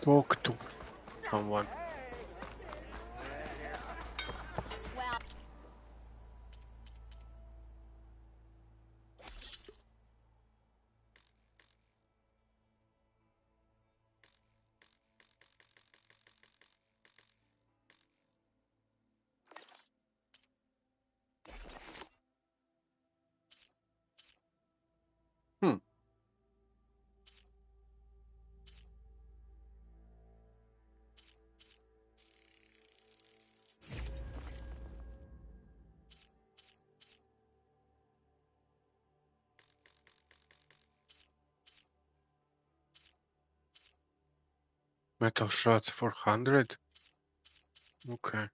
Talk to someone. Metal shots 400. Okay.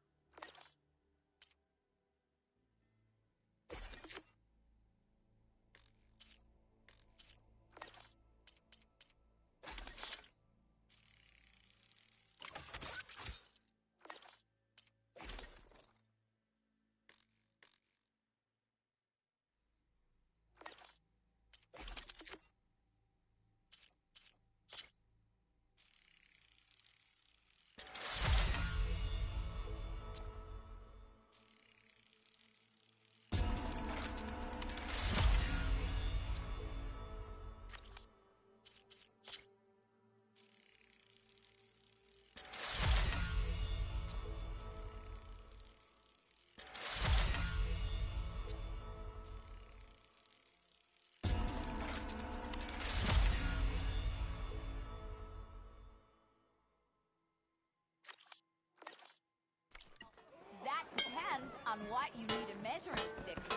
On what you need a measuring stick for.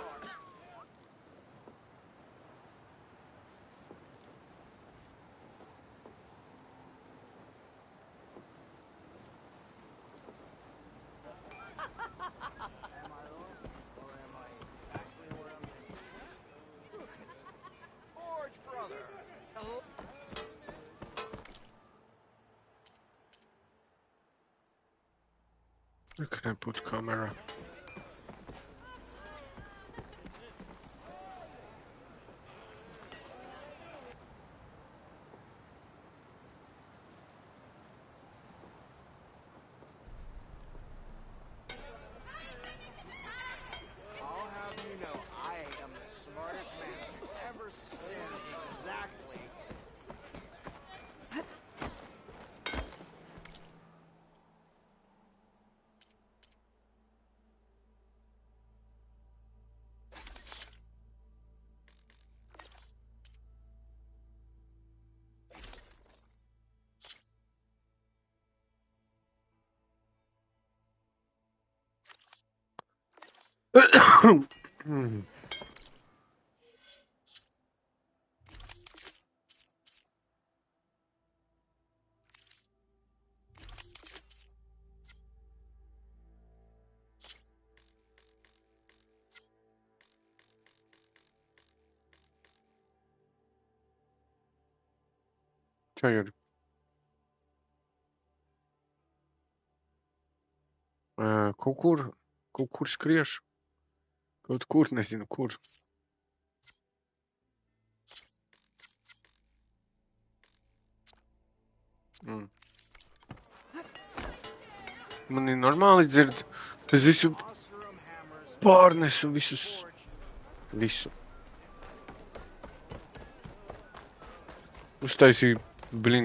Am I off, or am I actually where I'm heading? Forge brother! Hello? Where can I put camera? I'll have you know, I am the smartest man to ever stand exactly. Čau, kaut kur skriešu. Kaut kur, nezinu kur. Mani normāli dzird. Es visu pārnesu, visu. Uztaisīju,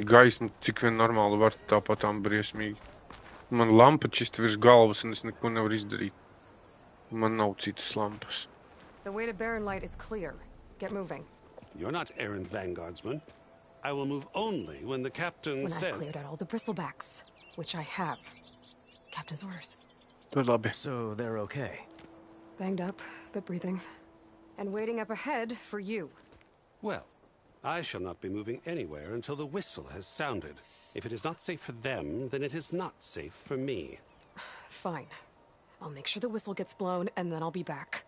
gaismu, cik vien normāli var, tāpatām briesmīgi. Man lampa čista virs galvas, un es neko nevaru izdarīt. Man nav citas lampas. The way to Baron Light is clear. Get moving. You're not errand vanguardsman. I will move only when the captain says... When I've cleared out all the bristlebacks, which I have. Captain's orders. So they're okay? Banged up, but breathing. And waiting up ahead for you. Well, I shall not be moving anywhere until the whistle has sounded. If it is not safe for them, then it is not safe for me. Fine. I'll make sure the whistle gets blown, and then I'll be back.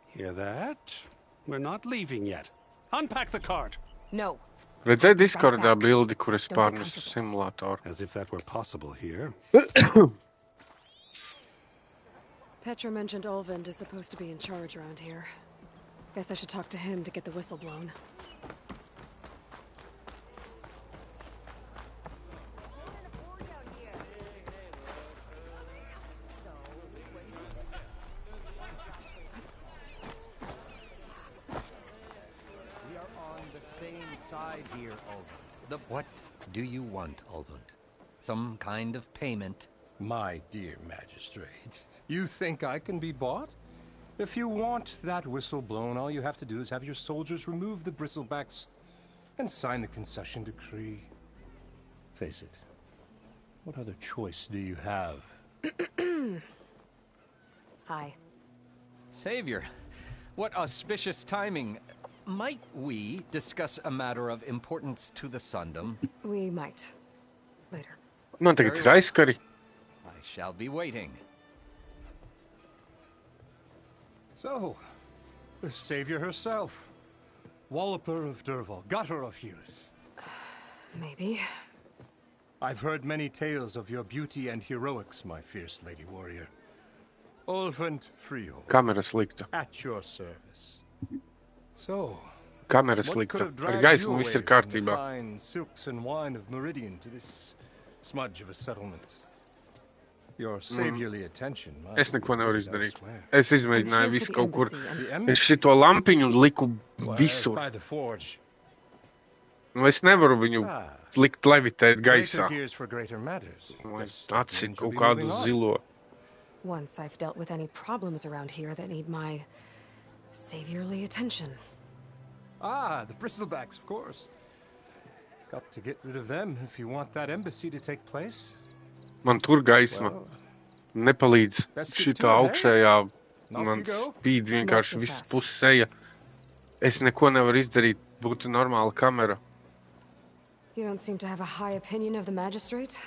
Hear that? We're not leaving yet. Unpack the cart! No. Redzēji Discordā bildi, kur es pārnesu simulātoru? As if that were possible here. Petra mentioned Olvind is supposed to be in charge around here. Guess I should talk to him to get the whistle blown. same side here, Ulvund. What do you want, Ulvund? Some kind of payment? My dear magistrate, you think I can be bought? If you want that whistle blown, all you have to do is have your soldiers remove the bristlebacks and sign the concession decree. Face it, what other choice do you have? Hi. Savior, what auspicious timing. Might we discuss a matter of importance to the Sundom? We might. Later. Man tagad ir aizskari. I shall be waiting. So, the savior herself, Walloper of Derval, gutter of youth. Maybe. I've heard many tales of your beauty and heroics, my fierce lady warrior. Ulvund Freehold, Kamera slikta. at your service. So, Kamera what could slikta. have Ar dragged gaismu you viss away ir from the kārtībā. fine silks and wine of Meridian to this smudge of a settlement? Your saviorly attention must Es neko nevaru be izdarīt. elsewhere. Es izmēģināju I'm here visu for the kaut kur. embassy The and- Es šito lampiņu liku Well, visur. by the forge. Nu, es nevaru viņu Ah, likt levitēt greater gaisā. gears for greater matters. Lai Guess that atsit means you'll kaut be kādu moving on. zilo. Once I've dealt with any problems around here that need my saviorly attention. Ah, the bristlebacks, of course. Got to get rid of them if you want that embassy to take place. Man tur gaisma Well, nepalīdz. Let's get Šitā to it, hey? augšējā Off man you go. spīd vienkārši Not so viss fast. pusseja. Es neko nevaru izdarīt. Būtu normāla kamera. You don't seem to have a high opinion of the magistrate?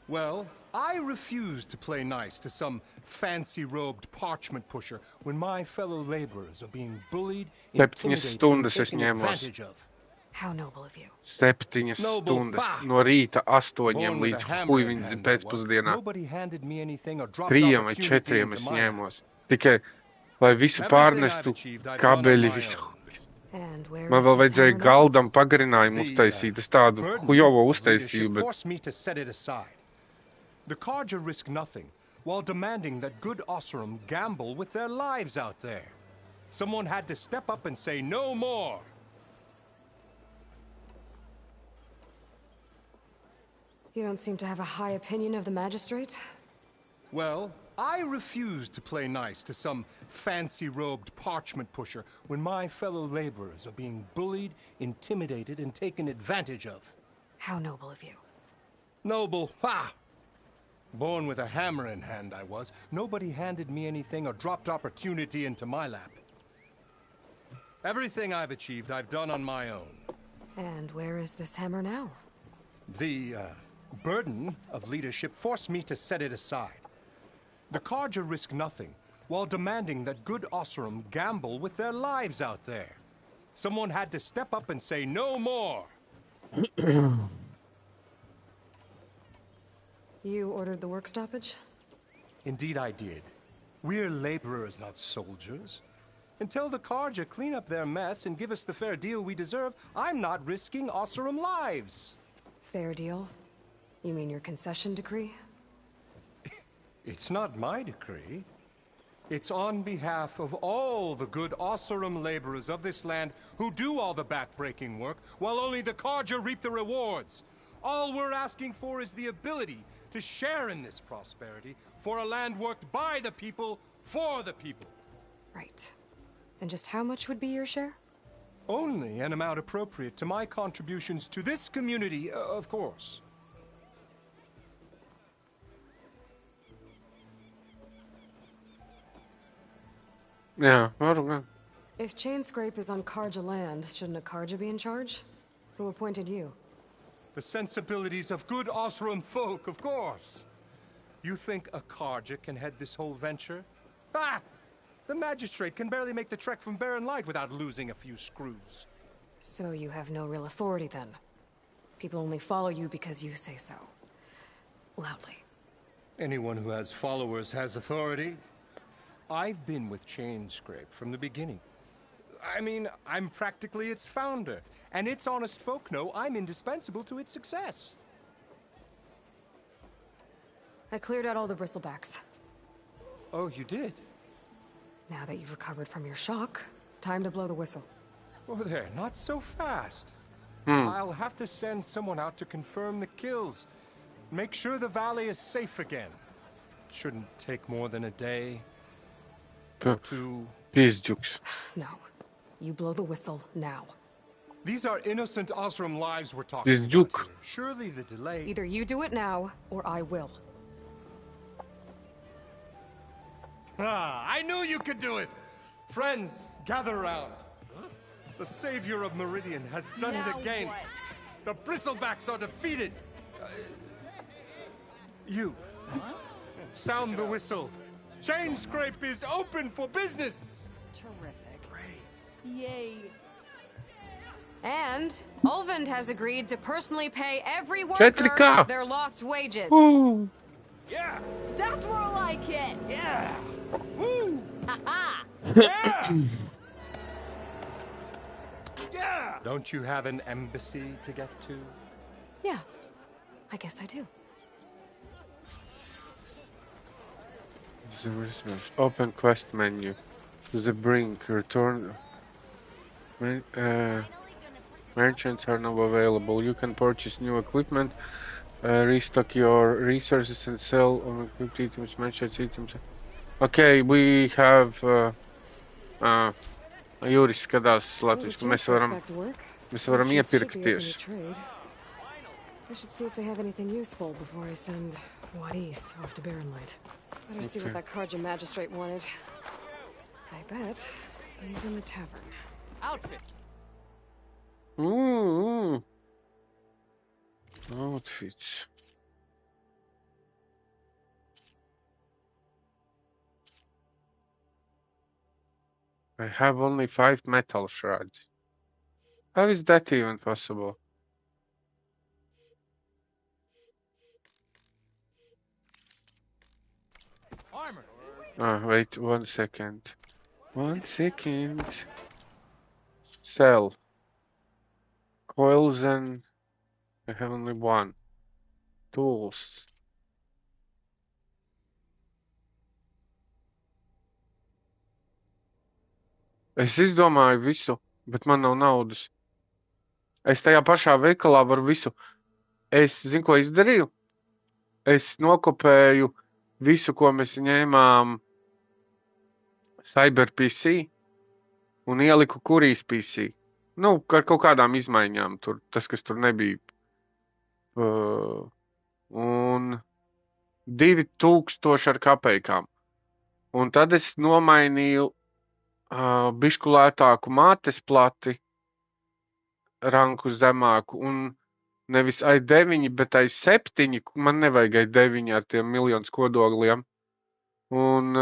well, I refuse to play nice to some fancy-robed parchment pusher when my fellow laborers are being bullied, Septiņas intimidated, and stundas es taken ņemos. advantage of. How noble of you. 7 Noble, stundas. bah! No rīta 8 Born with a līdz hammer huj in viņas hand I was. pēcpusdienā. Nobody handed me anything or dropped 3 vai opportunity 4 into es my lap. ņēmos. Tikai, lai visu Everything pārnestu, I've achieved, I've done on kabeļi, my visu. own. And where Man is vēl this vajadzēja hammer now? galdam pagarinājumu The, uztaisīt. Es tādu burden hujovo of uztaisīju, leadership bet forced me to set it aside. The Carja risk nothing while demanding that good Osseram gamble with their lives out there. Someone had to step up and say no more. You don't seem to have a high opinion of the magistrate? Well, I refuse to play nice to some fancy-robed parchment pusher when my fellow laborers are being bullied, intimidated, and taken advantage of. How noble of you. Noble, ha! Born with a hammer in hand I was. Nobody handed me anything or dropped opportunity into my lap. Everything I've achieved, I've done on my own. And where is this hammer now? The burden of leadership forced me to set it aside. The Carja risk nothing while demanding that good Osseram gamble with their lives out there. Someone had to step up and say no more. You ordered the work stoppage? Indeed I did. We're laborers, not soldiers. Until the Carja clean up their mess and give us the fair deal we deserve, I'm not risking Osseram lives. Fair deal? You mean your concession decree? It's not my decree. It's on behalf of all the good Osseram laborers of this land who do all the back-breaking work, while only the Carja reap the rewards. All we're asking for is the ability to share in this prosperity for a land worked by the people, for the people. Right. Then just how much would be your share? Only an amount appropriate to my contributions to this community, of course. jā, varu gan. If chain scrape is on Karja land, shouldn't a Karja be in charge? Who appointed you? The sensibilities of good Osseram folk, of course. You think a Carja can head this whole venture? Ah! The magistrate can barely make the trek from Barren Light without losing a few screws. So you have no real authority then. People only follow you because you say so. Loudly. Anyone who has followers has authority. I've been with Chainscrape from the beginning. I mean, I'm practically its founder, and its honest folk know I'm indispensable to its success. I cleared out all the bristlebacks. Oh, you did? Now that you've recovered from your shock, time to blow the whistle. Oh, there, not so fast. I'll have to send someone out to confirm the kills. Make sure the valley is safe again. Shouldn't take more than a day or two. Pizduks. No. You blow the whistle now. These are innocent Osram lives we're talking This about Duke. here. Surely the delay... Either you do it now, or I will. Ah, I knew you could do it! Friends, gather around. The savior of Meridian has done Now it again. what? The bristlebacks are defeated. You. Sound the whistle. Chain Scrape is open for business. Terrific. Yay. And Ulvund has agreed to personally pay every 4K. worker their lost wages. Ooh. Yeah. That's more like it. Yeah. Woo. Ha-ha. Yeah. Yeah. Don't you have an embassy to get to? Yeah, I guess I do. Open quest menu. To the brink. Return. Merchants are now available. You can purchase new equipment, restock your resources, and sell on equipped items, merchants items. Okay, we have. Juris skatās latviski. Mēs varam iepirkties. I should see if they have anything useful before I send Wadis off to Barrenlight. Better see what that Karja magistrate wanted. I bet he's in the tavern. Outfit. Ooh. Outfits. I have only 5 metal shards. How is that even possible? Armor. Wait 1 second. 1 second. Sell. Coils and... I have only 1. Tools. Es izdomāju visu, bet man nav naudas. Es tajā pašā veikalā varu visu. Es zinu, ko izdarīju. Es nokopēju visu, ko mēs ņēmām Cyber PC un ieliku kurijas PC. Nu, ar kaut kādām izmaiņām tur, tas, kas tur nebija. Un 2000 ar kapeikām. Un tad es nomainīju bišku lētāku mātes plati, ranku zemāku, un nevis i9, bet i7, man nevajag i9 ar tiem miljonus kodogliem. Un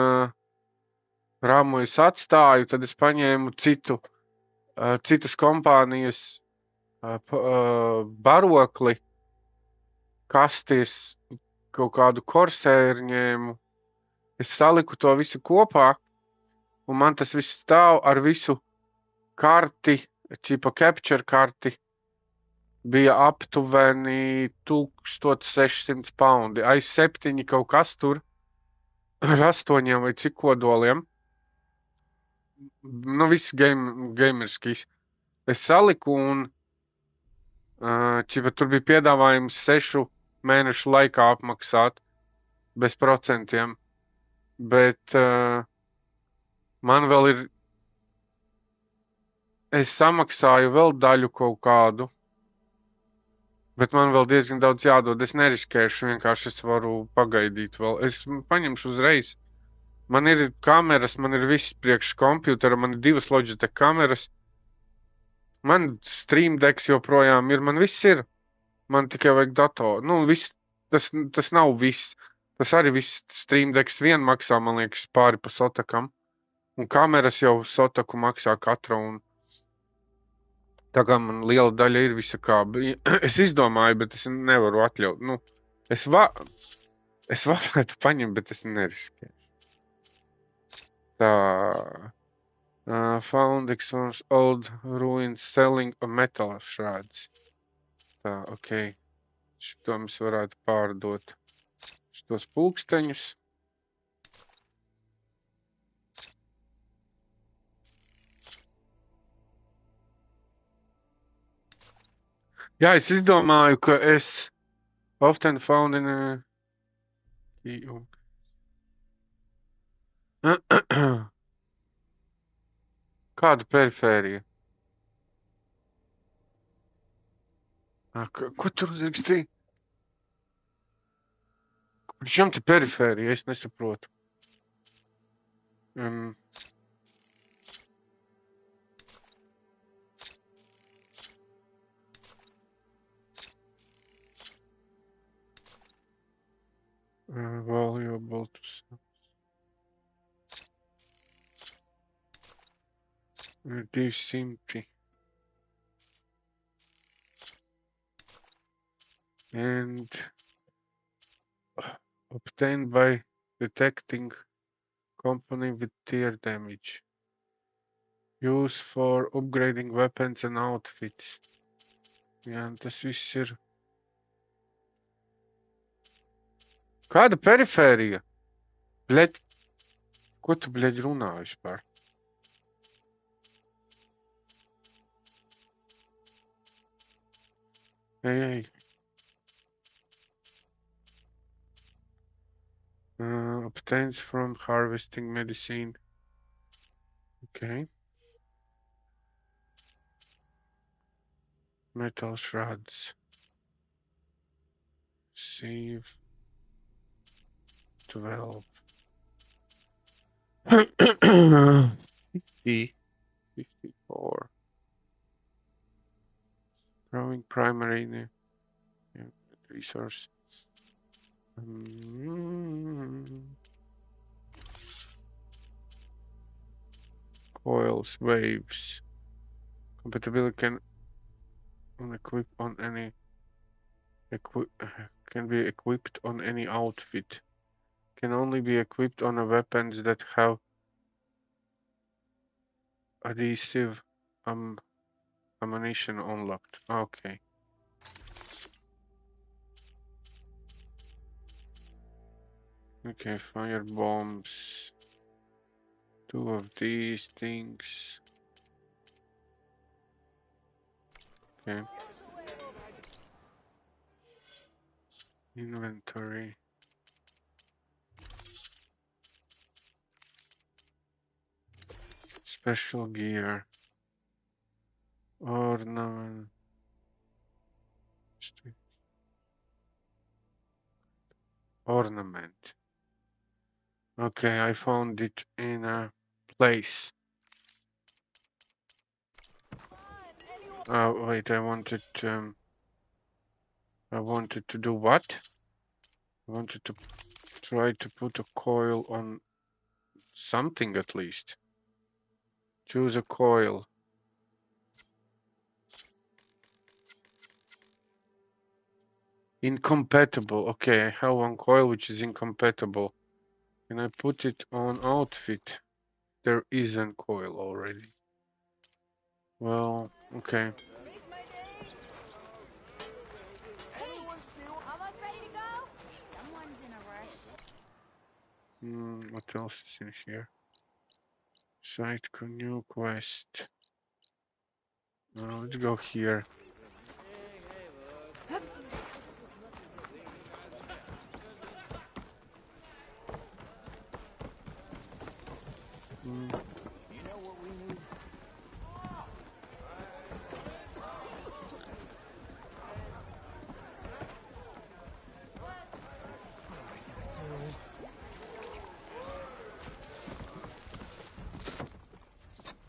rāmu es atstāju, tad es paņēmu citas kompānijas barokli, kasties, kaut kādu korsēru ņēmu. Es saliku to visu kopā, un man tas viss stāv ar visu karti, čipa capture karti, bija aptuveni 1600 poundi. i7 kaut kas tur ar 8 vai cik kodoliem. Nu, viss gamerskis. Es saliku un čipa tur bija piedāvājums 6 mēnešu laikā apmaksāt bez procentiem. Bet man vēl ir, es samaksāju vēl daļu kaut kādu, bet man vēl diezgan daudz jādod. Es neriskēšu, vienkārši es varu pagaidīt vēl. Es paņemšu uzreiz. Man ir kameras, man ir viss priekš kompjutera, man ir 2 Logitech kameras. Man Stream Decks joprojām ir, man viss ir. Man tikai vajag datoru. Nu, viss, tas nav viss. Tas arī viss Stream Decks vien maksā, man liekas, pāri pa sotakam. Un kameras jau sotaku maksā katra, un tā kā man liela daļa ir visa kā. Es izdomāju, bet es nevaru atļaut. Nu, es varētu paņemt, bet es neriskēšu. Tā. Found exons old ruins selling a metal shards. Tā, ok. Šito mēs varētu pārdot. Šitos pulksteņus. Jā, es izdomāju, ka es often found in a... Kāda perifērija? Ko tur uzrakstīja? Kur šam te perifērija? Es nesaprotu. Valuable to 200. And obtained by detecting company with tear damage. Use for upgrading weapons and outfits. Jā, tas viss ir. Kāda perifērija? Bļeģ, ko tu, bļeģ, runā vispār? Ej. Obtains from harvesting medicine. Okay. Metal shards. Save. 12. 50. 54. Growing primary resource. Coils, waves. Compatibility can equip on any can be equipped on any outfit. Can only be equipped on weapons that have adhesive ammunition unlocked. Okay. Okay, fire bombs. 2 of these things. Okay. Inventory. Special gear. Ornament. Ornament. Okay, I found it in a place. Wait, I wanted to do what? I wanted to try to put a coil on something at least. Choose a coil. Incompatible. Okay, I have one coil which is incompatible. Can I put it on outfit? There is a coil already. Well, okay. Almost ready to go? Someone's in a rush. What else is in here? Site new quest. Let's go here.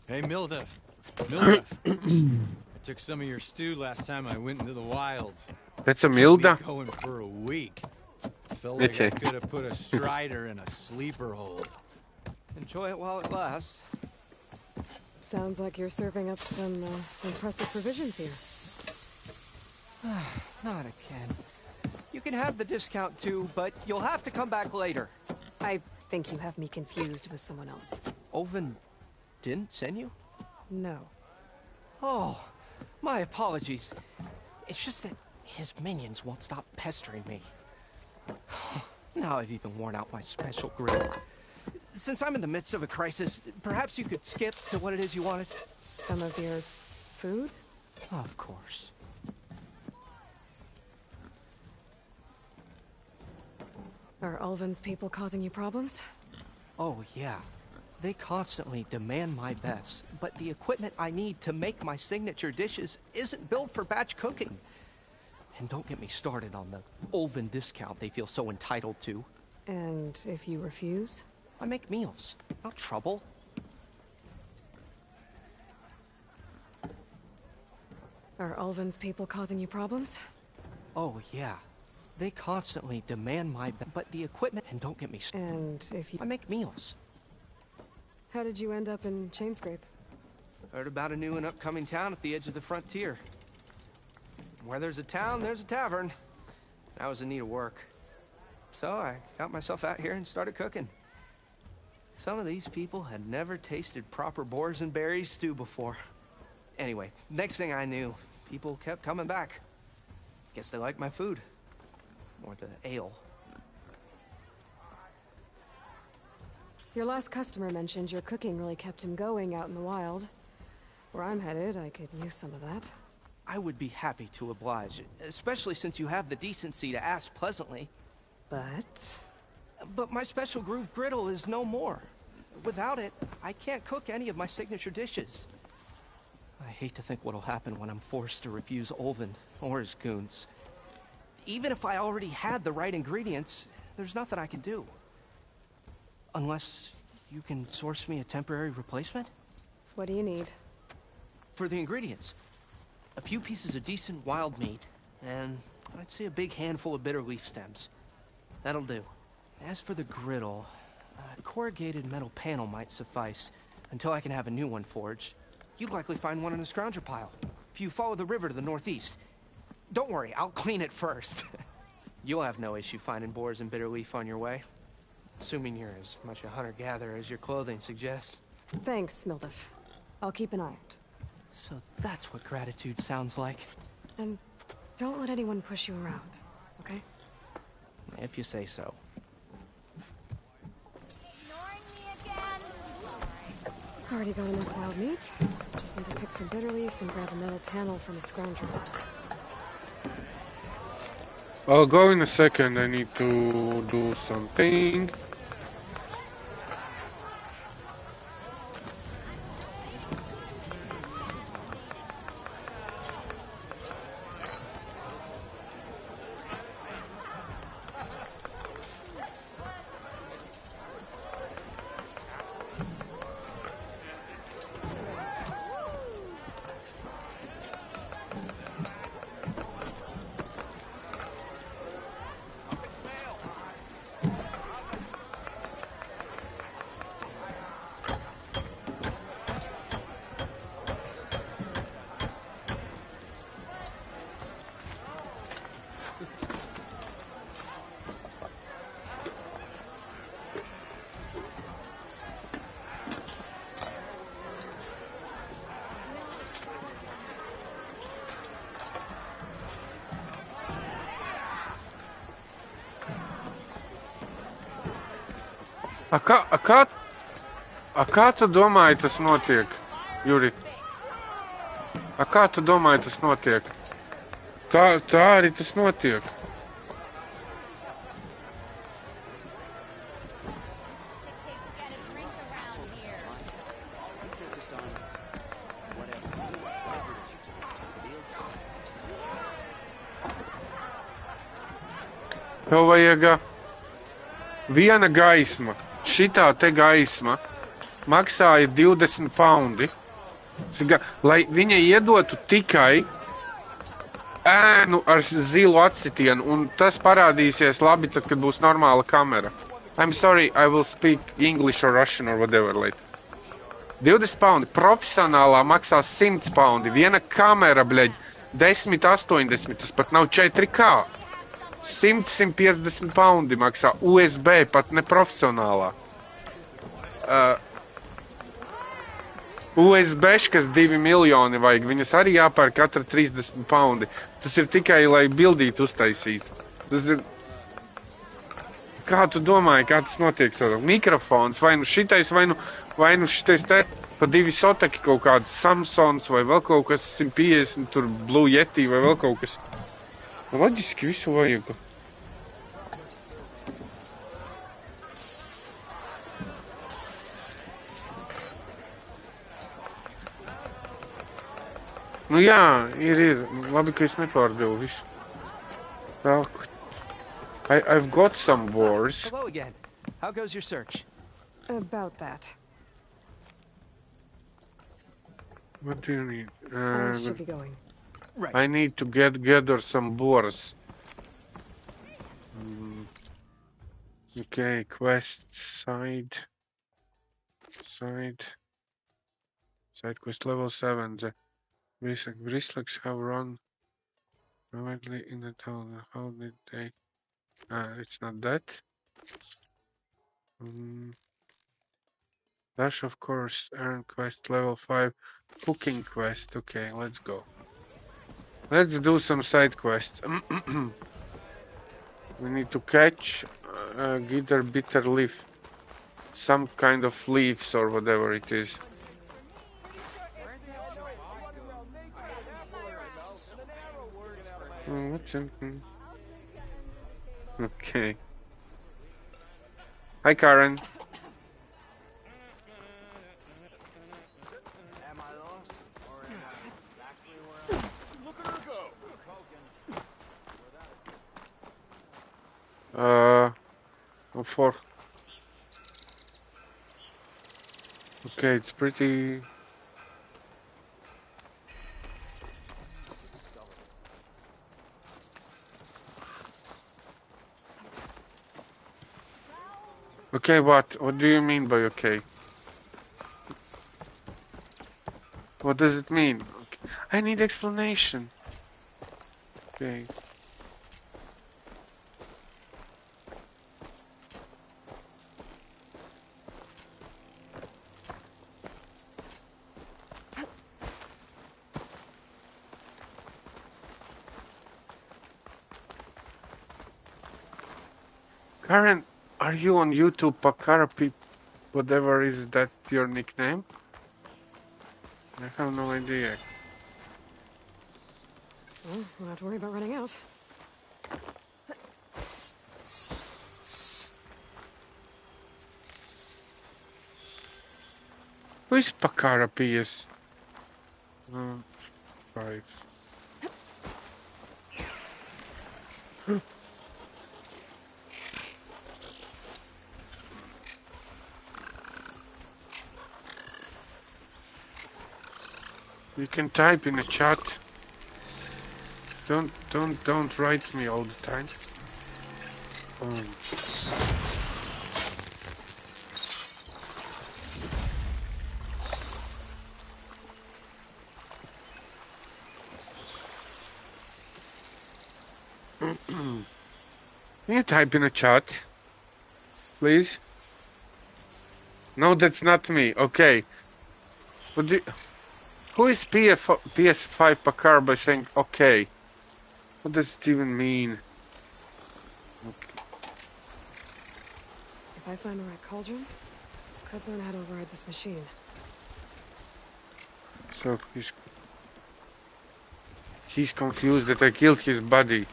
Hey, Mildev. Mildev. I took some of your stew last time I went into the wilds. That's a Milda? Going for a week. Felt like I could have put a strider in a sleeper hold. Enjoy it while it lasts. Sounds like you're serving up some impressive provisions here. Not again. You can have the discount too, but you'll have to come back later. I think you have me confused with someone else. Oven didn't send you? No. Oh, my apologies. It's just that his minions won't stop pestering me. Now I've even worn out my special grill. Since I'm in the midst of a crisis, perhaps you could skip to what it is you wanted? Some of your food? Of course. Are Ulvin's people causing you problems? Oh, yeah. They constantly demand my best, but the equipment I need to make my signature dishes isn't built for batch cooking. And don't get me started on the Ulvin discount they feel so entitled to. And if you refuse? I make meals, not trouble. Are Ulvin's people causing you problems? Oh, yeah. They constantly demand my but the equipment and don't get me And if you... I make meals. How did you end up in Chainscrape? Heard about a new and upcoming town at the edge of the frontier. Where there's a town, there's a tavern. I was in need of work. So I got myself out here and started cooking. Some of these people had never tasted proper boars and berries stew before. Anyway, next thing I knew, people kept coming back. Guess they liked my food. Or the ale. Your last customer mentioned your cooking really kept him going out in the wild. Where I'm headed, I could use some of that. I would be happy to oblige, especially since you have the decency to ask pleasantly. But my special groove griddle is no more. Without it, I can't cook any of my signature dishes. I hate to think what'll happen when I'm forced to refuse Ulvin or his goons. Even if I already had the right ingredients, there's nothing I can do. Unless you can source me a temporary replacement? what do you need? For the ingredients, a few pieces of decent wild meat, and I'd say a big handful of bitter leaf stems. That'll do. As for the griddle, a corrugated metal panel might suffice until I can have a new one forged. You'd likely find one in a scrounger pile, if you follow the river to the northeast. Don't worry, I'll clean it first. You'll have no issue finding boars and bitter leaf on your way. Assuming you're as much a hunter-gatherer as your clothing suggests. Thanks, Mildef. I'll keep an eye out. So that's what gratitude sounds like. And don't let anyone push you around, okay? If you say so. Ignoring me again? Already got enough wild meat. Just need to pick some bitter leaf and grab a metal panel from a scrounger. I'll go in a second. I need to do something. Kā tu domāji, tas notiek, Juri? Kā tu domāji, tas notiek? Tā arī tas notiek. Tev vajag viena gaisma. Šitā te gaisma maksāja 20 paundi, lai viņa iedotu tikai ēnu ar zilu atsitienu, un tas parādīsies labi tad, kad būs normāla kamera. I'm sorry, I will speak English or Russian or whatever later. 20 paundi, profesionālā maksā 100 paundi, viena kamera, bļeģ, 10-80, tas pat nav 4K. 100-150 paundi maksā USB, pat ne profesionālā. USB-škas 2 miljoni vajag, viņas arī jāpērk katra 30 paundi. Tas ir tikai, lai bildīti uztaisītu. Tas ir... Kā tu domāji, kā tas notiek? Mikrofons, vai nu šitais, vai nu šitais te, pa 2 soteki kaut kāds Samsons, vai vēl kaut kas 150, tur Blue Yeti, vai vēl kaut kas. Loģiski visu vajag. Nu jā, ir. Labi, ka es nepārdevu visu. Velku. I've got some wars. Hello again. How goes your search? About that. What do you need? I should be going. Right. I need to gather some boars. Okay, quest side quest level 7. The Bristlecks have run rapidly in the town. How did they? It's not that. Dash, of course, earn quest level 5. Cooking quest. Okay, let's go. Let's do some side quests. We need to catch Gitter bitter leaf. Some kind of leaves or whatever it is. What's something? Okay. Hi, Karen. For. Okay, it's pretty. Okay, what? What do you mean by okay? What does it mean? Okay. I need explanation. Okay. Karen, are you on YouTube, Pakarapi? Whatever is that your nickname? I have no idea. Well, we'll have to worry about running out. Who is Pakarapi? 5. You can type in the chat. Don't write me all the time. Can you type in the chat, please? No, that's not me. Okay. Who is PS5 Pakar by saying okay? What does it even mean? Okay. If I find the right cauldron, I could learn how to override this machine. So he's confused that I killed his buddy.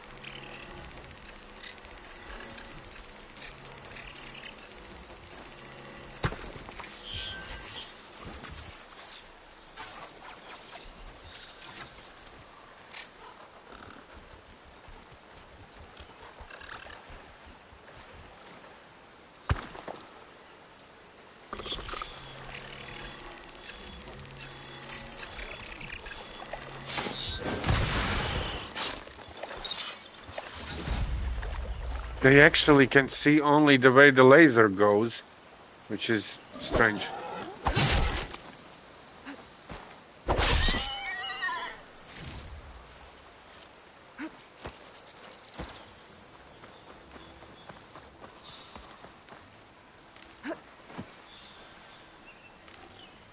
They actually can see only the way the laser goes, which is strange.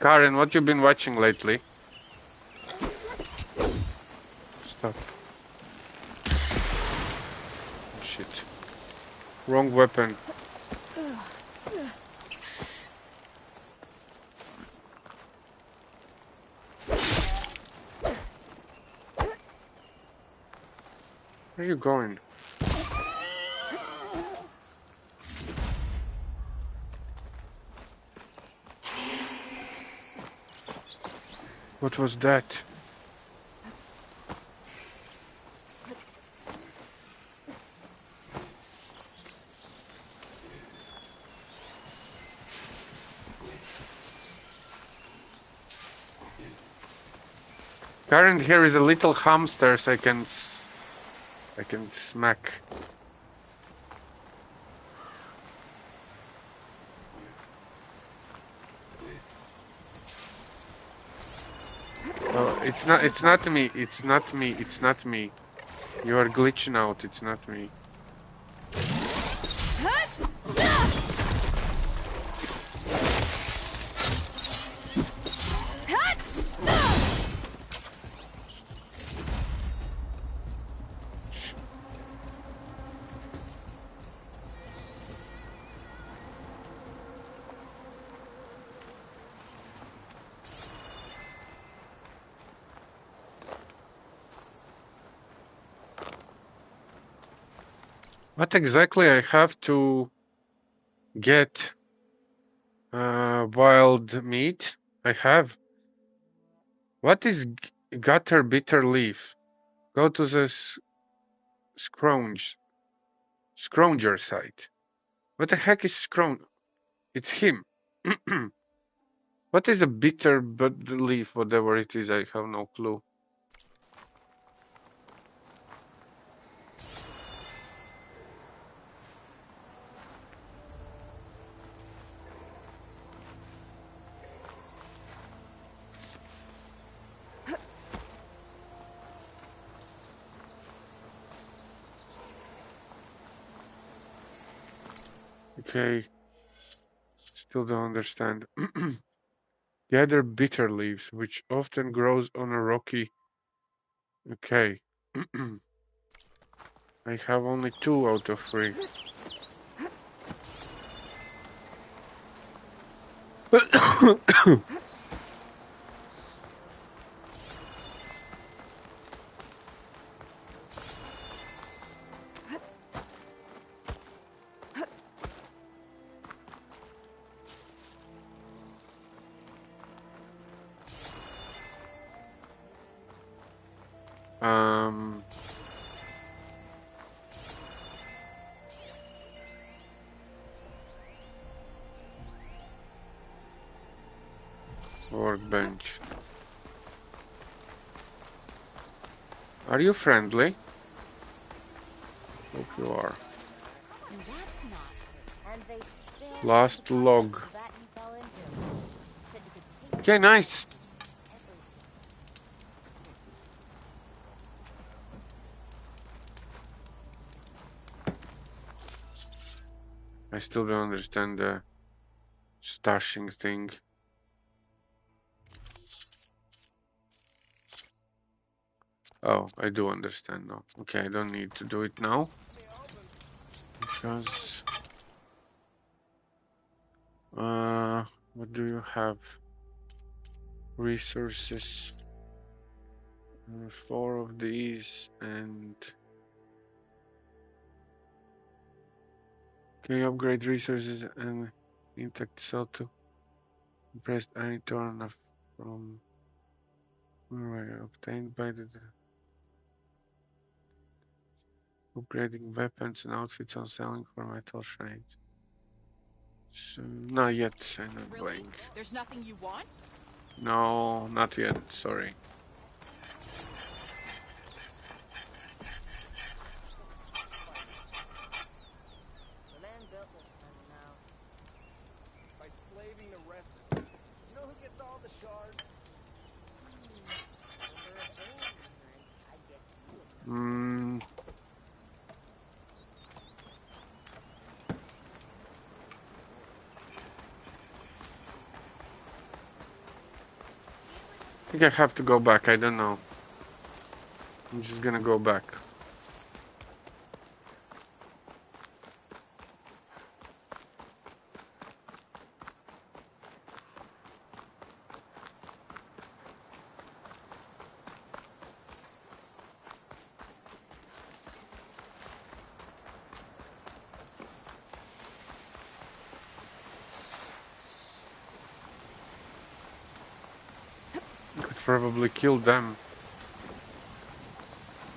Karen, what you been watching lately? Stop. Oh, shit. Wrong weapon. Where are you going? What was that? Current here is a little hamster, so I can smack. Oh, it's not me. It's not me. It's not me. You are glitching out. It's not me. What exactly I have to get wild meat? I have. What is gutter bitter leaf? Go to the scrounger site. What the heck is scrounge? It's him. What is a bitter leaf? Whatever it is, I have no clue. Okay. Still don't understand. Gather bitter leaves, which often grows on a rocky. Okay. I have only 2 out of 3. Workbench. Are you friendly? Hope you are. Last log. Okay, nice. I still don't understand the stashing thing. Oh, I do understand now. Okay, I don't need to do it now. Because... what do you have? Resources. 4 of these and... Okay, upgrade resources and intact cell to press any turn of from obtained by the upgrading weapons and outfits on selling for metal shrines. So not yet, I'm not playing. There's nothing you want? No, not yet, sorry. The man built this one now. By slaving the rest of it. You know who gets all the shards? I think I have to go back, I don't know. I'm just gonna go back. Could probably kill them.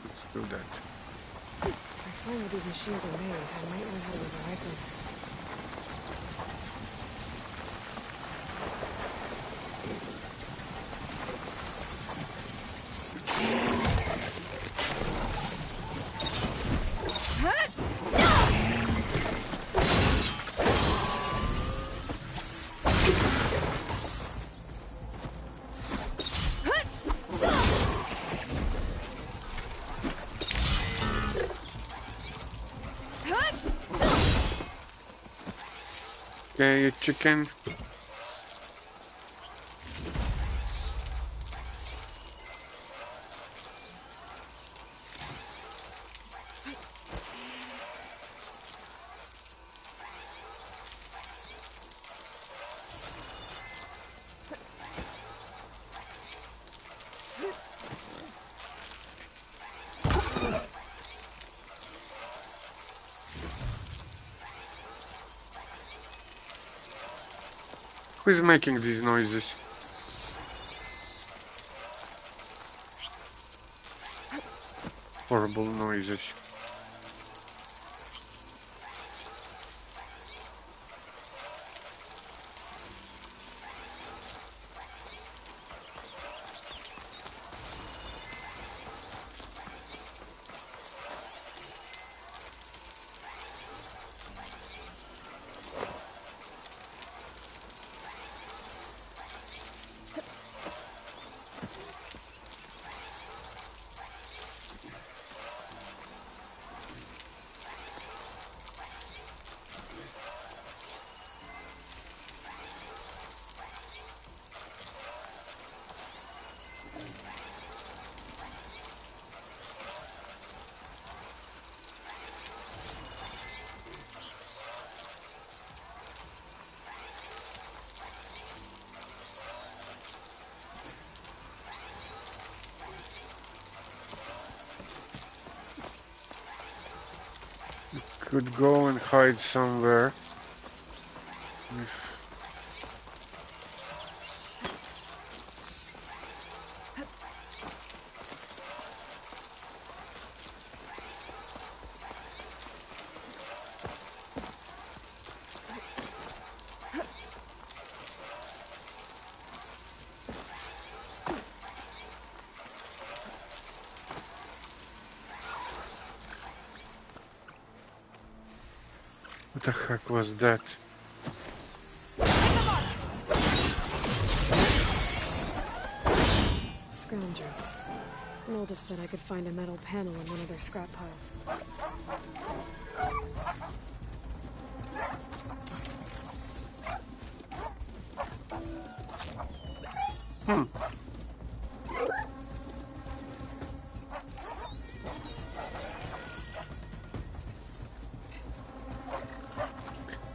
Let's do that. If I find where these machines are made, I might learn how to revive them. Okay, a chicken. Who's making these noises? Horrible noises. Could go and hide somewhere. What the heck was that? Scroungers. Moldov said I could find a metal panel in one of their scrap piles.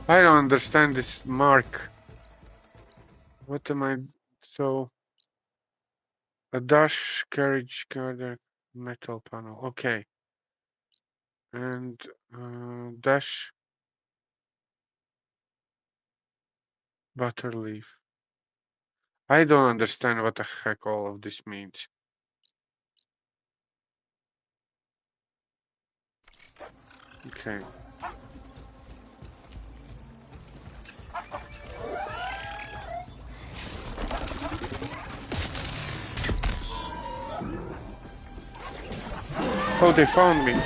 I don't understand this mark. What am I? So, a dash carriage girder metal panel. Okay. And dash butter leaf. I don't understand what the heck all of this means. Okay. Oh, they found me.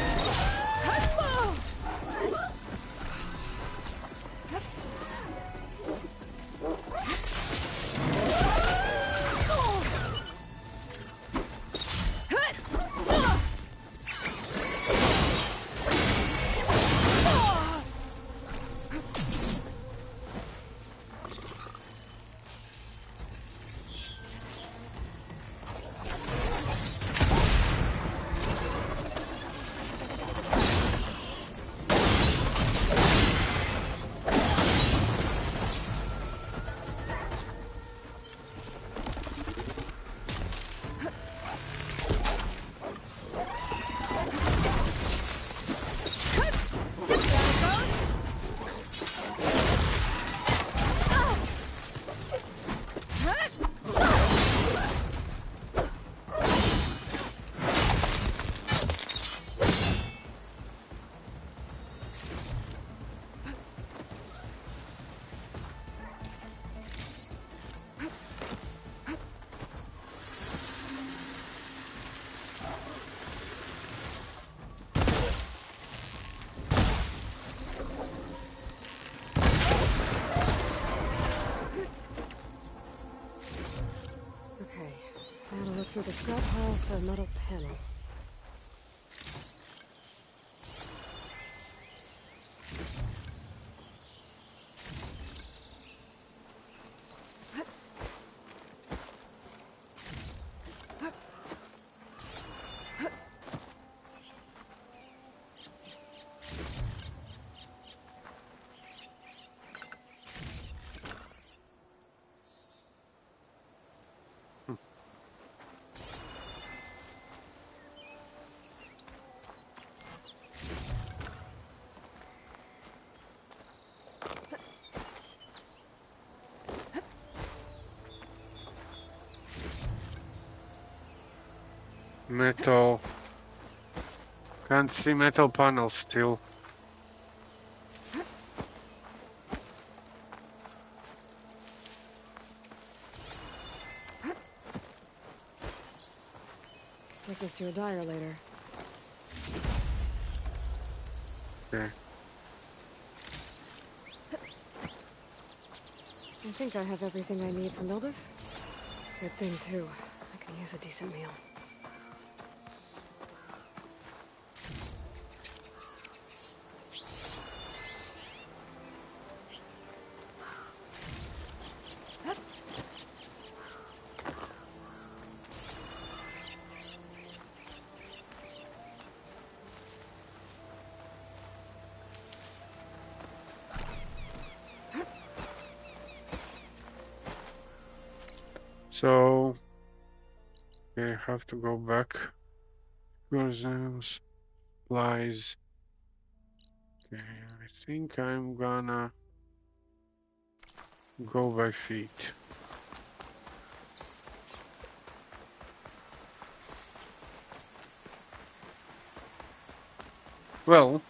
Through the scrap piles for a metal panel. Metal. Can't see metal panels still. Take this to a dyer later. Okay. I think I have everything I need for Mildiv. Good thing, too. I could use a decent meal. So, okay, I have to go back. Presents, supplies. Okay, I think I'm gonna go by feet. Well,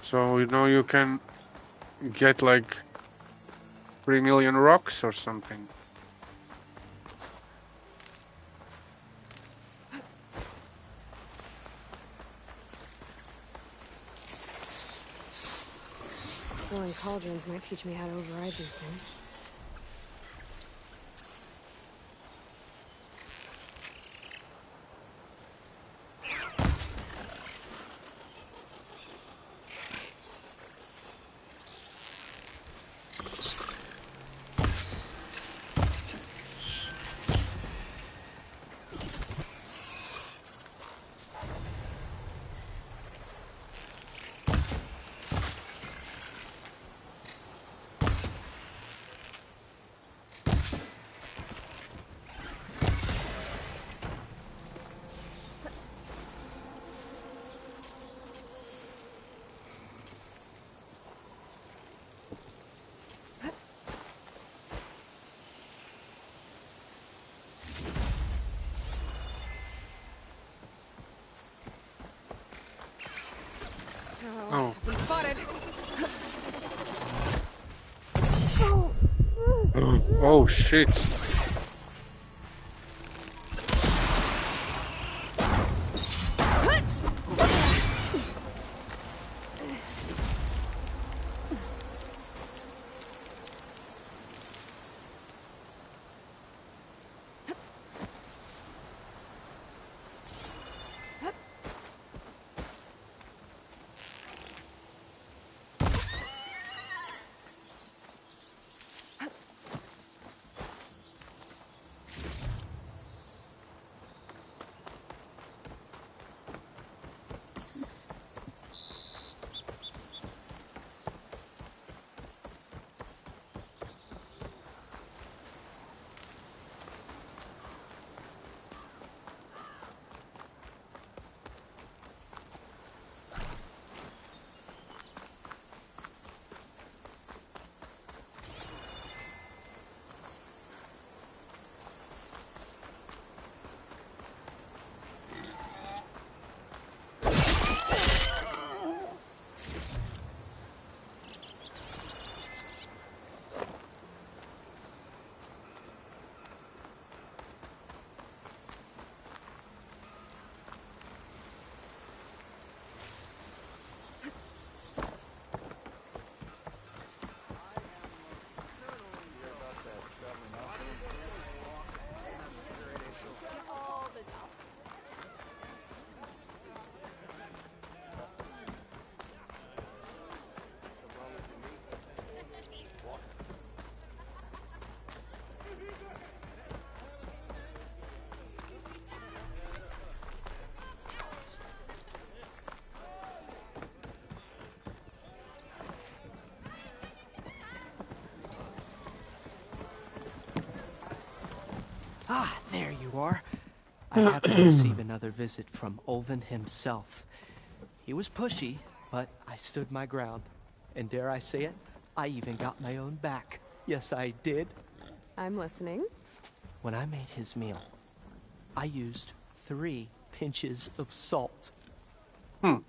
so you know you can get like 3 million rocks or something. Exploring cauldrons might teach me how to override these things. Oh. Been spotted. Oh shit. Ah, there you are. I happened to receive another visit from Olvin himself. He was pushy, but I stood my ground. And dare I say it, I even got my own back. Yes, I did. I'm listening. When I made his meal, I used 3 pinches of salt. No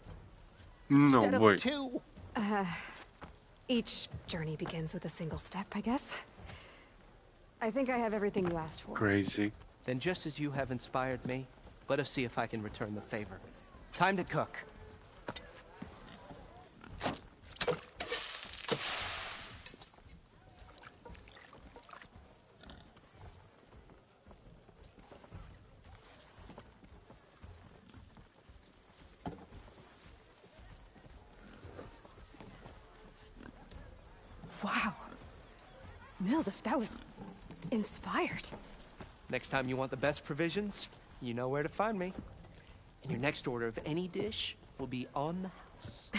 Instead way. of 2. Each journey begins with a single step, I guess. I think I have everything you asked for. Crazy. Then just as you have inspired me, let us see if I can return the favor. Time to cook. Wow. Mildif, that was inspired. Next time you want the best provisions, you know where to find me. And your next order of any dish will be on the house.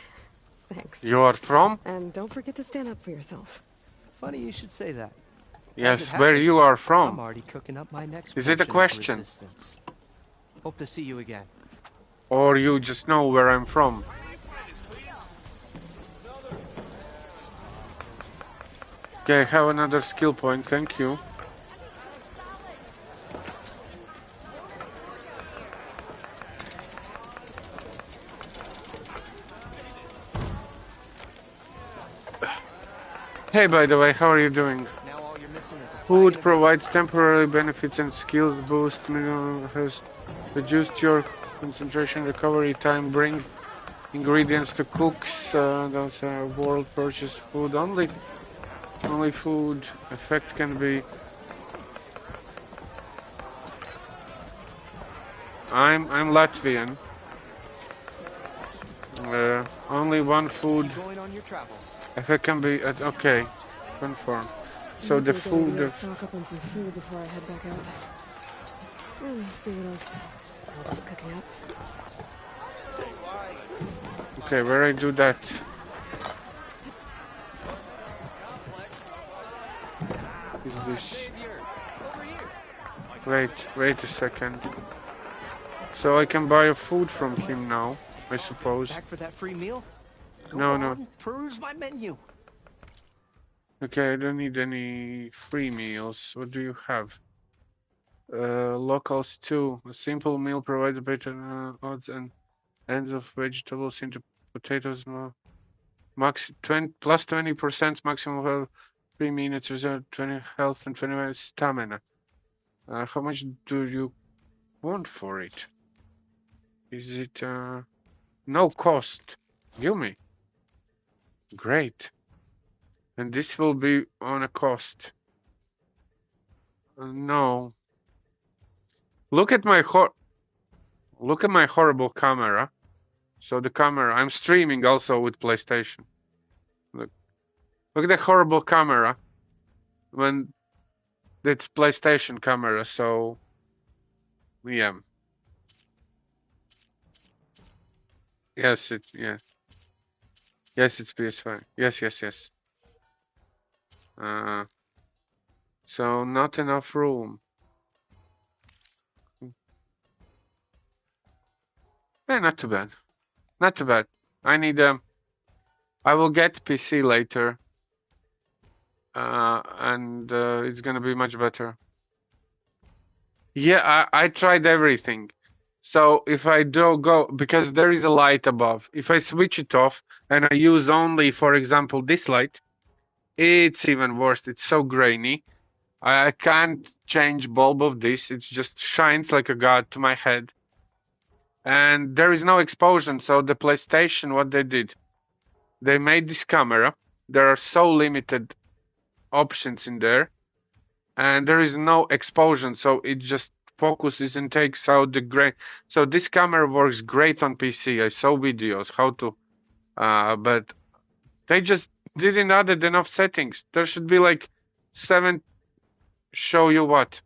Thanks. You are from? And don't forget to stand up for yourself. Funny you should say that. Yes, As it where you happens, are I'm from. already cooking up my next Is it a portion of question? resistance. Hope to see you again. Or you just know where I'm from. Okay, have another skill point, thank you. Hey, by the way, how are you doing? Now all you're missing is a Food flagon of provides temporary benefits and skills boost. Has reduced your concentration recovery time. Bring ingredients to cooks. Those are world purchase food only. Only food effect can be. I'm Latvian. Only one food going on your travels. effect can be. Okay, confirm. So Might the be a good food. idea to stock up on some food before I head back out. See what else Alder's cooking up. Okay, where I do that? Is this? Wait a second. So I can buy a food from him now, I suppose. Back for that free meal? Go No, on, no. peruse my menu. Okay, I don't need any free meals. What do you have? Local stew. A simple meal provides better odds and ends of vegetables into potatoes. Max 20 plus 20% maximum health, 3 minutes reserve 20 health and 20 stamina. How much do you want for it? Is it no cost? Yummy. Great. And this will be on a cost. No. Look at my horrible camera. So the camera, I'm streaming also with PlayStation. Look at the horrible camera. When it's PlayStation camera, so yeah. Yes, it's Yes, it's PS5. Yes. So not enough room. Yeah, not too bad. Not too bad. I need I will get PC later. And it's gonna be much better. Yeah, I tried everything. So if I do go, because there is a light above, if I switch it off and I use only, for example, this light, it's even worse. It's so grainy. I can't change bulb of this. It just shines like a god to my head. And there is no exposure. So the PlayStation, what they did, they made this camera. There are so limited options in there. And there is no exposure. So it just focuses and takes out the gray. So this camera works great on PC. I saw videos how to, but they just didn't add enough settings. There should be like 7. Show you what?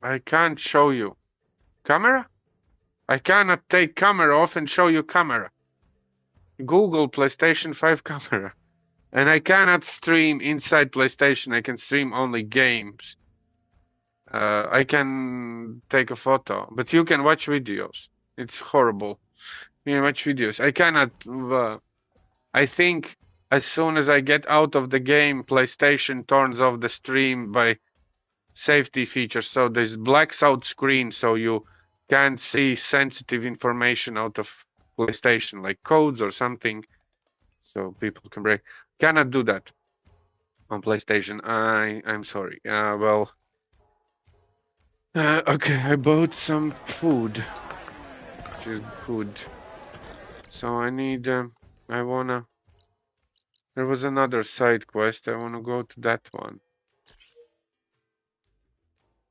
I can't show you. Camera? I cannot take camera off and show you camera. Google PlayStation 5 camera. And I cannot stream inside PlayStation. I can stream only games. I can take a photo, but you can watch videos. It's horrible. You can watch videos. I cannot. I think as soon as I get out of the game, PlayStation turns off the stream by safety features. So there's blacks out screen, so you can't see sensitive information out of PlayStation, like codes or something, so people can break. Cannot do that on PlayStation. I'm sorry. Well. Okay, I bought some food. Just food. So I need. I wanna. There was another side quest. I wanna go to that one.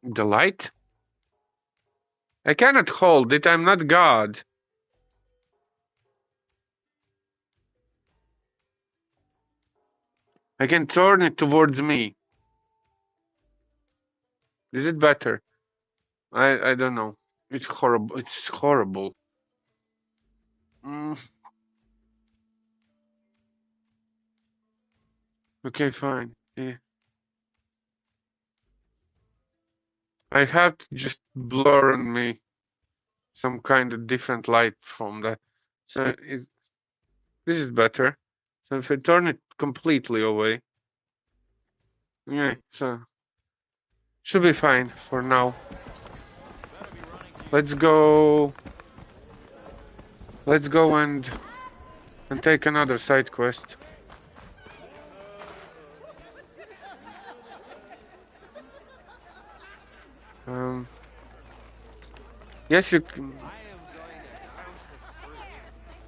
The light? I cannot hold it. I'm not God. I can turn it towards me. Is it better? I don't know. It's horrible. It's horrible. Okay, fine. Yeah. I have to just blur on me some kind of different light from that. So this is better. So if I turn it completely away, yeah, so should be fine for now. Let's go. Let's go and take another side quest. Yes, you can.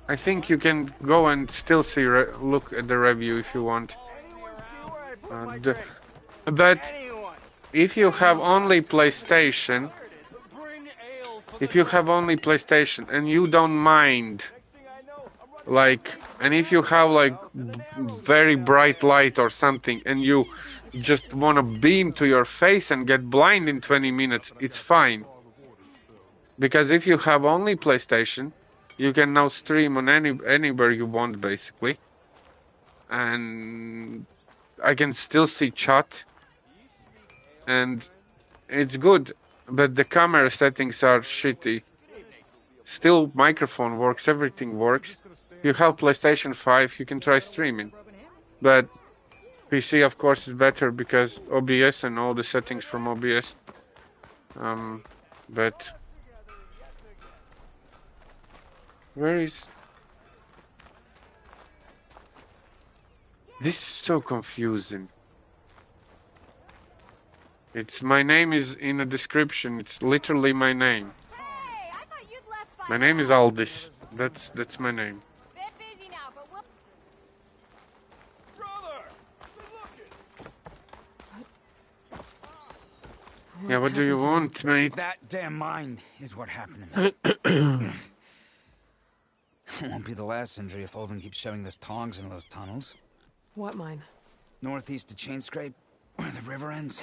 I think you can go and still see look at the review if you want. But if you have only PlayStation, and you don't mind, like, and if you have like very bright light or something, and you just want to beam to your face and get blind in 20 minutes, it's fine. Because if you have only PlayStation, you can now stream on anywhere you want, basically. And I can still see chat. And it's good, but the camera settings are shitty. Still, microphone works, everything works. You have PlayStation 5, you can try streaming. But PC, of course, is better because OBS and all the settings from OBS. But where is... This is so confusing. My name is in the description. It's literally my name. Hey, I thought you'd left by My name is now. Aldis. That's my name. Bit busy now, but we'll... Brother! Good Yeah, what do you want, mate? That damn mine is what happened to me. Won't be the last injury if Olvin keeps shoving those tongs into those tunnels. What mine? Northeast of Chain Scrape, where the river ends.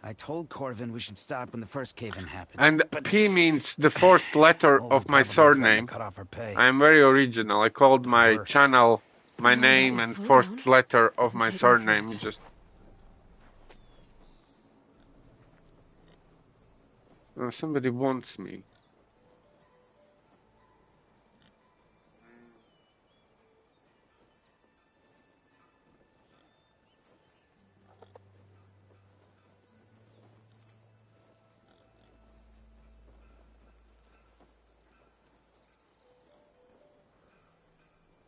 I told Corvin we should stop when the first cave-in happened. And P means the first letter of my surname. Cut off her pay. I am very original. I called my channel my name and first letter of my surname. Just somebody wants me.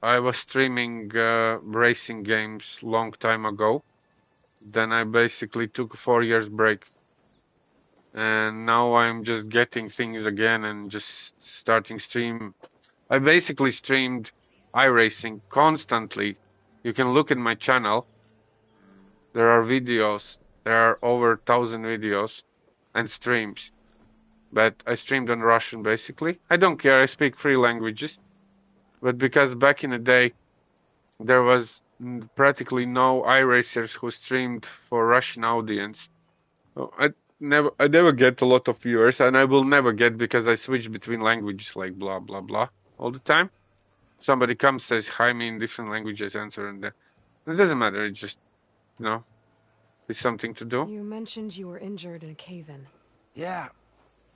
I was streaming racing games long time ago. Then I basically took a 4 years break. And now I'm just getting things again and just starting stream. I basically streamed iRacing constantly. You can look at my channel. There are videos. There are over 1,000 videos and streams. But I streamed on Russian basically. I don't care. I speak 3 languages. But because back in the day, there was practically no iRacers who streamed for Russian audience. So I never get a lot of viewers, and I will never get because I switch between languages like blah blah blah all the time. Somebody comes, says hi me in different languages, answer, and it doesn't matter. It's just, you know. is something to do. You mentioned you were injured in a cave-in. Yeah,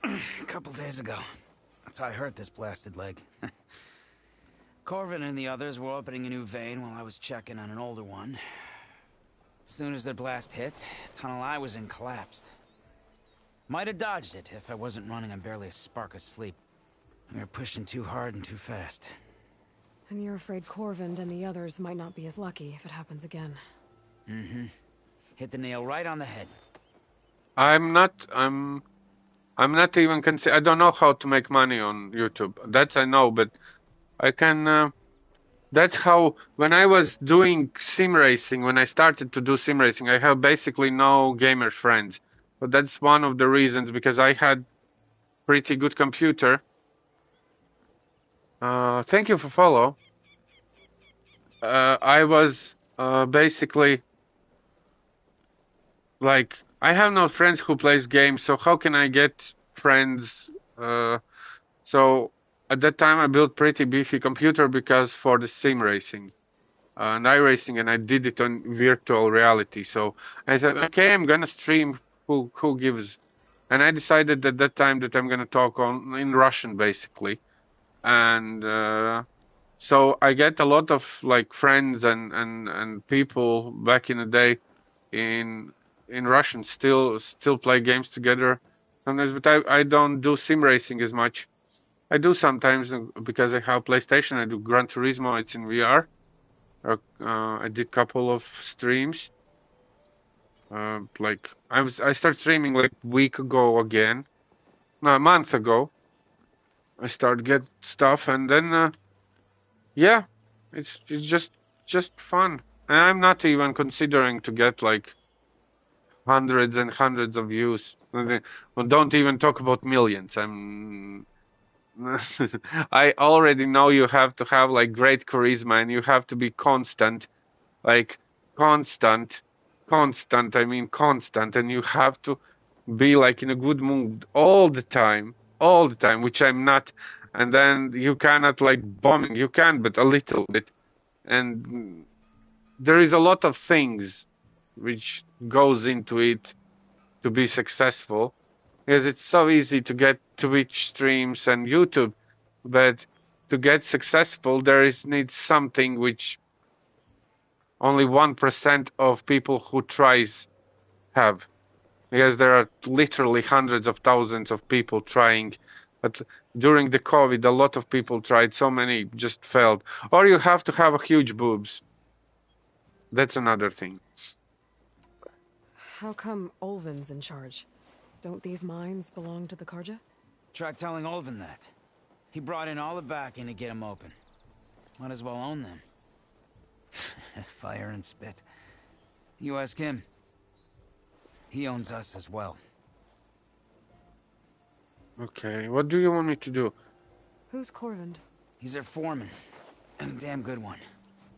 a couple days ago. That's how I hurt this blasted leg. Corvin and the others were opening a new vein while I was checking on an older one. As soon as their blast hit, the tunnel I was in collapsed. Might have dodged it if I wasn't running on barely a spark of sleep. We were pushing too hard and too fast. And you're afraid Corvind and the others might not be as lucky if it happens again. Mm-hmm. Hit the nail right on the head. I'm not even I don't know how to make money on YouTube. That I know, but I can. That's how, when I was doing sim racing, when I started to do sim racing, I have basically no gamer friends. But that's one of the reasons, because I had pretty good computer. Thank you for follow. I was basically like, I have no friends who plays games, so how can I get friends? So at that time I built pretty beefy computer because for the sim racing and iRacing, and I did it on virtual reality. So I said, okay, I'm gonna stream. Who gives? And I decided at that time that I'm gonna talk in Russian basically, and so I get a lot of like friends and people back in the day in Russian still play games together sometimes, but I don't do sim racing as much. I do sometimes because I have PlayStation. I do Gran Turismo. It's in VR. I did couple of streams. Like I started streaming like a week ago again. No, a month ago. I started get stuff, and then yeah, it's just fun. And I'm not even considering to get like hundreds and hundreds of views. Well, don't even talk about millions. I already know you have to have like great charisma, and you have to be constant, like constant, I mean constant, and you have to be like in a good mood all the time, which I'm not. And then you cannot like bombing. You can, but a little bit. And there is a lot of things which goes into it to be successful. Because it's so easy to get Twitch streams and YouTube, but to get successful, needs something which only 1% of people who tries have. Because there are literally hundreds of thousands of people trying, but during the COVID, a lot of people tried, so many just failed. Or you have to have a huge boobs. That's another thing. How come Olvin's in charge? Don't these mines belong to the Karja? Try telling Olvin that. He brought in all the backing to get them open. Might as well own them. Fire and spit. You ask him. He owns us as well. Okay, what do you want me to do? Who's Corvind? He's their foreman. And a damn good one.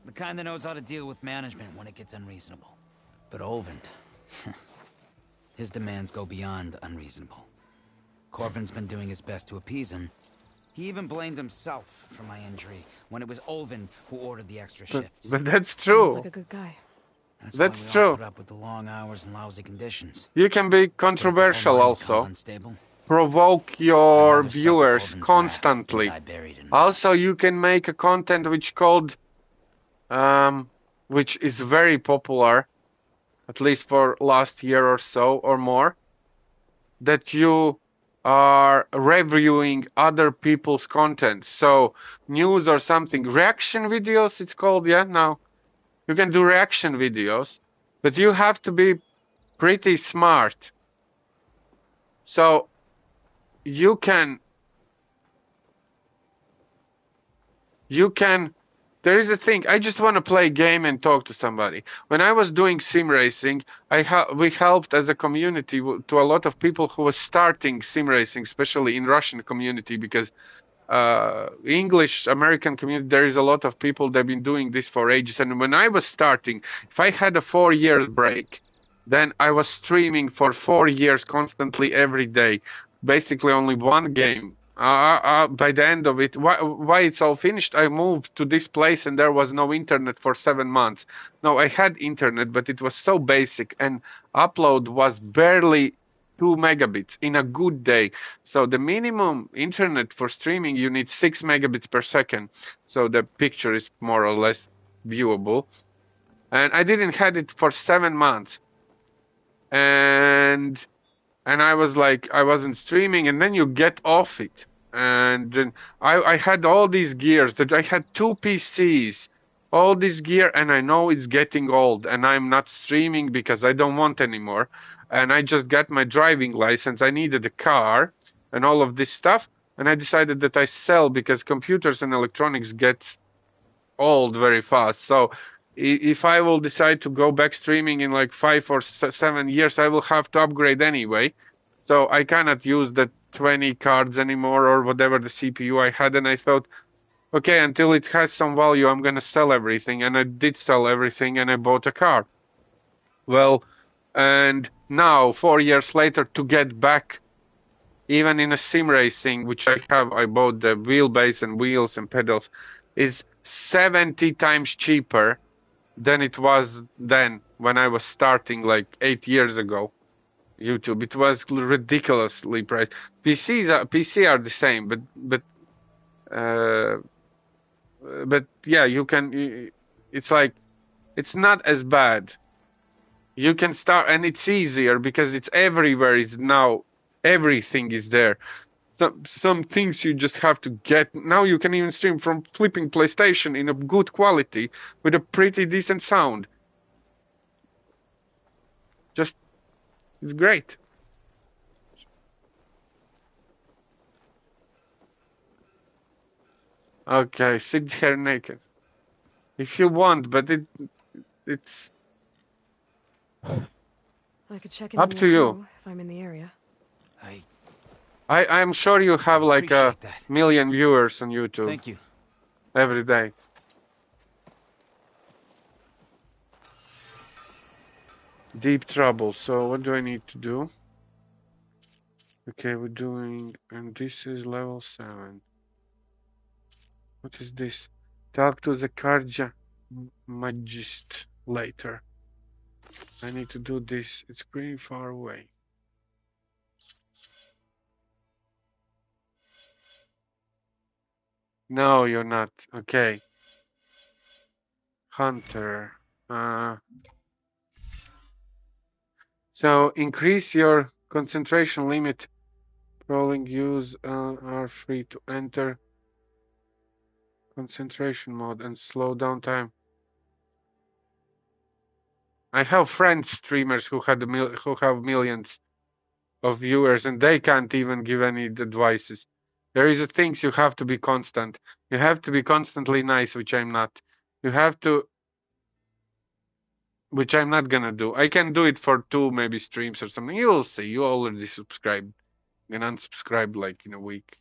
The kind that knows how to deal with management when it gets unreasonable. But Olvind... his demands go beyond unreasonable. Corvin's been doing his best to appease him. He even blamed himself for my injury when it was Olvin who ordered the extra shifts. But that's true. Sounds like a good guy. That's That's why we true. all put up with the long hours and lousy conditions. You can be controversial also. Unstable, Provoke I'd your rather suffer viewers Olvin's constantly. wrath than die buried in mud. Also, you can make a content which is very popular, at least for last year or so or more, that you are reviewing other people's content. So news or something, reaction videos it's called, yeah, now. You can do reaction videos, but you have to be pretty smart. So you can there is a thing, I just want to play a game and talk to somebody. When I was doing sim racing, we helped as a community to a lot of people who were starting sim racing, especially in Russian community, because English American community, there is a lot of people that have been doing this for ages. And when I was starting, if I had a 4 years break, then I was streaming for 4 years constantly every day. Basically only one game By the end of it, why it's all finished, I moved to this place and there was no internet for 7 months. No, I had internet, but it was so basic and upload was barely 2 megabits in a good day. So the minimum internet for streaming, you need 6 megabits per second. So the picture is more or less viewable. And I didn't had it for 7 months. And I was like, I wasn't streaming, and then you get off it. And then I had all these gears that I had 2 PCs, all this gear, and I know it's getting old, and I'm not streaming because I don't want anymore. And I just got my driving license. I needed a car and all of this stuff, and I decided that I sell because computers and electronics get old very fast. So if I will decide to go back streaming in like 5 or 7 years, I will have to upgrade anyway. So I cannot use the 20 cards anymore or whatever the CPU I had. And I thought, okay, until it has some value, I'm going to sell everything. And I did sell everything and I bought a car. Well, and now 4 years later to get back, even in a sim racing, which I bought the wheelbase and wheels and pedals, is 70 times cheaper than it was then when I was starting like 8 years ago. YouTube, it was ridiculously priced. PC are the same, but yeah, you can. It's like it's not as bad. You can start, and it's easier because it's everywhere. Is now everything is there. Some things you just have to get. Now you can even stream from flipping PlayStation in a good quality with a pretty decent sound. Just, it's great. Okay, sit here naked. If you want, but it's I could check in up on to your you. crew if I'm in the area. I'm sure you have like a appreciate that. million viewers on YouTube Thank you. every day. Deep trouble. So what do I need to do? Okay, we're doing, and this is level 7. What is this? Talk to the Karja Magist later. I need to do this. It's pretty far away. No, you're not. Okay. Hunter. So increase your concentration limit. Rolling use are free to enter concentration mode and slow down time. I have friends streamers who have millions of viewers and they can't even give any advices. There is a things you have to be constant. You have to be constantly nice, which I'm not. You have to, which I'm not gonna do. I can do it for 2 maybe streams or something. You will see. You already subscribed and unsubscribed like in a week.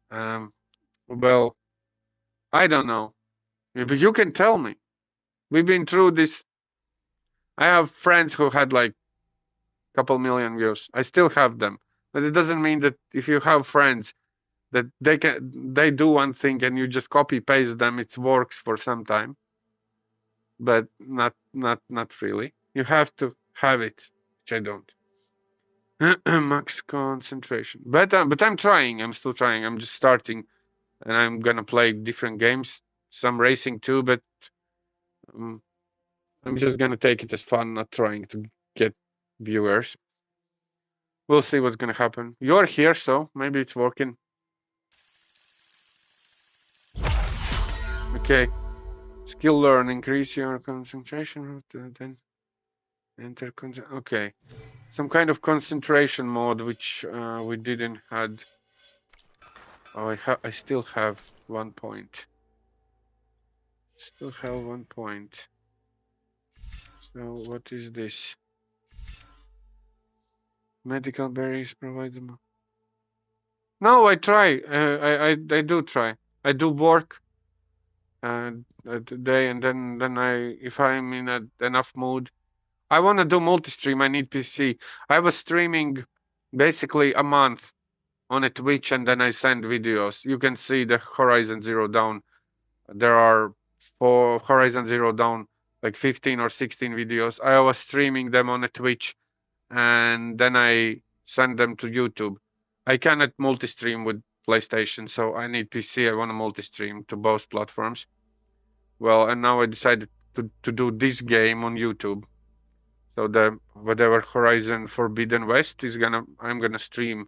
Well, I don't know. But you can tell me. We've been through this. I have friends who had like a couple million views. I still have them. But it doesn't mean that if you have friends that they do one thing and you just copy paste them, it works for some time. But not really. You have to have it, which I don't. Max concentration. But I'm trying. I'm still trying. I'm just starting, and I'm gonna play different games, some racing too. But I'm just gonna take it as fun, not trying to get viewers. We'll see what's gonna happen. You're here, so maybe it's working. Okay. Skill learn, increase your concentration, then enter okay. Some kind of concentration mode, which we didn't had. Oh, I still have 1 point. Still have 1 point. So what is this? Medical berries provide them. No, I try. I do try. I do work today, and then if I'm in enough mood, I want to do multi-stream. I need PC. I was streaming basically a month on a Twitch and then I send videos. You can see the Horizon Zero Dawn. There are for Horizon Zero Dawn like 15 or 16 videos. I was streaming them on a Twitch and then I send them to YouTube. I cannot multi-stream with PlayStation, so I need PC. I want to multi-stream to both platforms. Well, and now I decided to do this game on YouTube. So the whatever Horizon Forbidden West is I'm gonna stream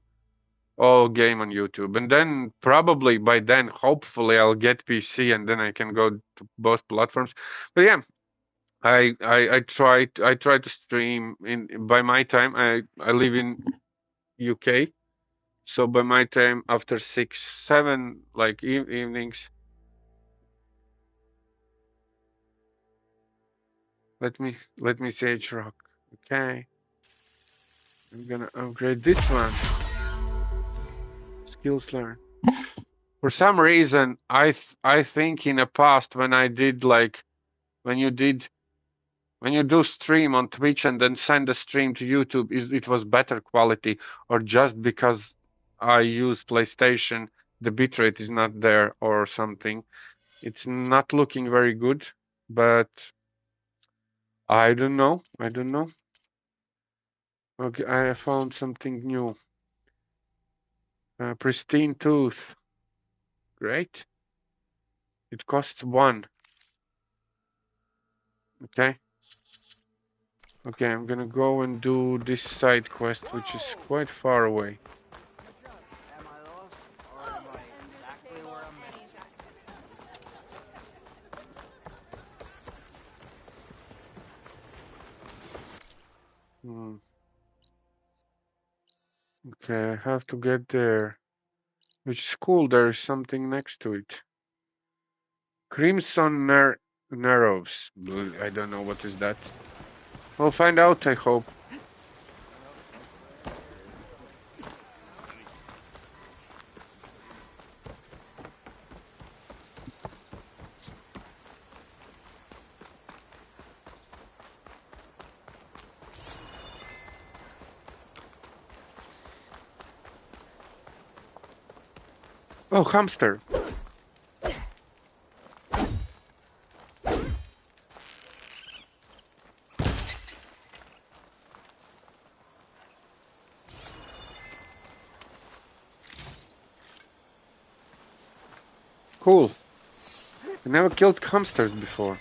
all game on YouTube, and then probably by then, hopefully, I'll get PC, and then I can go to both platforms. But yeah, I try to stream in by my time. I live in UK, so by my time after 6-7 like evenings. Let me Sage Rock. Okay, I'm gonna upgrade this one. Skills learn. For some reason, I think in the past when I did like when you do stream on Twitch and then send a stream to YouTube, it was better quality, or just because I use PlayStation, the bitrate is not there or something. It's not looking very good, but I don't know. I don't know. Okay, I found something new. Pristine tooth. Great. It costs 1. Okay. Okay, I'm gonna go and do this side quest, which is quite far away. Am I lost? Or am I exactly where I'm meant? Okay, I have to get there. Which is cool, there's something next to it. Crimson Narrows. I don't know what is that. We'll find out, I hope. Oh, hamster. Cool. I never killed hamsters before.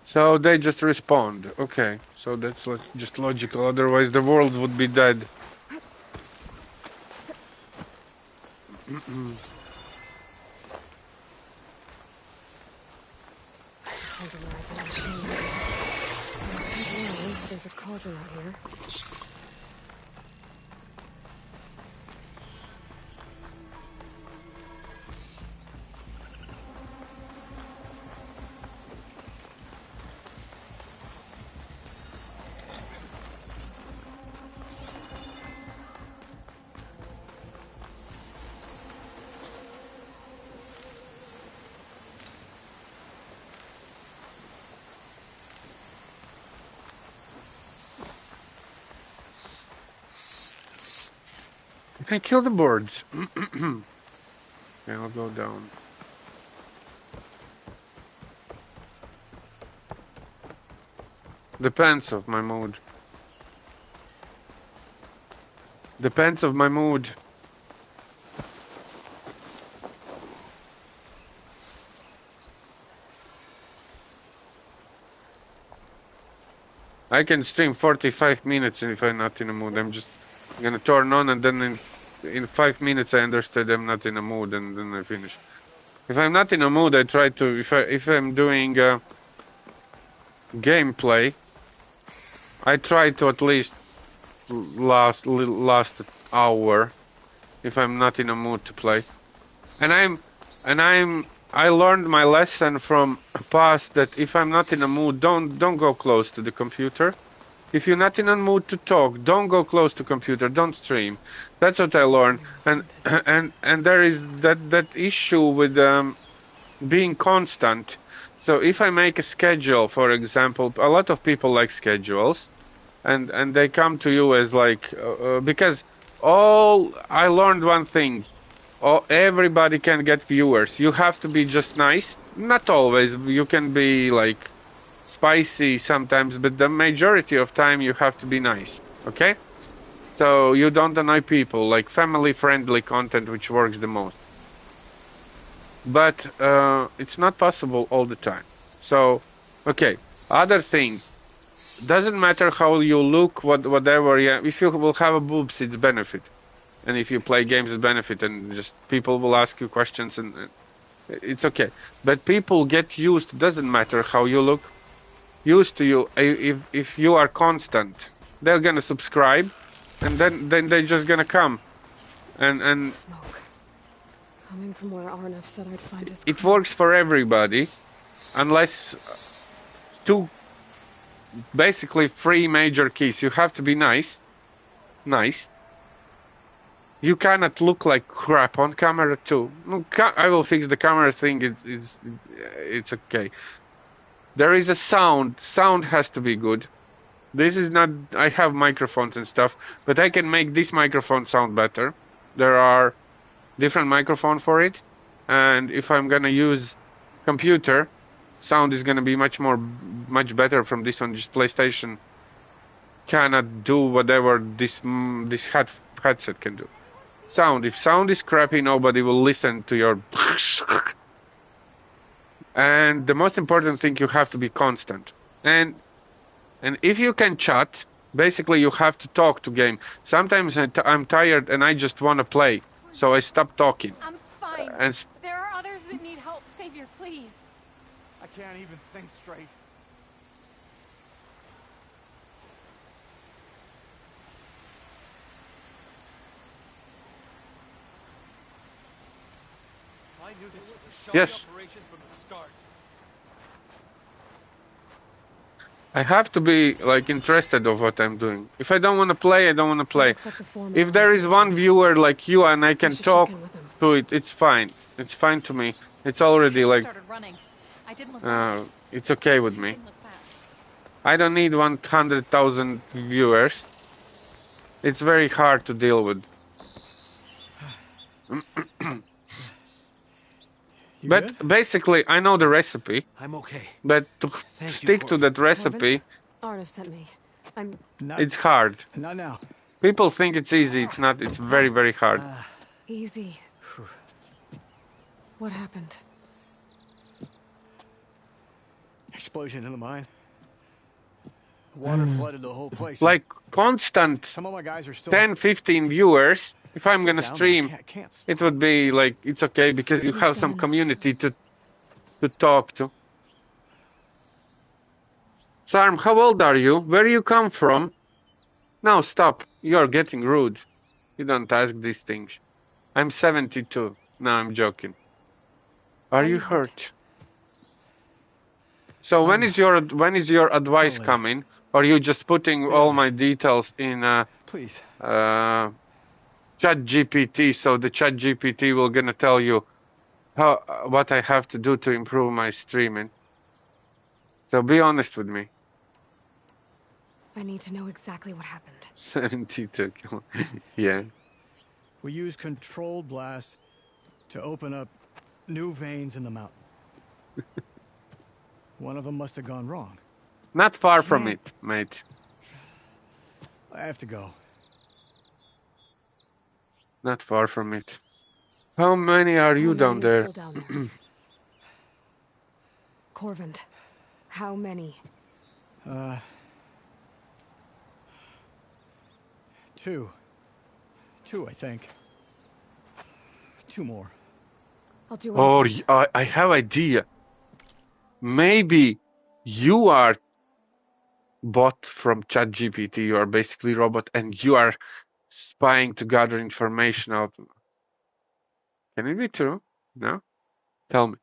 So they just respawned. Okay, so that's just logical. Otherwise, the world would be dead. There's a cauldron out here. I kill the birds. Okay, I'll go down. Depends of my mood. Depends of my mood. I can stream 45 minutes if I'm not in a mood. I'm just gonna turn on and then in 5 minutes I understood I'm not in a mood and then I finish. If I'm not in a mood, I try to, if I'm doing gameplay, I try to at least last hour if I'm not in a mood to play. And I learned my lesson from past that if I'm not in a mood, don't go close to the computer. If you're not in a mood to talk, don't go close to computer. Don't stream. That's what I learned. And there is that issue with being constant. So if I make a schedule, for example, a lot of people like schedules. and they come to you as like because I learned one thing. Everybody can get viewers. You have to be just nice. Not always. You can be like spicy sometimes, but the majority of time you have to be nice. Okay? So you don't annoy people, like family-friendly content, which works the most. But it's not possible all the time. So, okay. Other thing, doesn't matter how you look, whatever. Yeah, if you will have a boobs, it's benefit, and if you play games, it's benefit, and just people will ask you questions, and it's okay. But people get used. Doesn't matter how you look, used to you. If you are constant, they're gonna subscribe. And then they're just gonna come, and Smoke. Coming from where Arnav said I'd find his it crew. works for everybody, unless basically 3 major keys. You have to be nice. You cannot look like crap on camera too. I will fix the camera thing. It's okay. There is a sound. Sound has to be good. This is not, I have microphones and stuff, but I can make this microphone sound better. There are different microphones for it. And if I'm gonna use computer, sound is gonna be much better from this one. Just PlayStation cannot do whatever this headset can do. Sound. If sound is crappy, nobody will listen to your... And the most important thing, you have to be constant. And if you can chat, basically you have to talk to game. Sometimes I'm tired and I just want to play, so I stop talking. I'm fine. And There are others that need help. Savior, please. I can't even think straight. I knew this was a shoddy Yes. operation from the start. I have to be like interested of what I'm doing. If I don't want to play, I don't want to play. Looks like the foreman If there is one viewer like you and I can should talk check in with him. to it, it's fine. It's fine to me. It's already like Started running. I didn't look back. it's okay with me. Didn't look back. I don't need 100,000 viewers. It's very hard to deal with. But basically, I know the recipe. I'm okay. But to Thank you, stick to that recipe, Arnav sent me. I'm it's hard. Not now. People think it's easy. It's not. It's very, very hard. easy. What happened? Explosion in the mine. Water flooded the whole place. Like constant Some of my guys are still 10, 15 viewers. If I'm gonna down there. stream, Can't stop. it would be like it's okay because you have some community to talk to. Sarm, how old are you? Where you come from? Now stop. You're getting rude. You don't ask these things. I'm 72. No, I'm joking. Are you hurt? So when is your advice coming? Or are you just putting all my details in Please. Chat GPT, so the Chat GPT will gonna tell you what I have to do to improve my streaming. So be honest with me. I need to know exactly what happened. 72. Yeah. We use controlled blast to open up new veins in the mountain. One of them must have gone wrong. Not far from it, mate. I have to go. Not far from it. How many are you down How many are there? still down there? Corvand, how many? Two. Two, I think. Two more. I'll do Oh, it. I have idea. Maybe you are bot from ChatGPT. You are basically robot, and you are spying to gather information out. Can it be true? No? Tell me.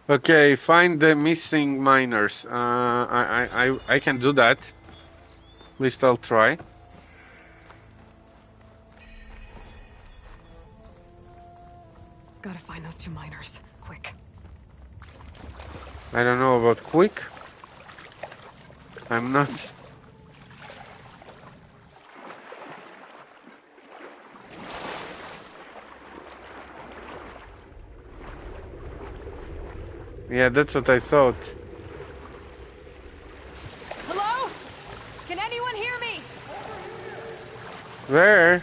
Okay, find the missing miners. I can do that. At least I'll try. Gotta find those 2 miners. Quick. I don't know about quick. I'm not. Yeah, that's what I thought. Hello? Can anyone hear me? Where?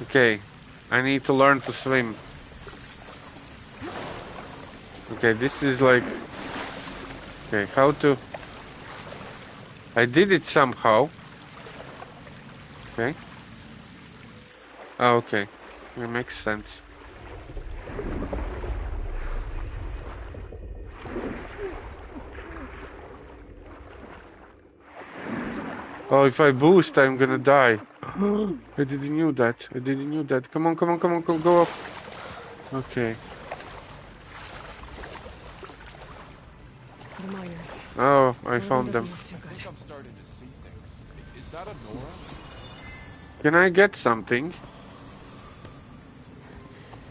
Okay, I need to learn to swim. Okay, this is like... Okay, how to... I did it somehow. Okay. Oh, okay. It makes sense. Oh, if I boost, I'm gonna die. I didn't knew that. I didn't knew that. Come on, come on, come on, go up. Okay. The miners. Oh, I One found doesn't them. look too I think good. I'm starting to see things. Is that a Nora? Can I get something?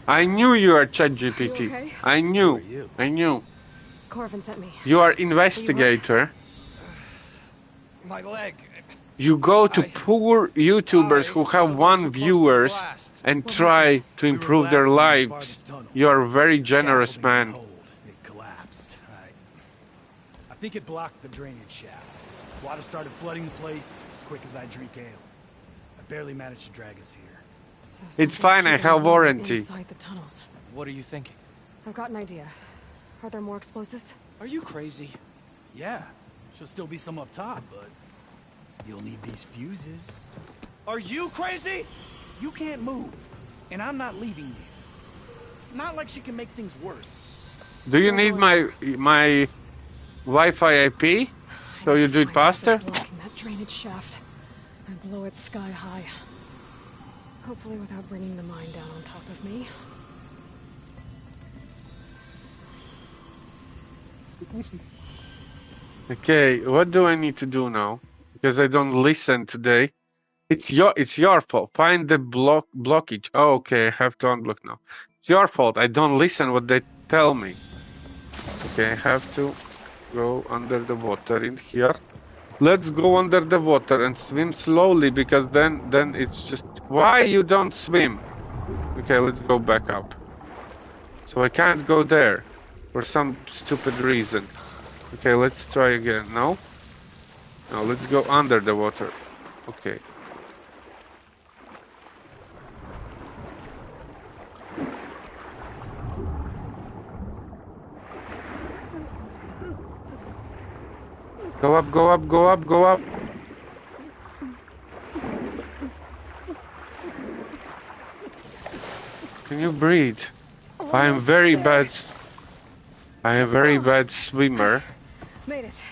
I knew you are ChatGPT. You okay? I knew. Who are you? I knew. Corvin sent me. You are investigator. My leg. You go to poor YouTubers who have one viewers and try to improve their lives. You are a very generous man. It collapsed. I think it blocked the drainage shaft. Water started flooding the place as quick as I drink ale. I barely managed to drag us here. So It's fine, I something's have keeping the warranty. inside the tunnels. What are you thinking? I've got an idea. Are there more explosives? Are you crazy? Yeah. Should still be some up top, but you'll need these fuses. Are you crazy? You can't move, and I'm not leaving you. It's not like she can make things worse. Do you need my Wi-Fi IP so you do it faster? Blocking that drainage shaft and blow it sky high. Hopefully without bringing the mine down on top of me. Okay, what do I need to do now? Because I don't listen today. It's your fault. Find the blockage. Oh, okay, I have to unblock now. It's your fault. I don't listen what they tell me. Okay, I have to go under the water in here. Let's go under the water and swim slowly because then it's just... Why you don't swim? Okay, let's go back up. So I can't go there for some stupid reason. Okay, let's try again. No? No, let's go under the water. Okay. Go up, go up, go up, go up. Can you breathe? I am very bad. I am very bad swimmer. Made it.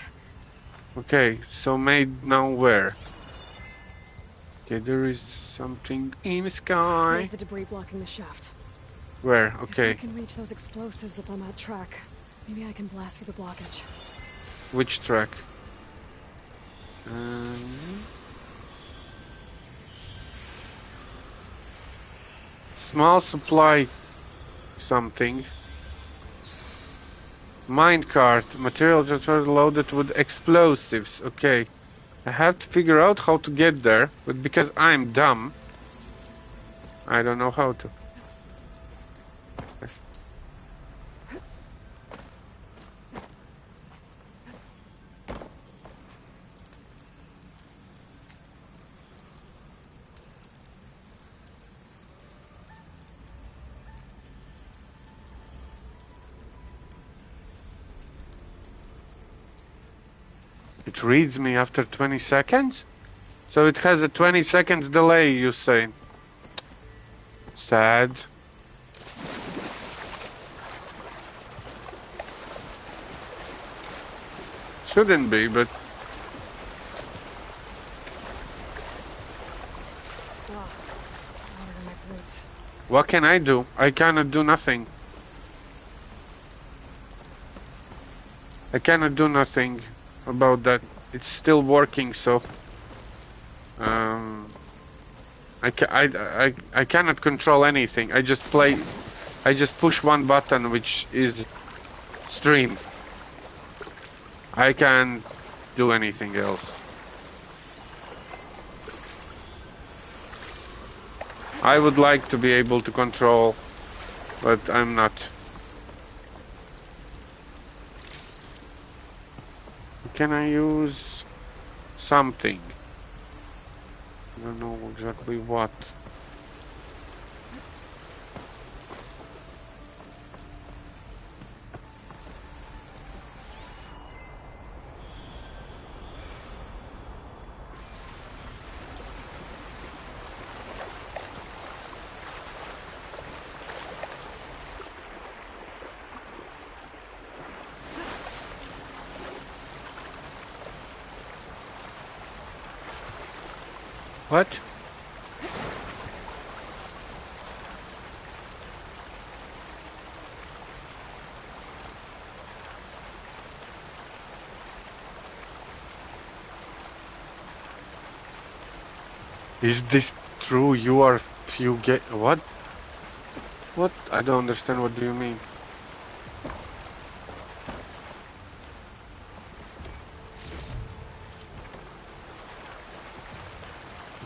Okay, so made now where? Okay, there is something in the sky. There's the debris blocking the shaft. Where? If I Okay. can reach those explosives up on that track, maybe I can blast through the blockage. Which track? Small supply something. Minecart. Material transfer loaded with explosives. Okay. I have to figure out how to get there, but because I'm dumb, I don't know how to. Yes. It reads me after 20 seconds? So it has a 20 seconds delay, you say. Sad. Shouldn't be, but... Water in my boots. What can I do? I cannot do nothing. I cannot do nothing about that. It's still working, so... I cannot control anything. I just push one button, which is stream. I can't do anything else. I would like to be able to control, but I'm not. Can I use something? I don't know exactly what. What? Is this true? You get what? What? I don't understand. What do you mean?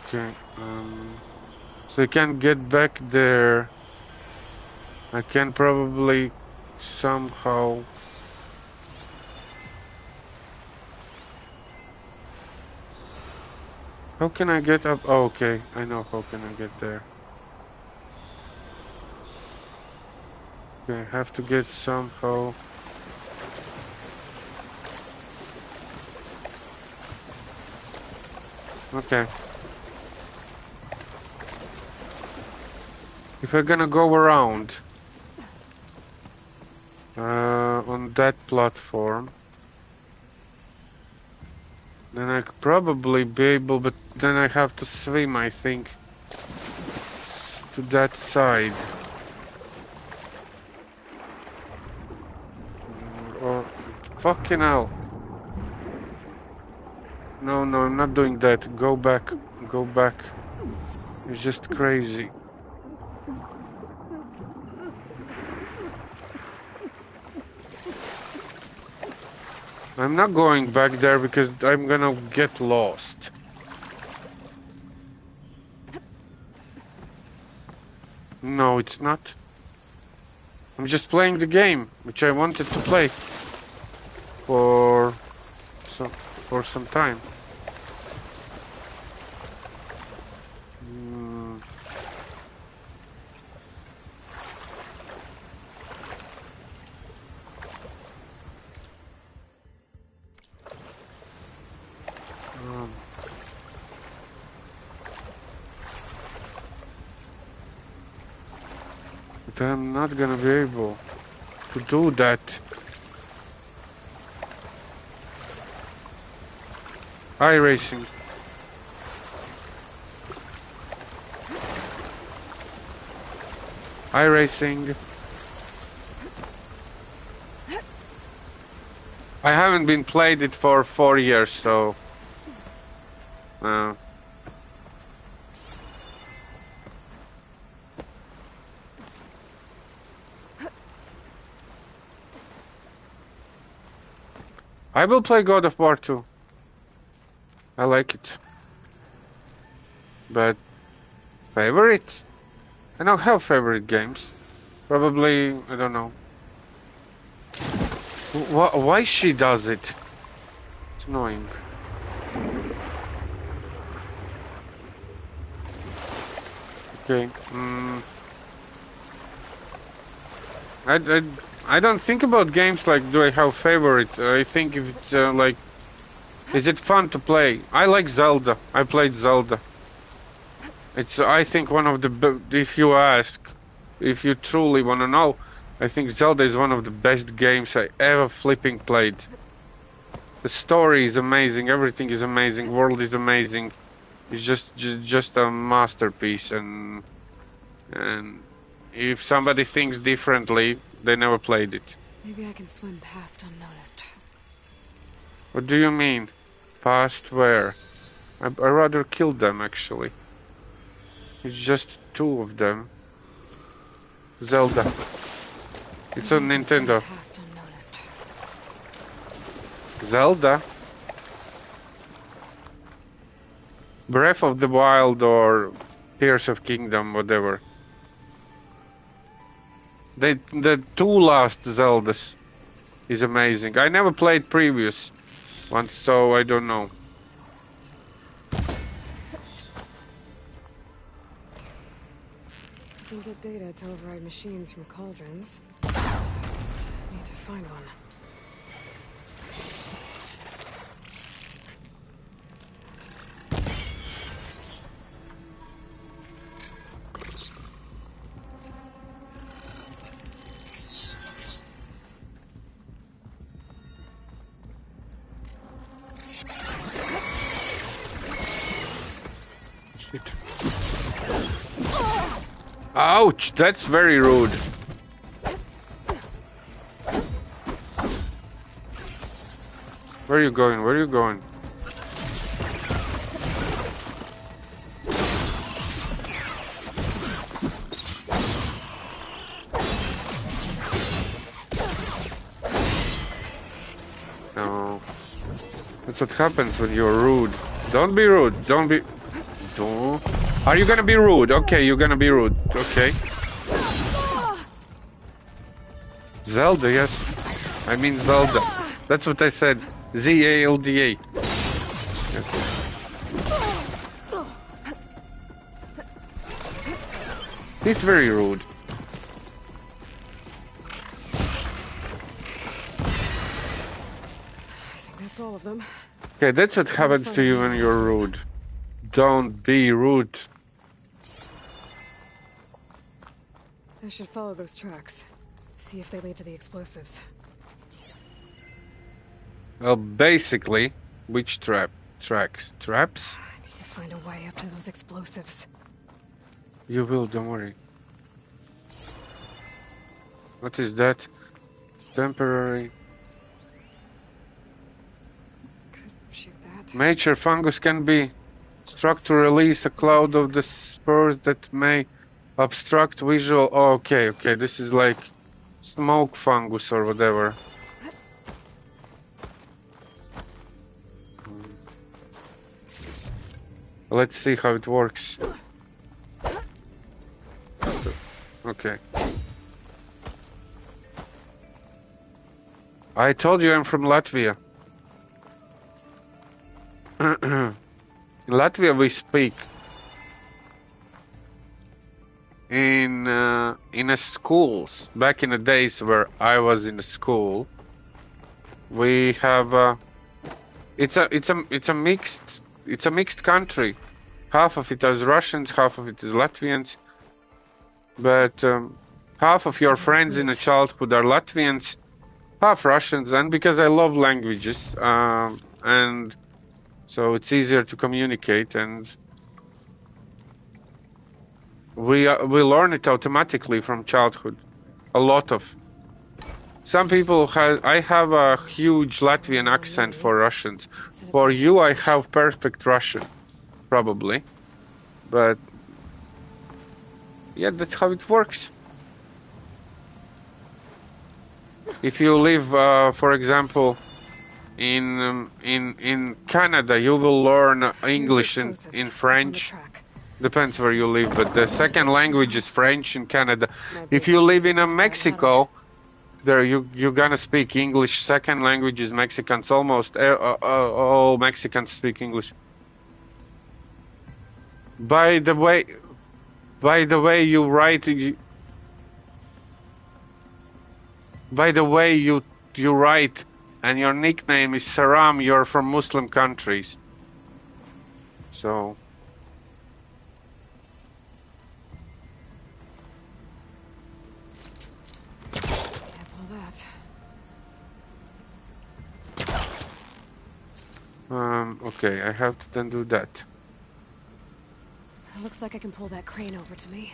Okay. So I can't get back there. I can probably somehow. How can I get up? Oh, okay. I know how can I get there. Okay, I have to get somehow. Okay. If I'm gonna go around on that platform, then I could probably be able, but then I have to swim, I think, to that side. Or fucking hell. No, no, I'm not doing that. Go back. Go back. It's just crazy. I'm not going back there because I'm gonna get lost. No, it's not. I'm just playing the game, which I wanted to play for some time. But I'm not gonna be able to do that. iRacing. iRacing. I haven't been played it for 4 years, so I will play God of War 2. I like it. But favorite? I don't have favorite games. Probably, I don't know. Why she does it? It's annoying. Okay. I don't think about games like do I have favorite. I think if it's like, is it fun to play? I like Zelda. I played Zelda. It's I think one of the if you ask, if you truly want to know, I think Zelda is one of the best games I ever flipping played. The story is amazing. Everything is amazing. World is amazing. It's just a masterpiece. And if somebody thinks differently, they never played it. Maybe I can swim past unnoticed. What do you mean? Past where? I'd rather kill them, actually. It's just 2 of them. Zelda. It's on Nintendo. Zelda? Breath of the Wild or Tears of Kingdom, whatever. The 2 last Zeldas is amazing. I never played previous ones, so I don't know. You can get data to override machines from cauldrons. Just need to find one. Ouch! That's very rude. Where are you going? Where are you going? No. That's what happens when you're rude. Don't be rude. Don't be... Don't... Are you gonna be rude? Okay, you're gonna be rude. Okay. Zelda, yes. I mean Zelda. That's what I said. Z-A-L-D-A. Yes. It's very rude. I think that's all of them. Okay, that's what happens to you when you're rude. Don't be rude. I should follow those tracks. See if they lead to the explosives. Well, basically, which tracks? Traps? I need to find a way up to those explosives. You will, don't worry. What is that? Temporary. Could shoot that. Major fungus can be struck to release a cloud of the spores that may obstruct visual. Oh, okay, okay. This is like smoke fungus or whatever. Let's see how it works. Okay. I told you I'm from Latvia. In Latvia we speak in a schools. Back in the days where I was in school, we have it's a mixed country. Half of it is Russians, half of it is Latvians. But half of your friends in a childhood are Latvians, half Russians, and because I love languages, and so it's easier to communicate, and we learn it automatically from childhood. A lot of. Some people have. I have a huge Latvian accent for Russians. For you, I have perfect Russian, probably, but yeah, that's how it works. If you live, for example, in Canada, you will learn English in French. Depends where you live, but the second language is French in Canada. If you live in Mexico, there you're gonna speak English. Second language is Mexicans. Almost all Mexicans speak English. By the way you write. By the way you write, and your nickname is Saram, you're from Muslim countries. So okay, I have to then do that. It looks like I can pull that crane over to me.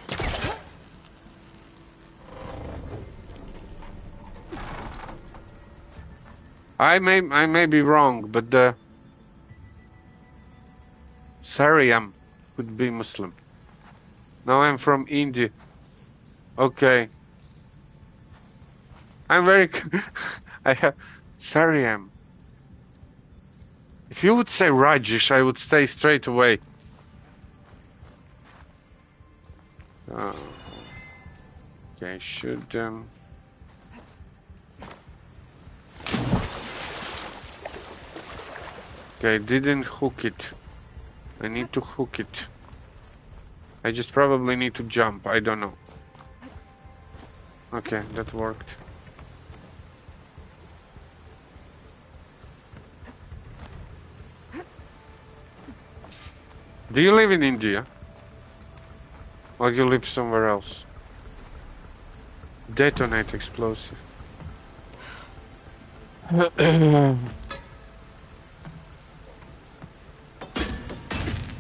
I may be wrong, but Sariam could be Muslim. Now I'm from India. Okay. I'm very... I have... Sariam. If you would say Rajesh, I would say straight away. Okay, should... Okay, didn't hook it. I need to hook it. I just probably need to jump, I don't know. Okay, that worked. Do you live in India? Or you live somewhere else? Detonate explosive.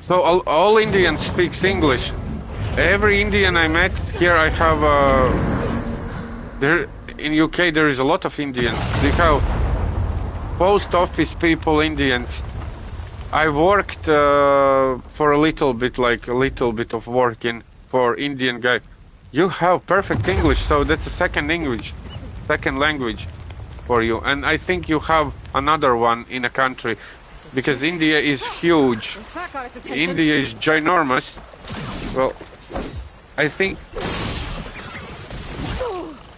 So all Indians speaks English. Every Indian I met here, I have there in UK there is a lot of Indians. They have post office people, Indians. I worked for a little bit of working for Indian guy. You have perfect English, so that's a second language for you. And I think you have another one in a country, because India is huge. India is ginormous. Well, I think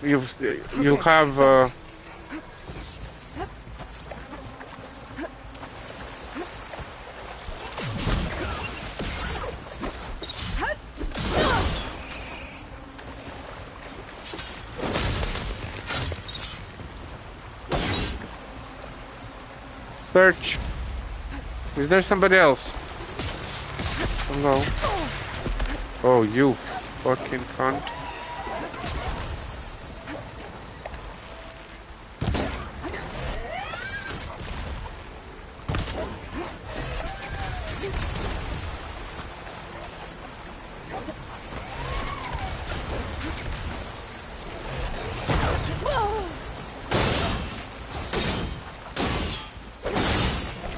you have. Search. Is there somebody else? Hello. Oh, you fucking cunt.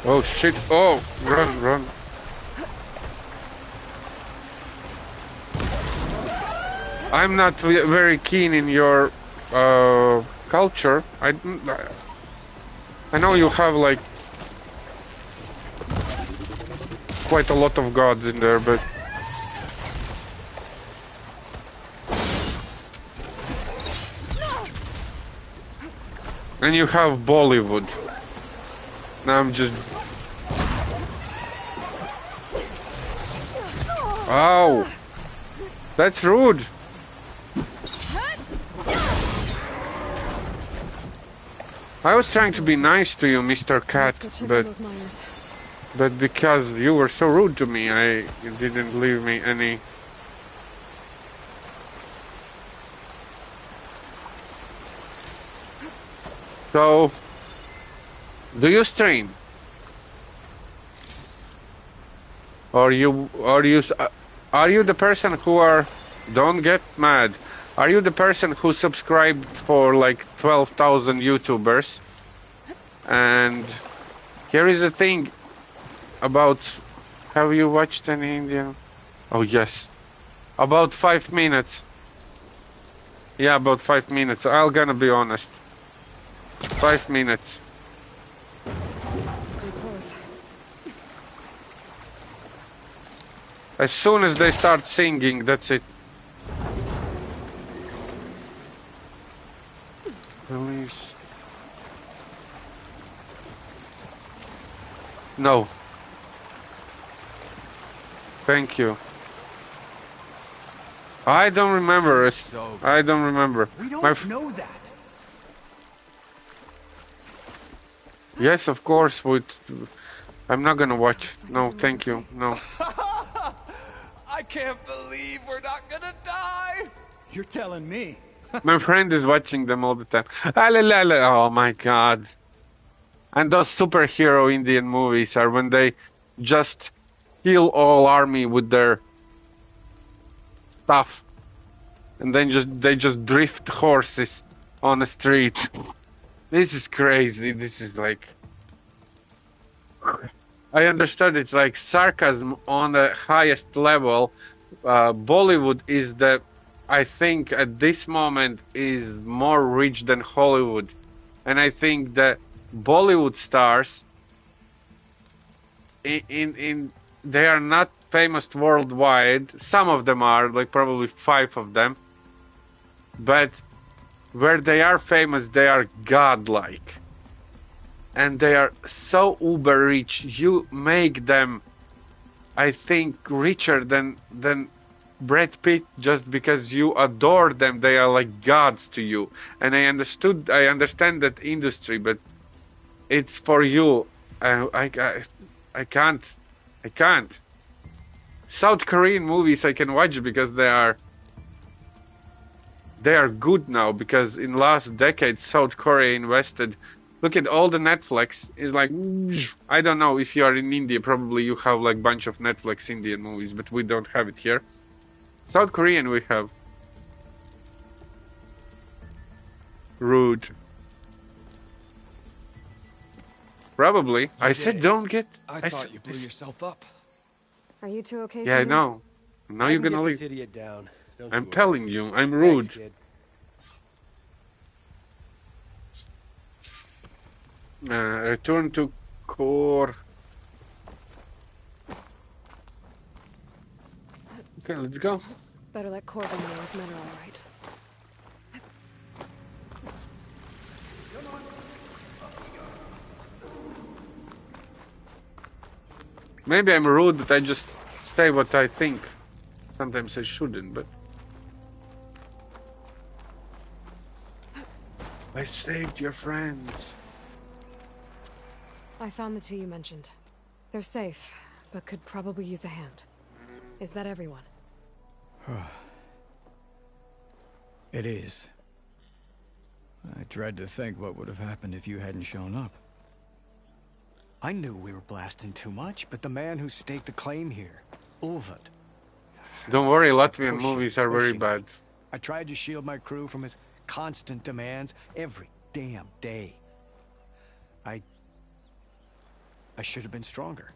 Oh shit, oh, run. I'm not very keen in your culture. I know you have like quite a lot of gods in there, but and you have Bollywood. Now I'm just... Ow! That's rude! I was trying to be nice to you, Mr. Cat, but because you were so rude to me, you didn't leave me any... So... Do you stream? Are you the person who don't get mad. Are you the person who subscribed for like 12,000 YouTubers? And here is the thing about, have you watched any Indian? Oh yes. About 5 minutes. Yeah, about 5 minutes. I'm gonna be honest. 5 minutes. As soon as they start singing, that's it. Release. No. Thank you. I don't remember it. I don't remember. We don't know that. Yes, of course. I'm not gonna watch. No, thank you. No. I can't believe we're not gonna die. You're telling me. My friend is watching them all the time. Oh my god. And those superhero Indian movies are when they just kill all army with their stuff. And then they just drift horses on the street. This is crazy. This is like... I understood it's like sarcasm on the highest level. Bollywood is I think at this moment is more rich than Hollywood. And I think that Bollywood stars in they are not famous worldwide. Some of them are, like probably 5 of them. But where they are famous, they are godlike. And they are so uber rich. You make them, I think, richer than Brad Pitt just because you adore them. They are like gods to you. And I understand that industry, but it's for you. I can't. South Korean movies I can watch because they are good now, because in last decade South Korea invested. Look at all the Netflix is like, I don't know if you are in India, probably you have like bunch of Netflix Indian movies, but we don't have it here. South Korean we have. Rude. Probably. I said don't get. I thought you blew yourself up. Are you two okay? Yeah, I from here? know. Now you're gonna leave. Idiot down. Don't I'm you telling you, I'm rude. Thanks, kid. Return to core. Okay, let's go. Better let Corbin know his men are all right. Maybe I'm rude, but I just say what I think. Sometimes I shouldn't, but I saved your friends. I found the 2 you mentioned. They're safe, but could probably use a hand. Is that everyone? It is. I dread to think what would have happened if you hadn't shown up. I knew we were blasting too much, but the man who staked the claim here, Ulvad. Don't worry, Latvian movies are very bad. I tried to shield my crew from his constant demands every damn day. I should have been stronger.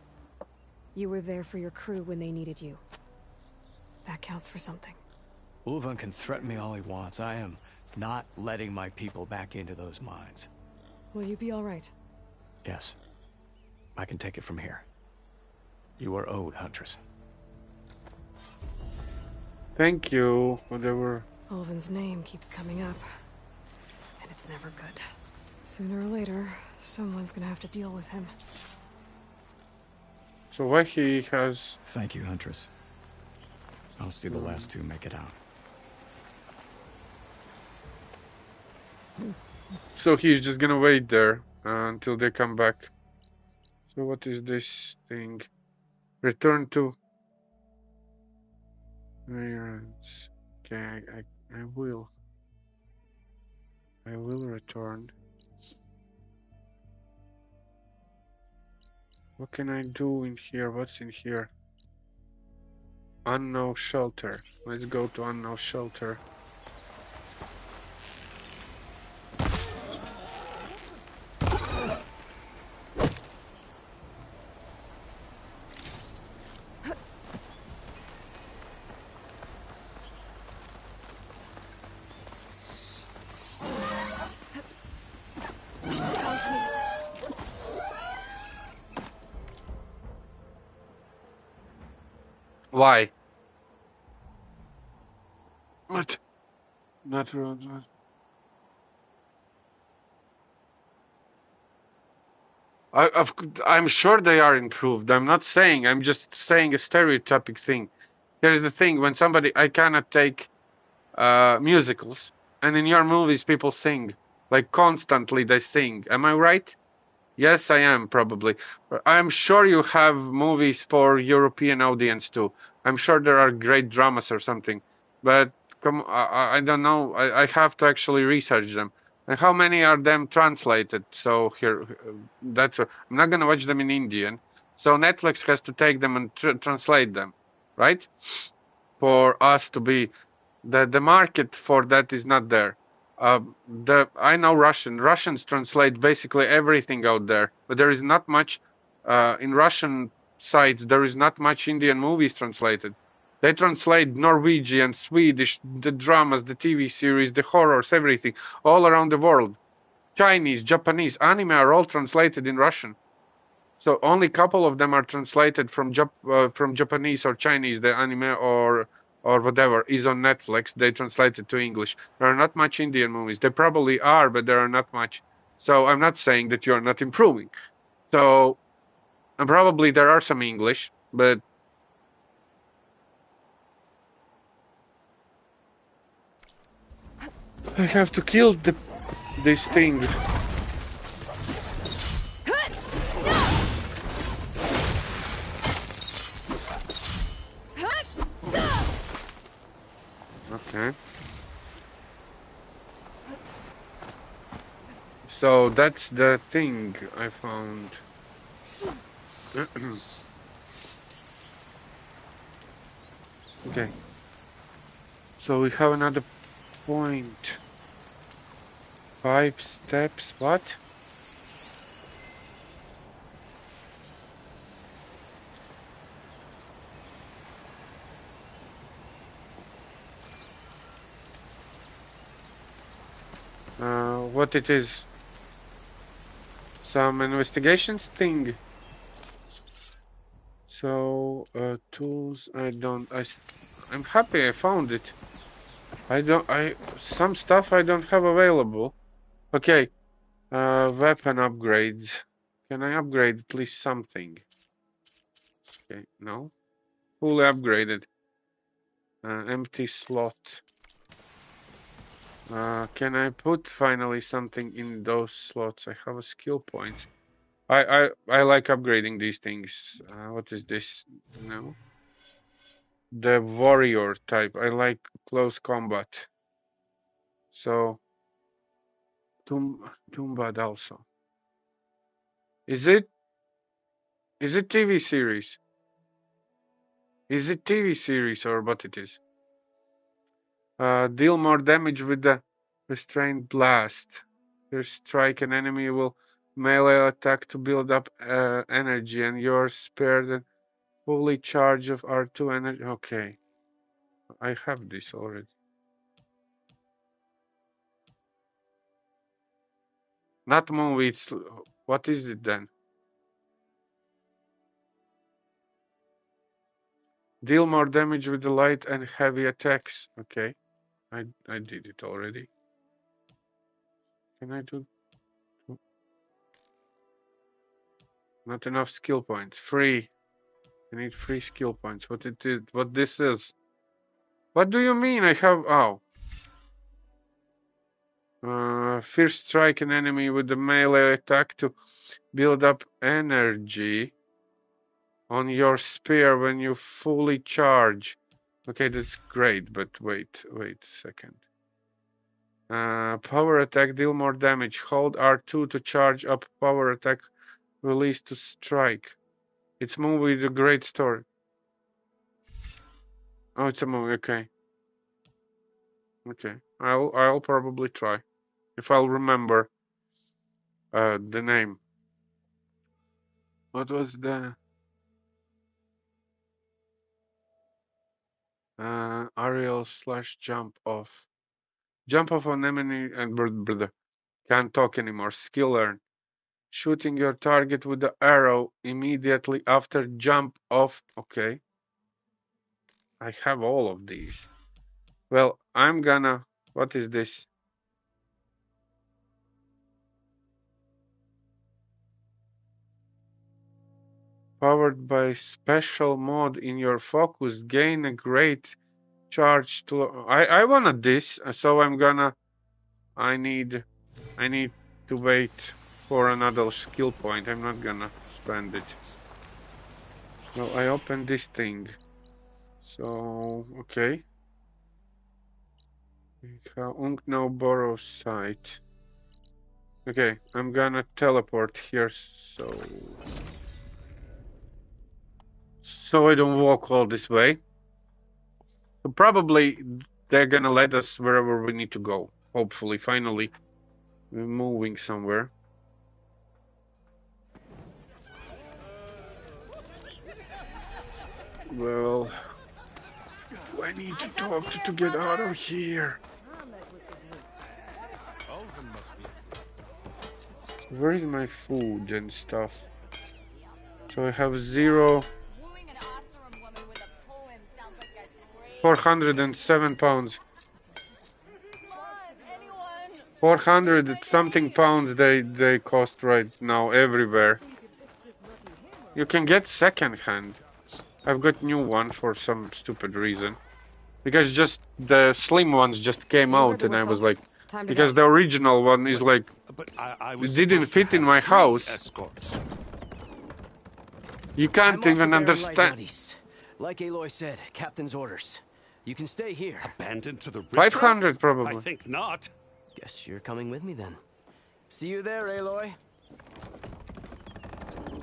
You were there for your crew when they needed you. That counts for something. Ulvan can threaten me all he wants. I am not letting my people back into those mines. Will you be all right? Yes. I can take it from here. You are owed, Huntress. Thank you, whatever. Ulvan's name keeps coming up. And it's never good. Sooner or later, someone's gonna have to deal with him. So why he has... Thank you, Huntress. I'll see the last 2 make it out. So he's just gonna wait there until they come back. So what is this thing? Return to... Okay, I will. I will return. What can I do in here? What's in here? Unknown shelter. Let's go to unknown shelter. It's on to me. Why? What? Not roads. I'm sure they are improved. I'm not saying. I'm just saying a stereotypic thing. Here's the thing: when I cannot take musicals, and in your movies people sing, like constantly they sing. Am I right? Yes, I am probably. I'm sure you have movies for European audience too. I'm sure there are great dramas or something, but I don't know. I have to actually research them. And how many are them translated? So here, I'm not gonna watch them in Indian. So Netflix has to take them and translate them, right? For us to be, the market for that is not there. I know Russian. Russians translate basically everything out there, but there is not much in Russian sites there is not much Indian movies translated. They translate Norwegian, Swedish, the dramas, the TV series, the horrors, everything, all around the world. Chinese, Japanese, anime are all translated in Russian. So only a couple of them are translated from Japanese or Chinese. The anime or whatever is on Netflix. They translate it to English. There are not much Indian movies. They probably are, but there are not much. So I'm not saying that you are not improving. So and probably there are some English, but I have to kill this thing. Okay. So that's the thing I found. Okay. So we have another point. 5 steps, what? What it is? Some investigations thing. So, tools, I'm happy I found it. Some stuff I don't have available. Okay, weapon upgrades. Can I upgrade at least something? Okay, no. Fully upgraded. Empty slot. Can I put finally something in those slots? I have a skill points. I like upgrading these things. What is this? No. The warrior type. I like close combat. So Tumbad also. Is it TV series? Is it TV series or what it is? Deal more damage with the restrained blast. First strike an enemy will melee attack to build up energy, and you're spared a fully charge of R2 energy. Okay, I have this already. Not movie. It's what is it then? Deal more damage with the light and heavy attacks. Okay, I did it already. Can I do? Not enough skill points. Free. I need free skill points. What it is? What this is? What do you mean? I have. Oh. First strike an enemy with the melee attack to build up energy on your spear when you fully charge. Okay, that's great, but wait a second. Power attack, deal more damage. Hold R2 to charge up power attack, release to strike. It's a movie with a great story. Oh, it's a movie, okay. Okay, I'll probably try. If I'll remember the name. What was the aerial / jump off? Jump off on enemy and brother. Can't talk anymore. Skill learn. Shooting your target with the arrow immediately after jump off. Okay. I have all of these. Well, I'm gonna. What is this? Powered by special mod in your focus, gain a great charge to. I wanted this, so I'm gonna. I need to wait for another skill point. I'm not gonna spend it. Well, I opened this thing. So, okay. Unknow Borrow site. Okay, I'm gonna teleport here so I don't walk all this way. So probably they're gonna let us wherever we need to go. Hopefully, finally, we're moving somewhere. Well, I need to talk to get out of here. Where is my food and stuff? So I have 407 pounds. 400 something pounds they cost right now everywhere. You can get second hand. I've got new one for some stupid reason. Because just the slim ones just came out and I was like, because the original one is like, it didn't fit in my house. Escorts. You can't even understand. Like Aloy said, captain's orders. You can stay here. Abandoned to the riff? 500 probably. I think not. Guess you're coming with me then. See you there, Aloy.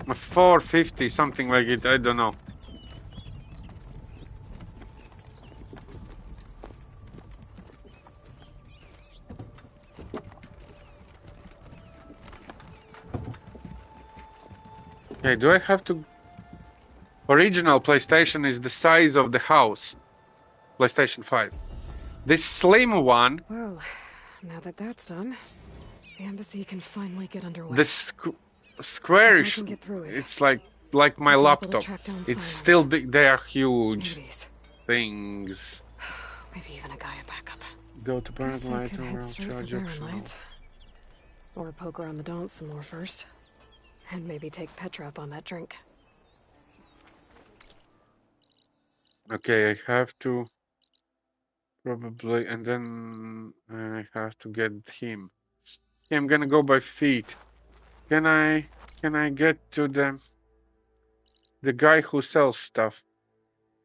450, something like it, I don't know. Okay, do I have to... Original PlayStation is the size of the house. PlayStation 5. This slim one... Well, now that that's done, the embassy can finally get underway. The squarish... It's like my laptop. It's still big. They are huge things. Maybe even a Gaia backup. Go to Barren Light and around charge optional. Or poke around the Daunt some more first. And maybe take Petra up on that drink. Okay, I have to probably, and then I have to get him. Okay, I'm gonna go by feet. Can I get to the guy who sells stuff?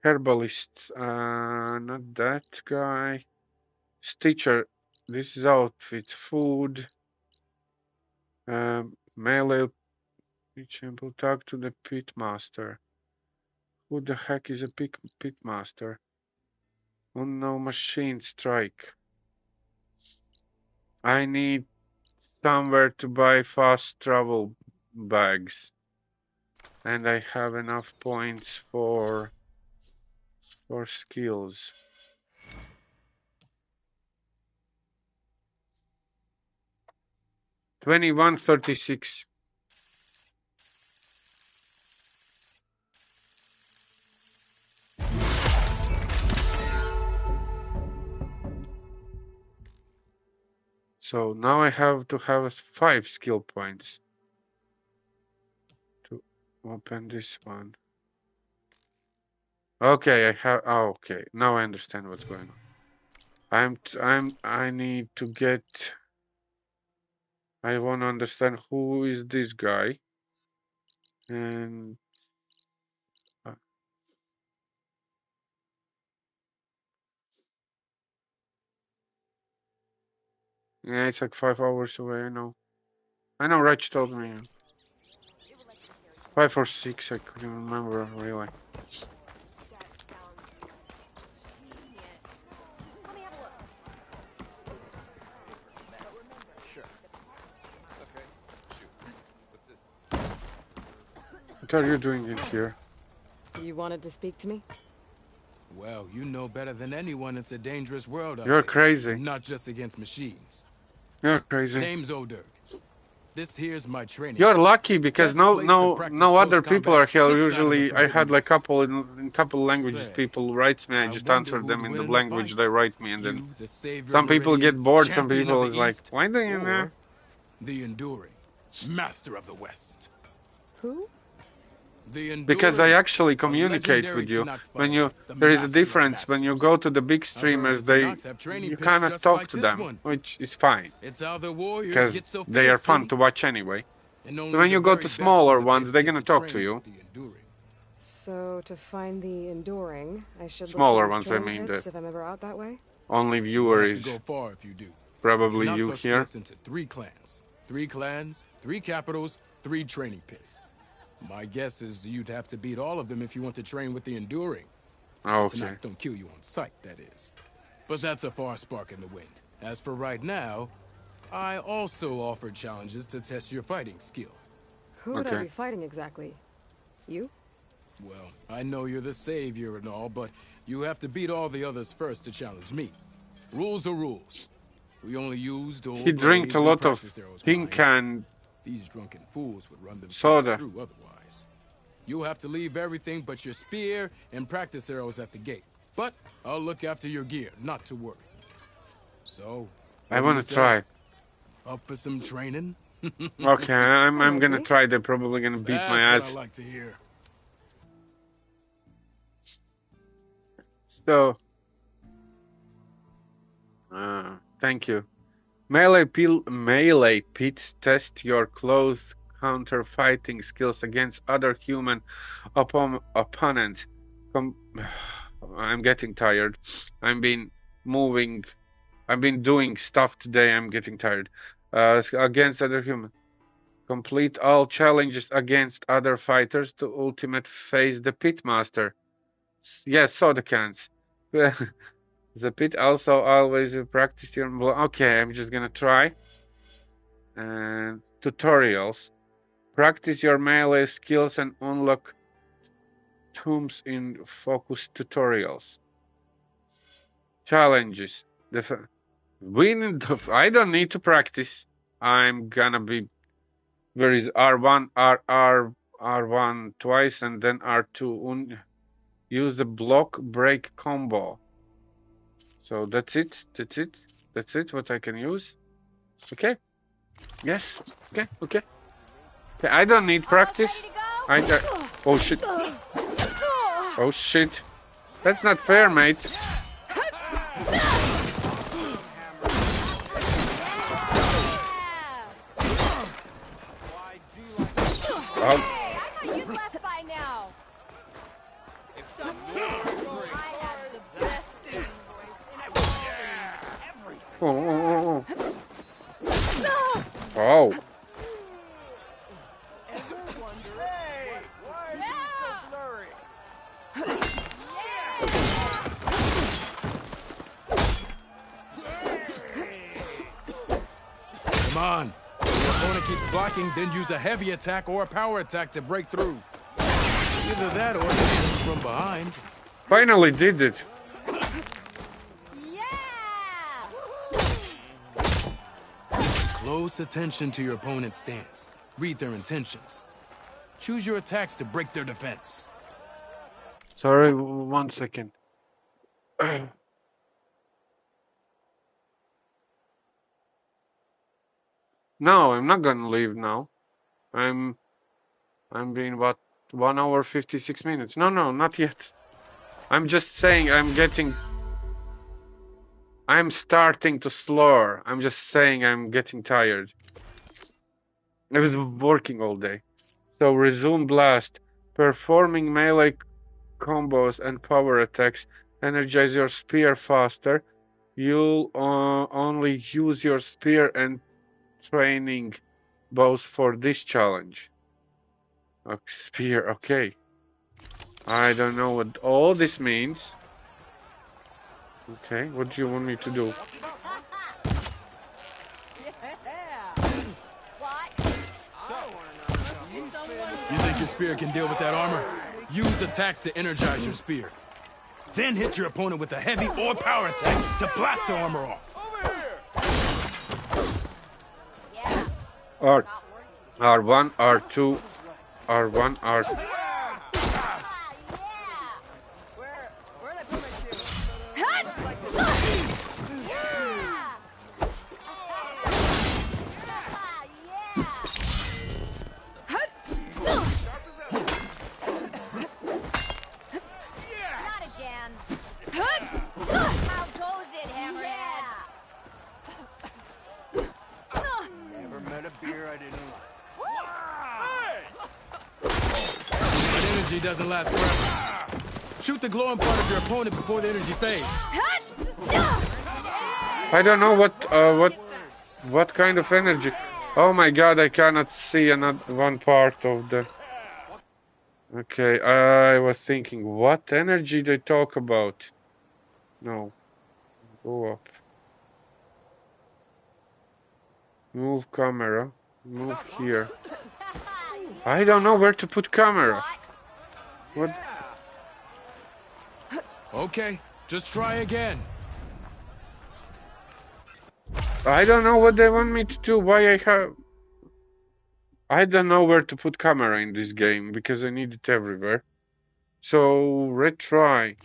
Herbalists, not that guy. Stitcher, this is outfit, food. Melee. Example, talk to the pitmaster. Who the heck is a pitmaster? Unknown machine strike. I need somewhere to buy fast travel bags. And I have enough points for skills. $21.36. So now I have to have 5 skill points to open this one. Okay, I have. Oh, okay. Now I understand what's going on. I need to get. I want to understand who is this guy, and yeah, it's like 5 hours away. I know. Rach told me 5 or 6. I couldn't remember really. What are you doing in here? You wanted to speak to me? Well, you know better than anyone it's a dangerous world out You're there. crazy. Not just against machines. You're crazy. Name's Odur. This here's my training. You're lucky because no other people are here. Usually I had like couple languages people write me. I just answer them in the language they write me, and then some people get bored. Some people is like, why do you know? The Enduring, Master of the West. Who? Because I actually communicate with you. When there is a difference when you go to the big streamers. You cannot talk to them, which is fine because they are fun to watch anyway. When you go to smaller ones, they're gonna talk to you. So to find the Enduring, I should smaller look for ones. I mean, if I'm ever out that way. Only viewer is go far if you do. Probably you here. Into 3 clans, 3 capitals, 3 training pits. My guess is you'd have to beat all of them if you want to train with the Enduring. Okay. Tonight don't kill you on sight, that is. But that's a far spark in the wind. As for right now, I also offer challenges to test your fighting skill. Who would I be fighting exactly? You? Well, I know you're the savior and all, but you have to beat all the others first to challenge me. Rules are rules. We only used old He drank a blades and lot of practice arrows, pink mind. and These drunken fools would run themselves soda. through otherwise. You'll have to leave everything but your spear and practice arrows at the gate. But I'll look after your gear, not to worry. So, I what do want you to say? try. Up for some training? Okay, I'm gonna try. They're probably gonna beat That's my what I ass. like to hear. So, thank you. Melee pits test your close counter fighting skills against other human opponents. I'm getting tired. I've been moving. I've been doing stuff today. I'm getting tired. Against other human. Complete all challenges against other fighters to ultimate face the pitmaster. Yes, soda cans. The pit also always practice your... Okay, I'm just gonna try. Tutorials. Practice your melee skills and unlock tombs in focus tutorials. Challenges. I don't need to practice. I'm gonna be... Where is R1, R1 twice and then R2. Use the block break combo. So that's it. That's it. That's it. What I can use. Okay. Yes. Okay. Okay. Okay. I don't need practice. Oh shit. Oh shit. That's not fair, mate. Oh. Oh. Oh. Come on. If your opponent keeps blocking, then use a heavy attack or a power attack to break through. Either that or hit him from behind. Finally did it. Close attention to your opponent's stance. Read their intentions. Choose your attacks to break their defense. Sorry, 1 second. No, I'm not gonna leave now. I'm being what 1 hour 56 minutes. No, not yet. I'm just saying I'm starting to slur. I'm just saying I'm getting tired. I was working all day. So resume blast. Performing melee combos and power attacks. Energize your spear faster. You'll only use your spear and training bows for this challenge. Spear, okay. I don't know what all this means. Okay, what do you want me to do? You think your spear can deal with that armor? Use attacks to energize your spear. Then hit your opponent with a heavy or power attack to blast the armor off. R1, R2, R1, R2. Energy doesn't last forever. Shoot the glowing part of your opponent before the energy fades. I don't know what kind of energy. Oh my god, I cannot see another one part of the... Okay, I was thinking, what energy they talk about? No. Go up. Move camera. Move here. I don't know where to put camera. What? Okay, just try again. I don't know what they want me to do. Why I have... I don't know where to put camera in this game because I need it everywhere. So, retry.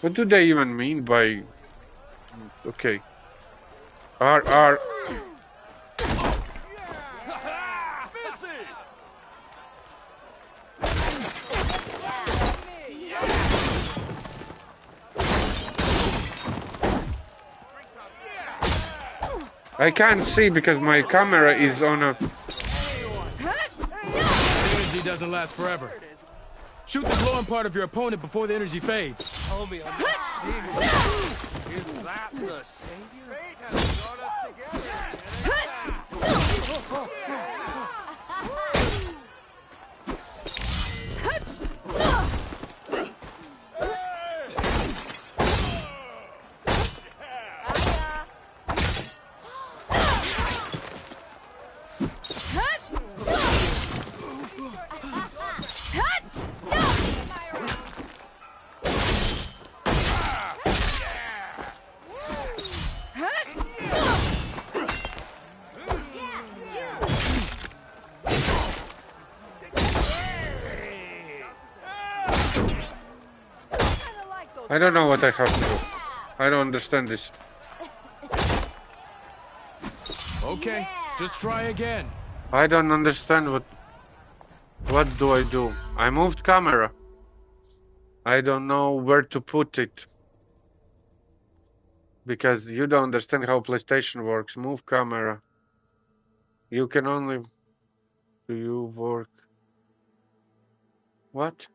What do they even mean by... Okay. R. I can't see because my camera is on a... The energy doesn't last forever. Shoot the glowing part of your opponent before the energy fades. Tell me I'm not seeing it. Is that the savior? Fate has brought us together. I don't know what I have to do. I don't understand this. Okay, just try again. I don't understand what do I do? I moved camera. I don't know where to put it. Because you don't understand how PlayStation works. Move camera. You can only... Do you work? What?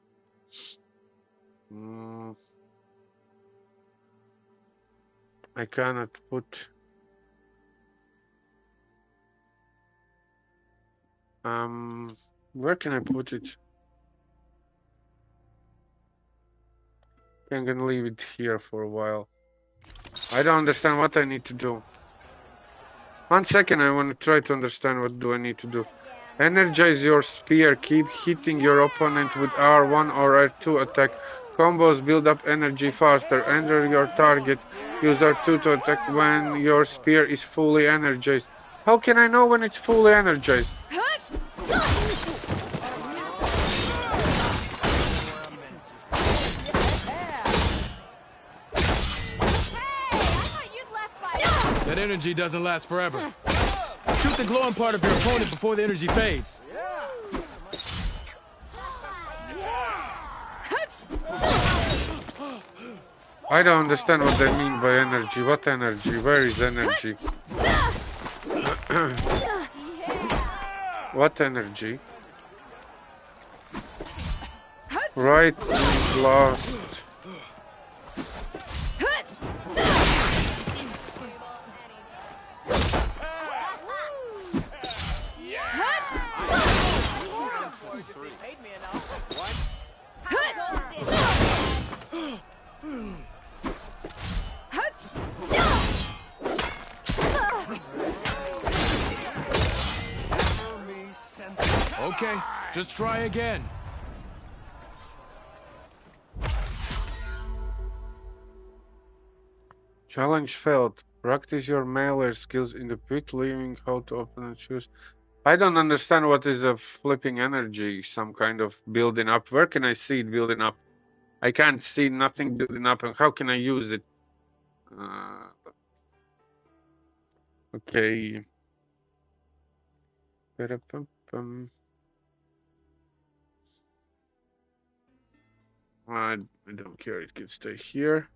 I cannot put... Where can I put it? I'm gonna leave it here for a while. I don't understand what I need to do. 1 second, I want to try to understand what do I need to do. Energize your spear. Keep hitting your opponent with R1 or R2 attack. Combos build up energy faster. Enter your target. Use R2 to attack when your spear is fully energized. How can I know when it's fully energized? That energy doesn't last forever. Shoot the glowing part of your opponent before the energy fades. I don't understand what they mean by energy. What energy? Where is energy? What energy? Right, blast. Okay, just try again. Challenge failed. Practice your melee skills in the pit, leaving how to open and choose. I don't understand what is a flipping energy, some kind of building up. Where can I see it building up? I can't see nothing building up, and how can I use it? Okay. I don't care, it can stay here.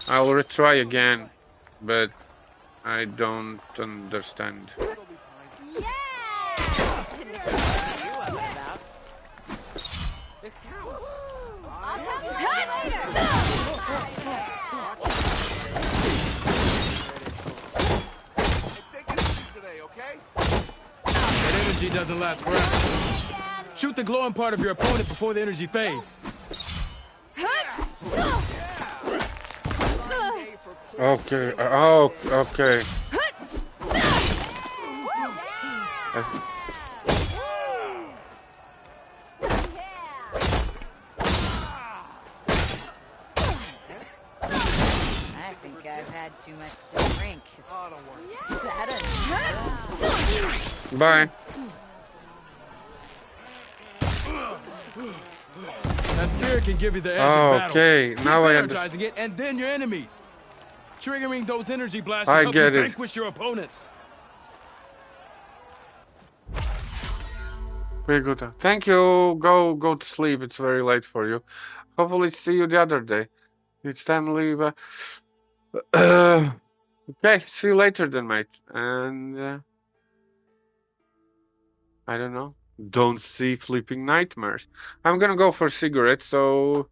I will retry again, but I don't understand. That energy doesn't last forever. Shoot the glowing part of your opponent before the energy fades. Okay. Oh, okay. think I've had too much to drink. Oh, don't worry. Is that a... Bye. That spear can give you the edge in battle. Okay, Keep now I energizing it, and then your enemies. Triggering those energy blasts I will help get you it. vanquish your opponents. Very good. Thank you. Go to sleep. It's very late for you. Hopefully see you the other day. It's time to leave. Okay, see you later then, mate. And I don't know. Don't see flipping nightmares. I'm gonna go for a cigarette, so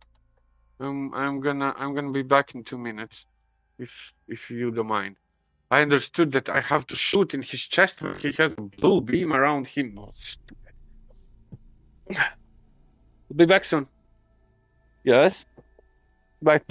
I'm gonna be back in 2 minutes, if you don't mind. I understood that I have to shoot in his chest when he has a blue beam around him. Oh, stupid. I'll be back soon. Yes. Bye.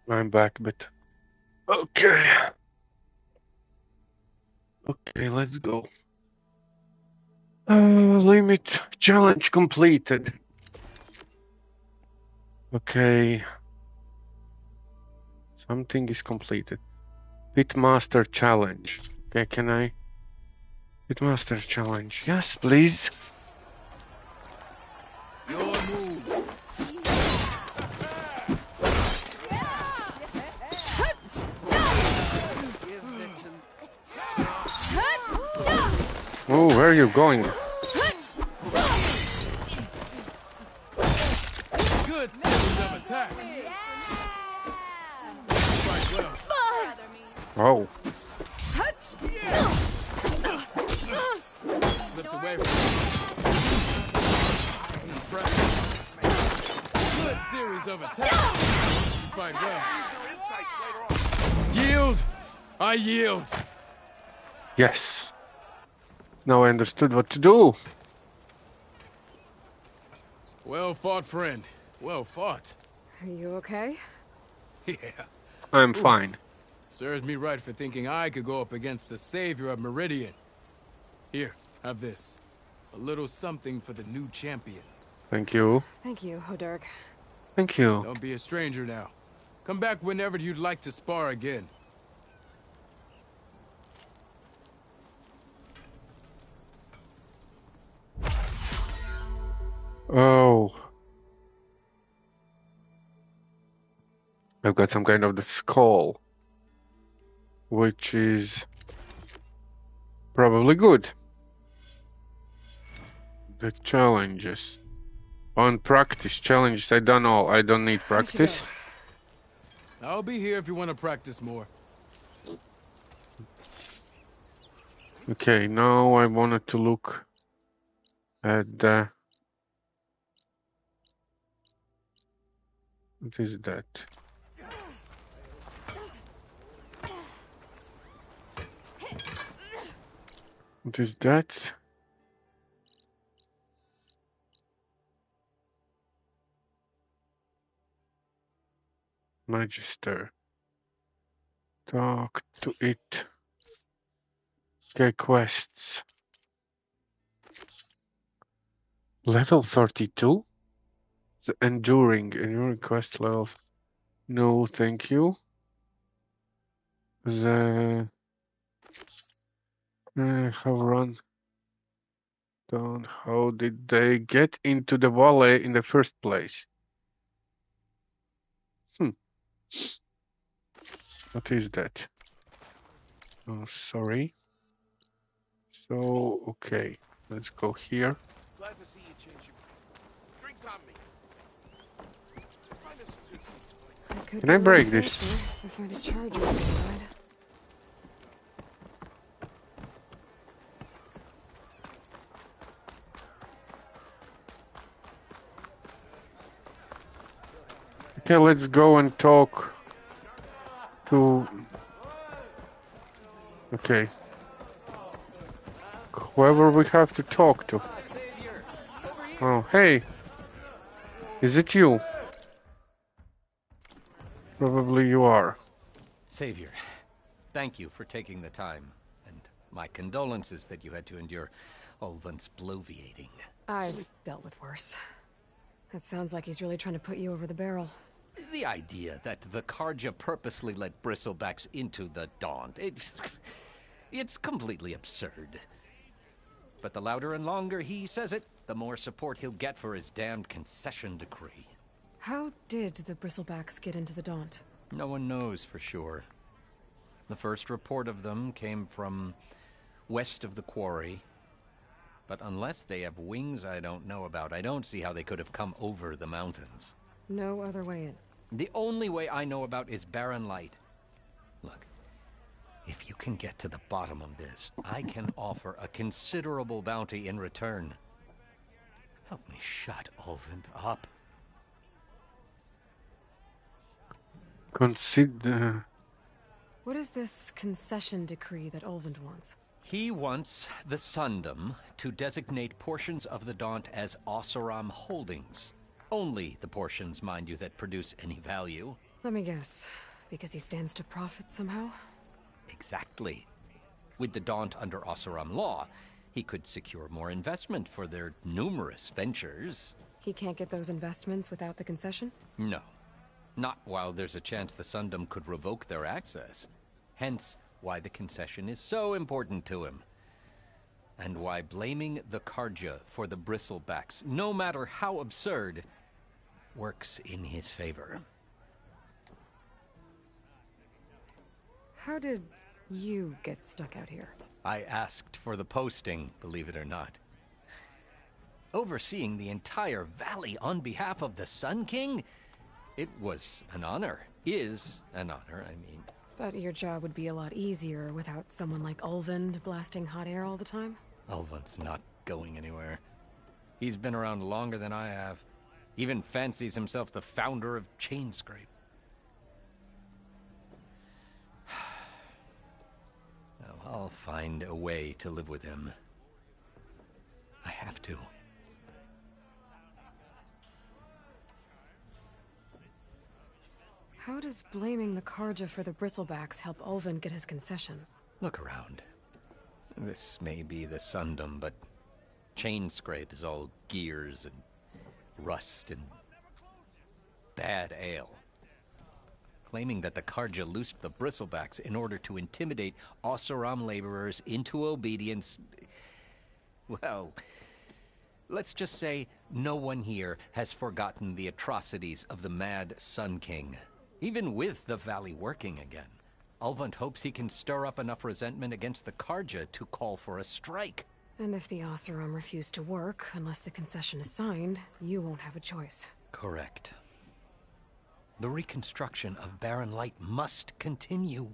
I'm back, but okay. Okay, let's go. Limit challenge completed. Okay. Something is completed. Pitmaster challenge. Okay, can I? Pitmaster challenge. Yes, please. Your move. Oh, where are you going? Good series of attack. Quite well. Oh. Slips away from him. Impressive. Good series of attacks. You fight well. Yield. I yield. Yes. Now I understood what to do. Well fought, friend. Well fought. Are you okay? Yeah. I'm fine. Serves me right for thinking I could go up against the savior of Meridian. Here, have this. A little something for the new champion. Thank you. Thank you, Hodurg. Thank you. Don't be a stranger now. Come back whenever you'd like to spar again. Oh. I've got some kind of the skull. Which is probably good. The challenges. On practice challenges, I done all. I don't need practice. I'll be here if you want to practice more. Okay, now I wanted to look at the... What is that? What is that? Magister. Talk to it. Okay, quests. Level 32? The enduring quest levels. No, thank you. The have run down. How did they get into the valley in the first place? What is that? Oh, sorry. So, okay. Let's go here. Glad to see you change your mind. Drinks on me. Find us some good seats. Can I break this? If I find a charger inside. Okay, let's go and talk to... Okay. Whoever we have to talk to. Oh, hey. Is it you? Probably you are. Savior, thank you for taking the time. And my condolences that you had to endure Ulvund's bloviating. I've dealt with worse. That sounds like he's really trying to put you over the barrel. The idea that the Karja purposely let bristlebacks into the Daunt, it's completely absurd. But the louder and longer he says it, the more support he'll get for his damned concession decree. How did the bristlebacks get into the Daunt? No one knows for sure. The first report of them came from west of the quarry. But unless they have wings I don't know about, I don't see how they could have come over the mountains. No other way in. The only way I know about is barren light. Look, if you can get to the bottom of this, I can offer a considerable bounty in return. Help me shut Ulvund up. Consider... What is this concession decree that Ulvund wants? He wants the Sundom to designate portions of the Daunt as Oseram holdings. Only the portions, mind you, that produce any value. Let me guess. Because he stands to profit somehow? Exactly. With the Daunt under Oseram law, he could secure more investment for their numerous ventures. He can't get those investments without the concession? No. Not while there's a chance the Sundom could revoke their access. Hence, why the concession is so important to him. And why blaming the Karja for the bristlebacks, no matter how absurd, works in his favor. How did you get stuck out here? I asked for the posting, believe it or not. Overseeing the entire valley on behalf of the Sun King? It was an honor. Is an honor, I mean. But your job would be a lot easier without someone like Ulvund blasting hot air all the time? Ulvund's not going anywhere. He's been around longer than I have. Even fancies himself the founder of Chainscrape. Now, I'll find a way to live with him. I have to. How does blaming the Karja for the bristlebacks help Ulvin get his concession? Look around. This may be the Sundom, but Chain Scrape is all gears and rust and bad ale. Claiming that the Karja loosed the bristlebacks in order to intimidate Oseram laborers into obedience. Well, let's just say no one here has forgotten the atrocities of the Mad Sun King. Even with the valley working again, Ulvund hopes he can stir up enough resentment against the Karja to call for a strike. And if the Oseram refuse to work, unless the concession is signed, you won't have a choice. Correct. The reconstruction of Barren Light must continue.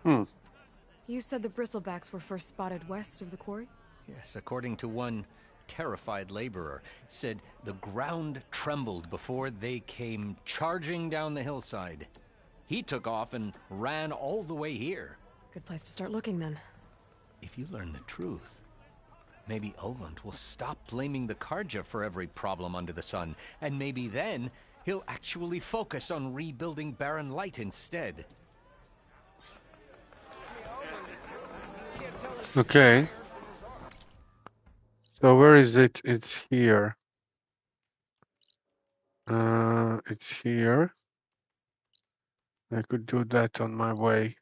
You said the bristlebacks were first spotted west of the quarry? Yes, according to one terrified laborer, said the ground trembled before they came charging down the hillside. He took off and ran all the way here. Good place to start looking, then. If you learn the truth, maybe Ulvund will stop blaming the Karja for every problem under the sun, and maybe then he'll actually focus on rebuilding Barren Light instead. Okay. So where is it? It's here. It's here. I could do that on my way.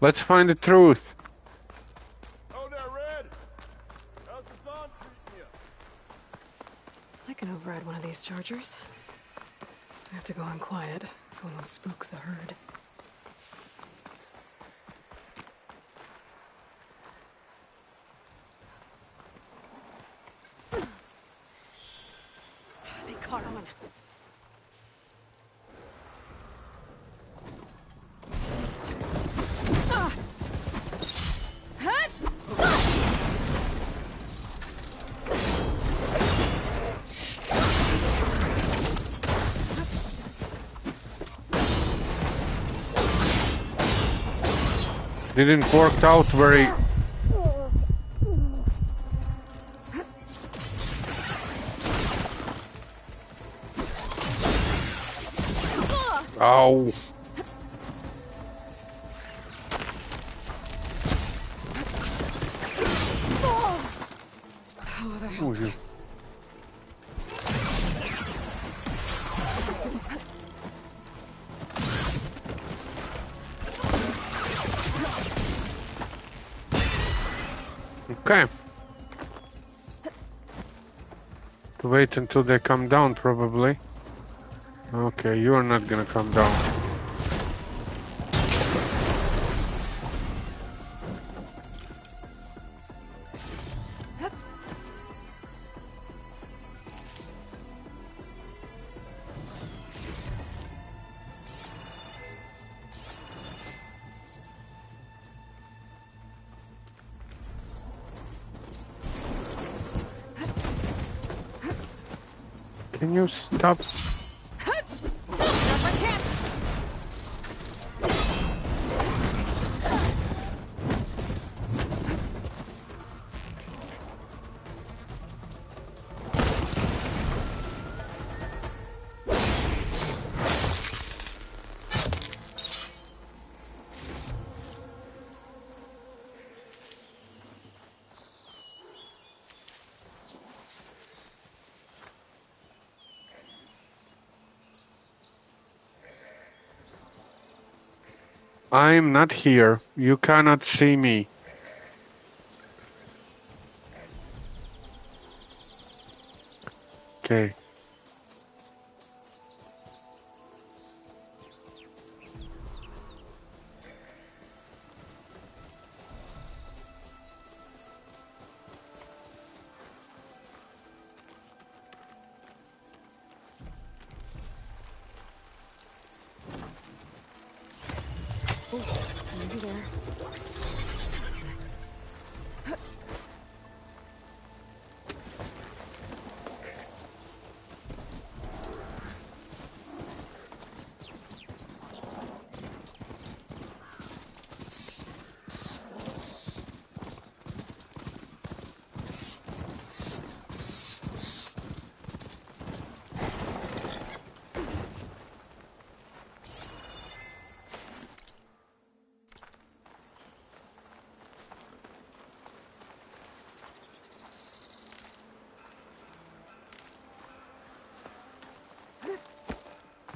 Let's find the truth. Oh, there, Red. How's the dawn treating you? I can override one of these chargers. I have to go on quiet, so I don't spook the herd. They caught on. Didn't work out very. Ow. Oh, that helps. Okay. Wait until they come down, probably. Okay, you're not gonna come down. Can you stop? I'm not here. You cannot see me. Okay. here.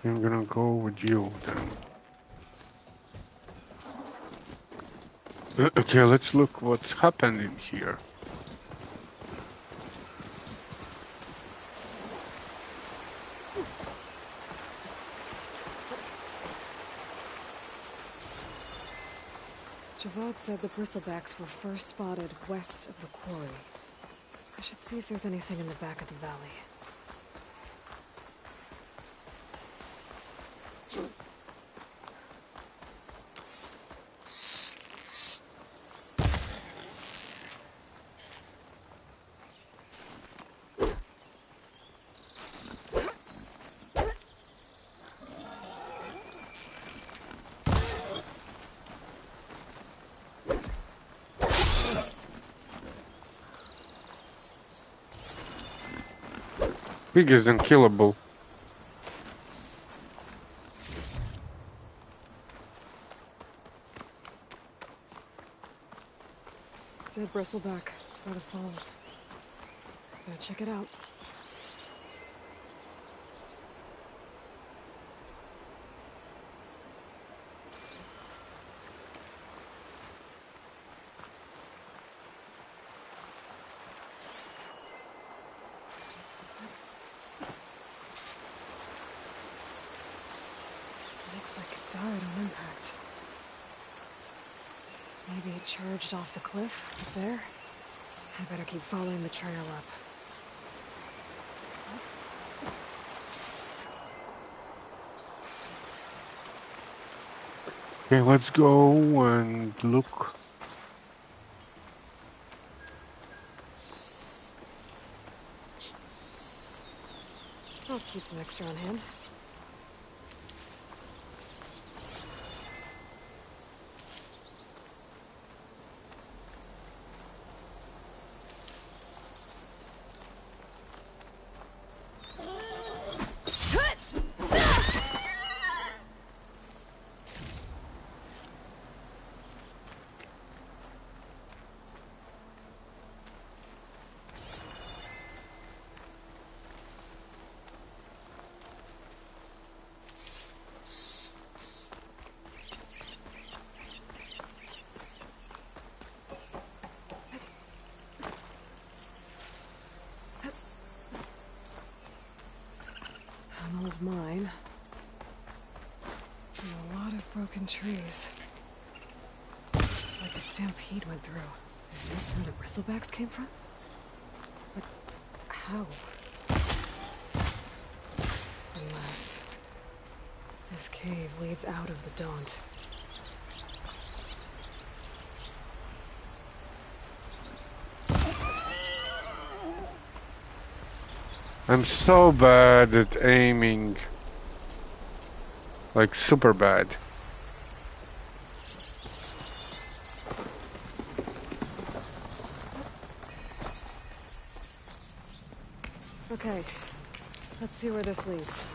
I'm gonna go with you then. Okay, let's look what's happening here. Javad said the bristlebacks were first spotted west of the quarry. I should see if there's anything in the back of the valley. Pig is unkillable. Dead bristleback by the falls. Gotta check it out. Looks like it died on impact. Maybe it charged off the cliff up there. I better keep following the trail up. Okay, let's go and look. I'll keep some extra on hand. An old mine. And a lot of broken trees. It's like a stampede went through. Is this where the bristlebacks came from? But how? Unless this cave leads out of the Daunt. I'm so bad at aiming. Like, super bad. Okay, let's see where this leads.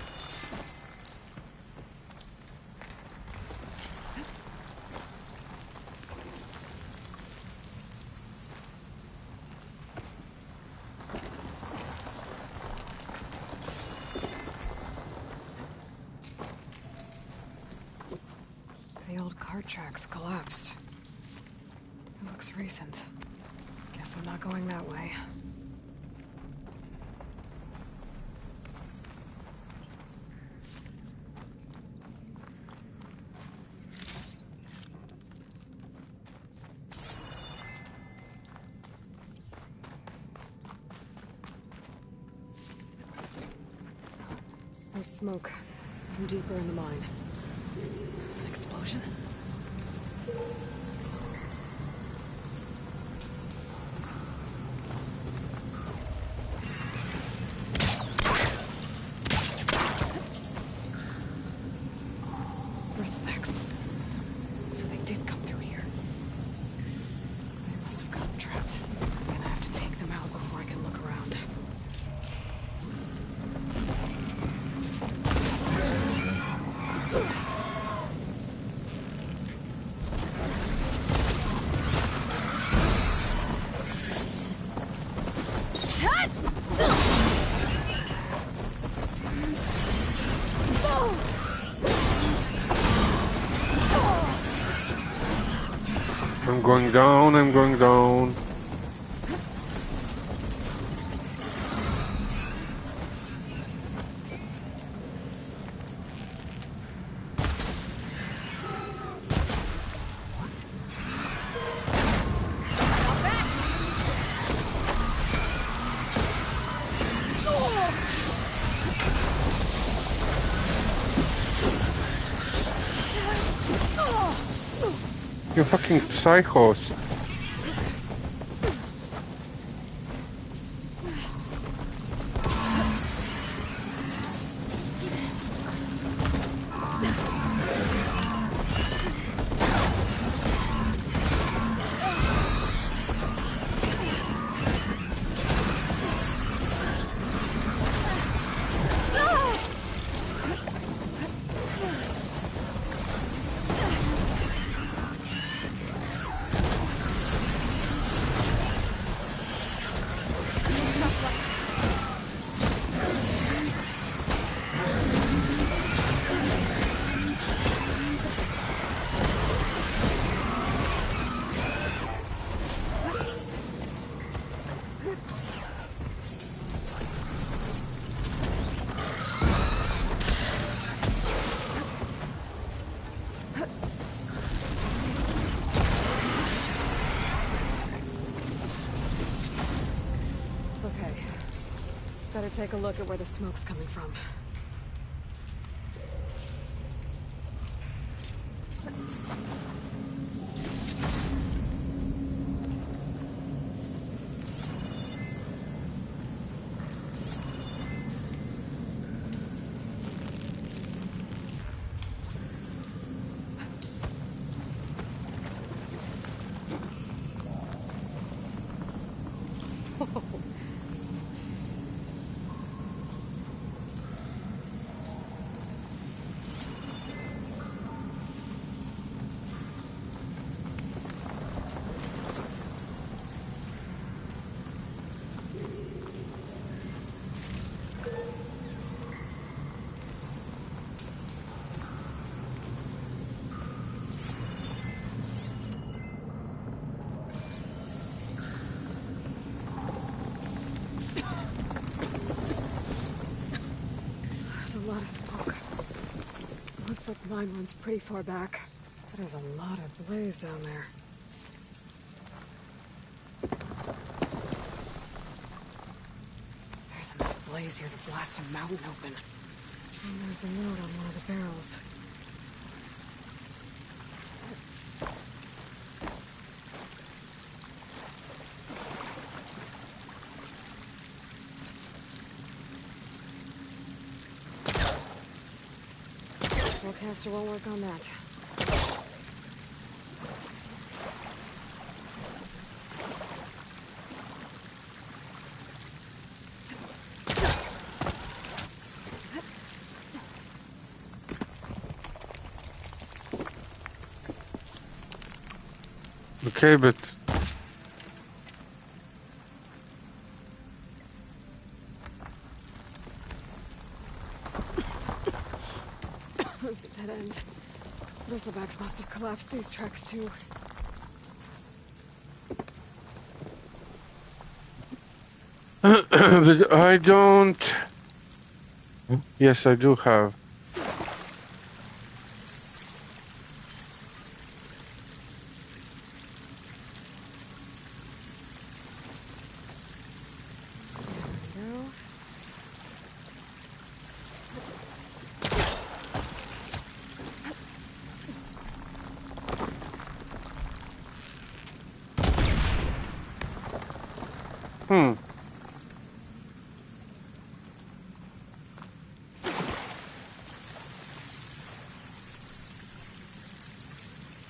The old cart tracks collapsed. It looks recent. Guess I'm not going that way. There's smoke from deeper in the mine. An explosion? Bristlebags. So they did come through here. They must have gotten trapped. I'm gonna have to take them out before I can look around. I'm going down, I'm going down. You fucking psychos. Better take a look at where the smoke's coming from. There's a lot of smoke. Looks like mine runs pretty far back. There's a lot of blaze down there. There's enough blaze here to blast a mountain open. And there's a note on one of the barrels. Caster won't work on that. Okay, but It's a dead end. Bristlebacks must have collapsed these tracks too. but I don't. Yes, I do have. Hmm.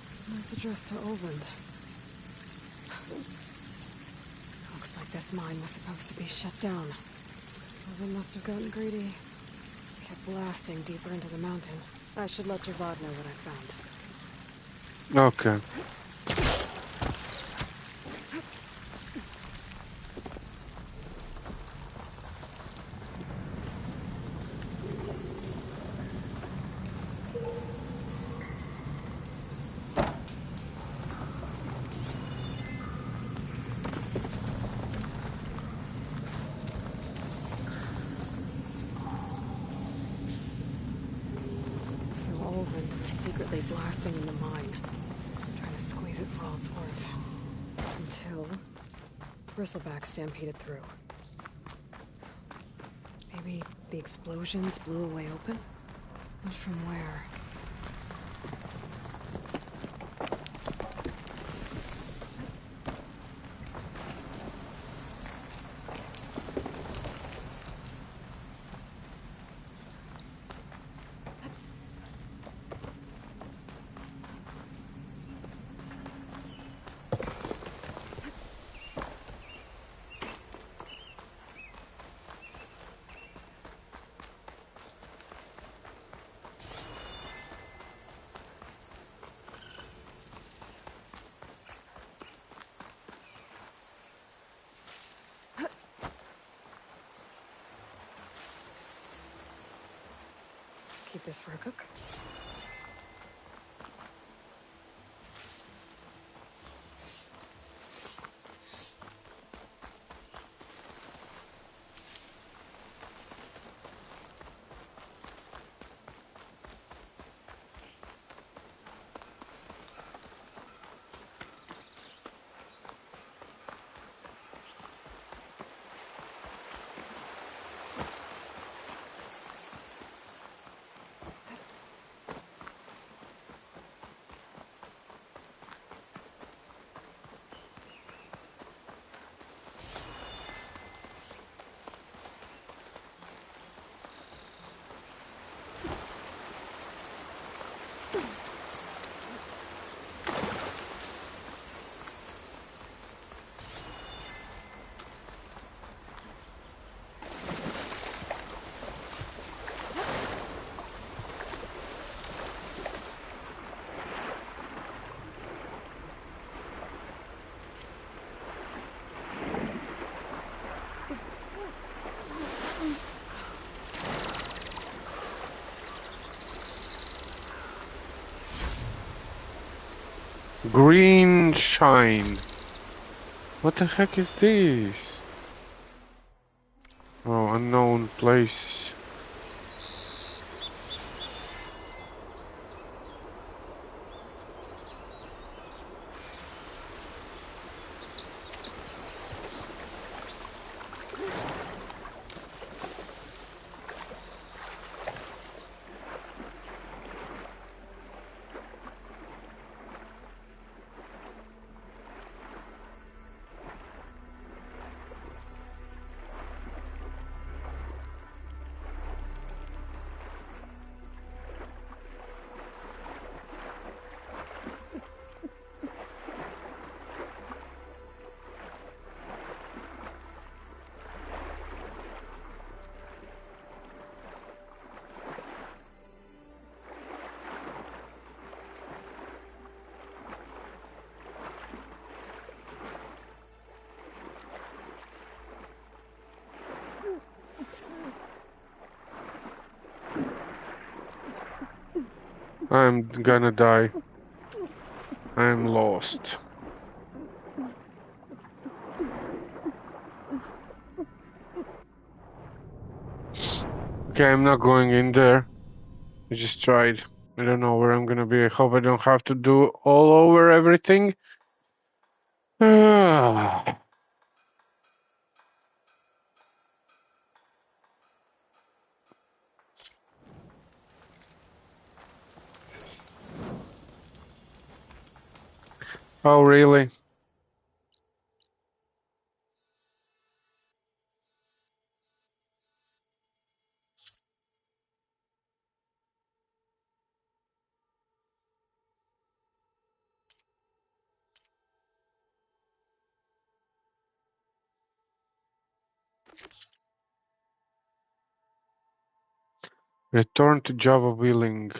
It's nice address to Oland. Looks like this mine was supposed to be shut down. Oland must have gotten greedy. Kept blasting deeper into the mountain. I should let Javad know what I found. Okay. So Oland was secretly blasting in the mine, trying to squeeze it for all it's worth. Until Bristleback stampeded through. Maybe the explosions blew a way open? But from where? Keep this for a cook. Green shine. What the heck is this? Oh, unknown places. I'm gonna die. I'm lost. Okay, I'm not going in there. I just tried. I don't know where I'm gonna be. I hope I don't have to do all over everything. Oh, really? Return to Java Wheeling.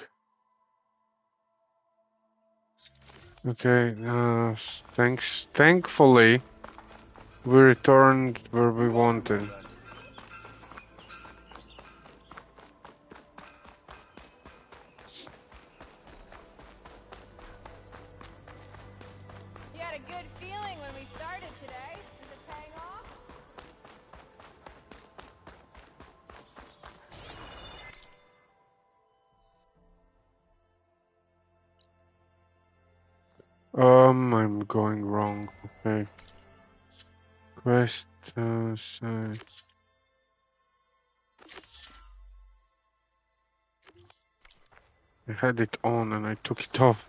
Okay, thankfully, we returned where we wanted. You had a good feeling when we started today. Is it paying off? I'm going wrong. Okay. Quest, site. I had it on and I took it off.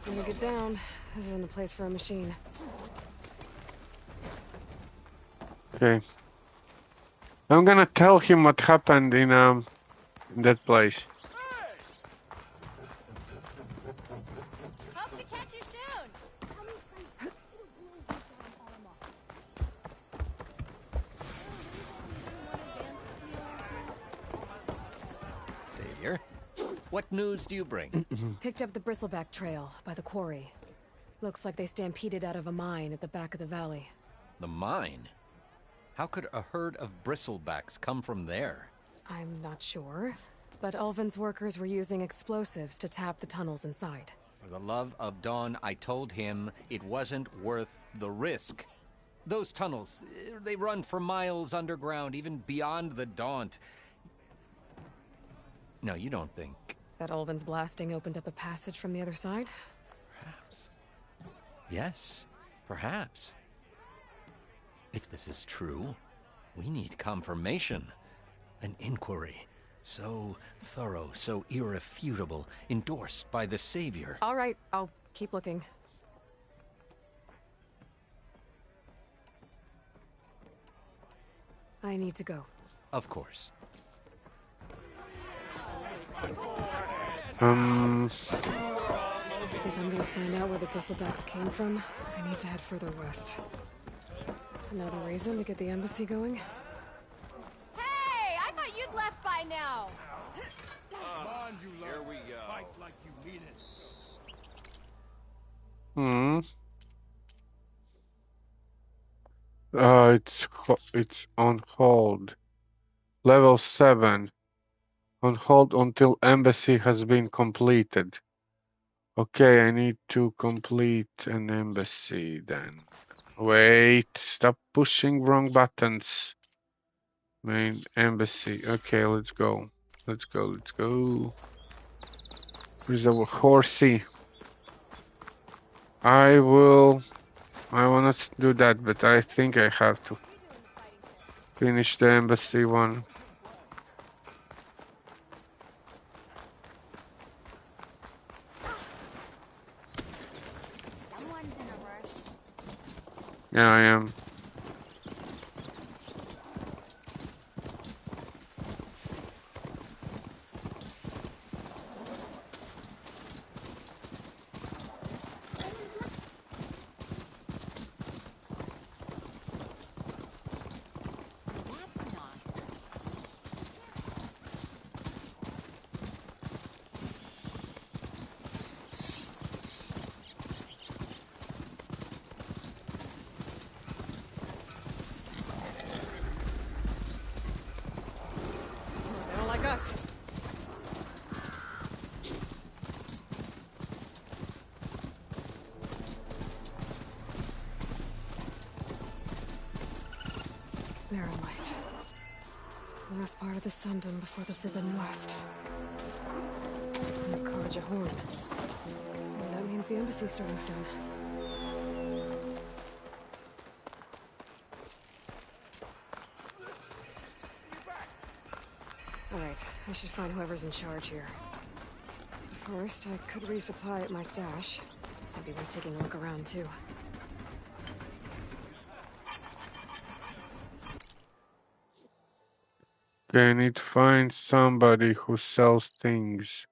When we get down, this isn't a place for a machine. Okay. I'm gonna tell him what happened in that place. Hope to catch you soon. Savior, what news do you bring? Picked up the bristleback trail by the quarry. Looks like they stampeded out of a mine at the back of the valley. The mine? How could a herd of bristlebacks come from there? I'm not sure, but Ulvin's workers were using explosives to tap the tunnels inside. For the love of Dawn, I told him it wasn't worth the risk. Those tunnels, they run for miles underground, even beyond the Daunt. No, you don't think... That Ulvin's blasting opened up a passage from the other side? Perhaps. Yes, perhaps. If this is true, we need confirmation. An inquiry. So thorough, so irrefutable, endorsed by the Savior. All right, I'll keep looking. I need to go. Of course. If I'm gonna find out where the bristlebacks came from, I need to head further west. Another reason to get the embassy going? Hey, I thought you'd left by now. Come on, you Here we go. Fight like you mean it. It's on hold. Level 7. On hold until embassy has been completed. Okay, I need to complete an embassy then. Wait, stop pushing wrong buttons. Main embassy. Okay, let's go. Let's go. Where's our horsey? I wanna do that, but I think I have to finish the embassy one. Yeah, I am. They don't like us. Barren light. Last part of the Sundom before the Forbidden West. And the Karja Horn. Well, that means the embassy's starting soon. Alright, I should find whoever's in charge here. First, I could resupply at my stash. I'd be worth taking a look around, too. Okay, I need to find somebody who sells things.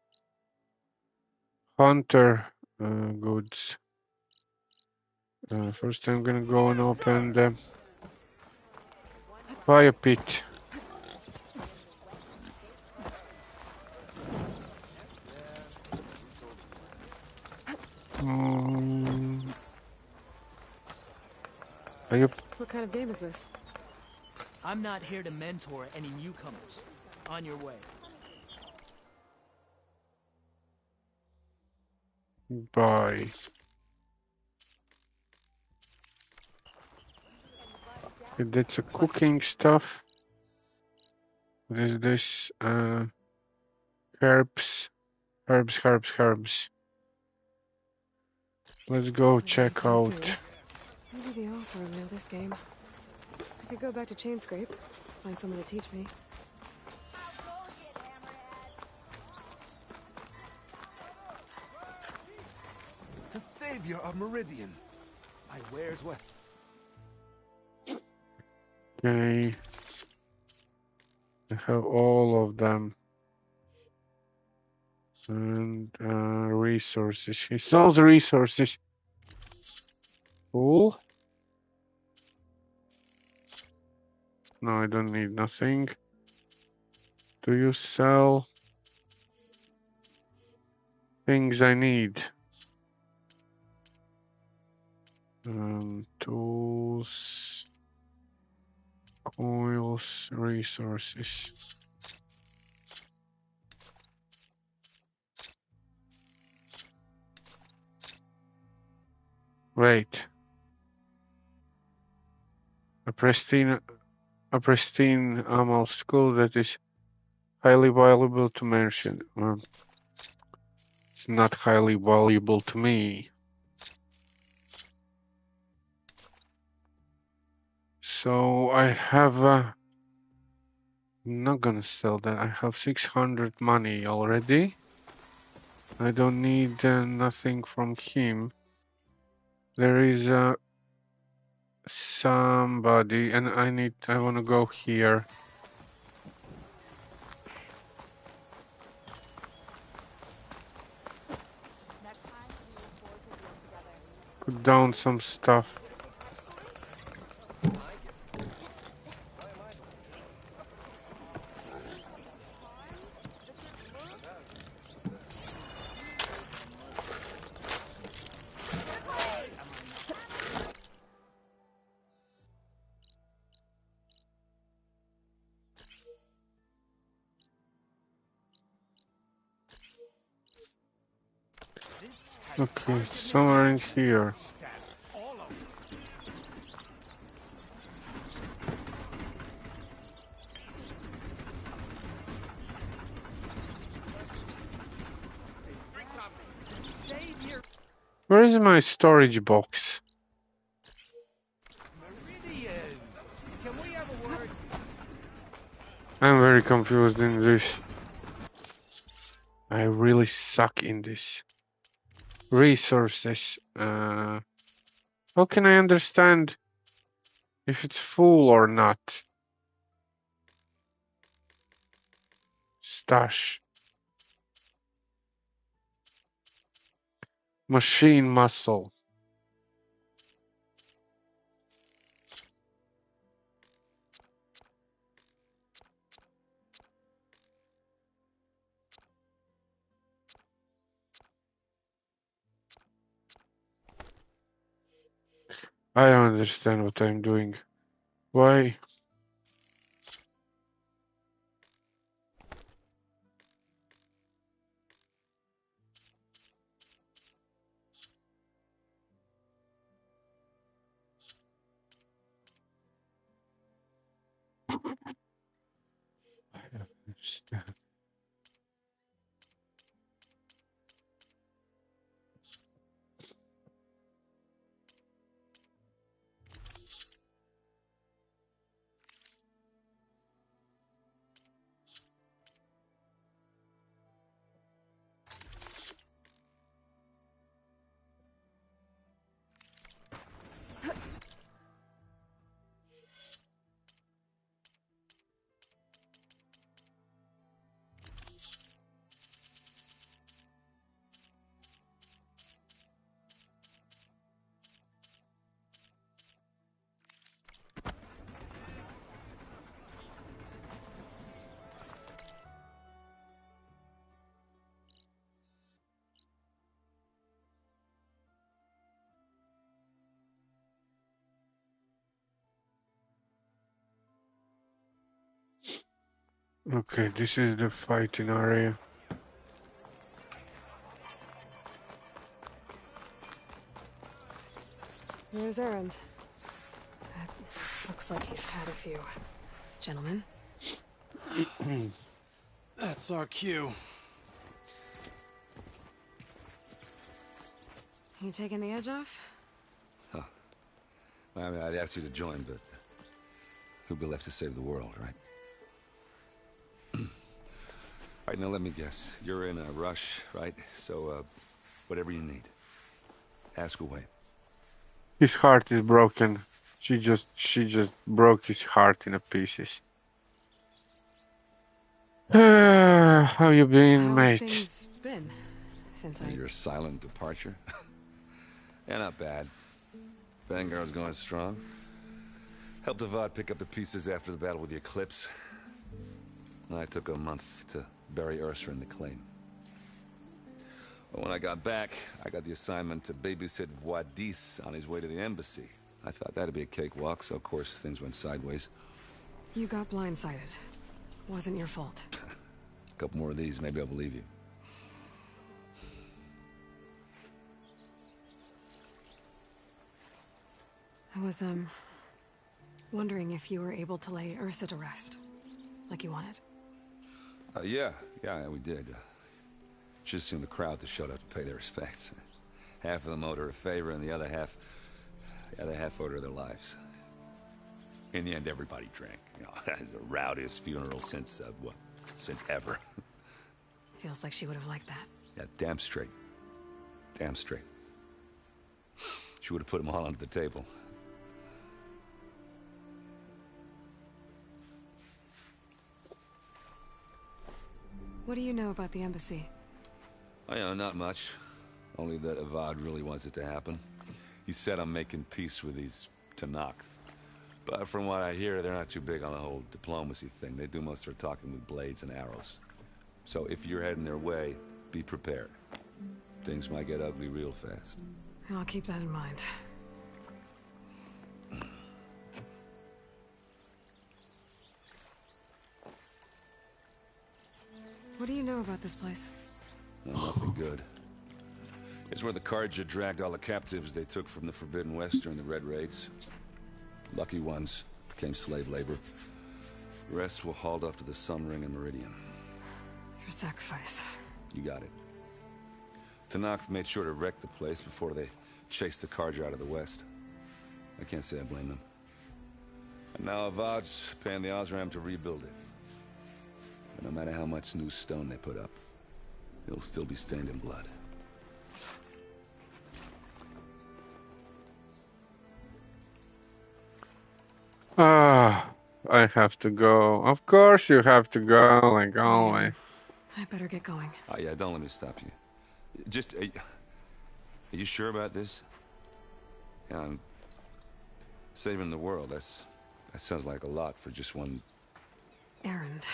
Hunter goods. First I'm gonna go and open the fire pit. Are you... What kind of game is this? I'm not here to mentor any newcomers. On your way. Bye. That's a cooking stuff. What is this? Herbs. Herbs. Let's go check out. Maybe they also know this game. I could go back to Chain Scrape, find someone to teach me. The savior of Meridian. I wears what? Okay. I have all of them. And resources. He sells resources. Cool. No, I don't need nothing. Do you sell things I need? Tools, coils, resources. Wait. A pristine amal school that is highly valuable to mention. It's not highly valuable to me. So I have I'm not gonna sell that. I have 600 money already. I don't need nothing from him. There is somebody, and I want to go here. Put down some stuff. Okay, somewhere in here. Where is my storage box? Can we have a word? I'm very confused in this. I really suck in this. Resources. How can I understand if it's full or not? Stash. Machine muscle. I don't understand what I'm doing. Why? I don't understand. Okay, this is the fighting area. Here's Errand. That looks like he's had a few. Gentlemen? That's our cue. You taking the edge off? Huh. I mean, I'd ask you to join, but who'd be left to save the world, right? All right, now let me guess. You're in a rush, right? So, whatever you need. Ask away. His heart is broken. She just broke his heart in pieces. How you been, How's mate? things been since Your silent departure? Yeah, not bad. Vanguard's going strong. Helped Avad pick up the pieces after the battle with the Eclipse. I took a month to bury Ursa in the claim. But when I got back, I got the assignment to babysit Wadis on his way to the embassy. I thought that'd be a cakewalk, so of course things went sideways. You got blindsided. Wasn't your fault. A couple more of these, maybe I'll believe you. I was, wondering if you were able to lay Ursa to rest, like you wanted. Yeah, we did. Just seemed the crowd that showed up to pay their respects. Half of them owed her a favor, and the other half owed her their lives. In the end, everybody drank. You know, that's the rowdiest funeral since ever. Feels like she would have liked that. Yeah, damn straight. Damn straight. She would have put them all under the table. What do you know about the embassy? I know, not much. Only that Avad really wants it to happen. He said I'm making peace with these Tanakh. But from what I hear, they're not too big on the whole diplomacy thing. They do most of their talking with blades and arrows. So if you're heading their way, be prepared. Things might get ugly real fast. I'll keep that in mind. What do you know about this place? Nothing good. It's where the Carja dragged all the captives they took from the Forbidden West during the Red Raids. Lucky ones became slave labor. The rest were hauled off to the Sun Ring and Meridian. Your sacrifice. You got it. Tanakh made sure to wreck the place before they chased the Carja out of the West. I can't say I blame them. And now Avad's paying the Osram to rebuild it. And no matter how much new stone they put up, it'll still be stained in blood. I have to go. Of course you have to go, like always. I better get going. Oh yeah, don't let me stop you. Just, are you sure about this? Yeah, I'm saving the world. That sounds like a lot for just one... Errand.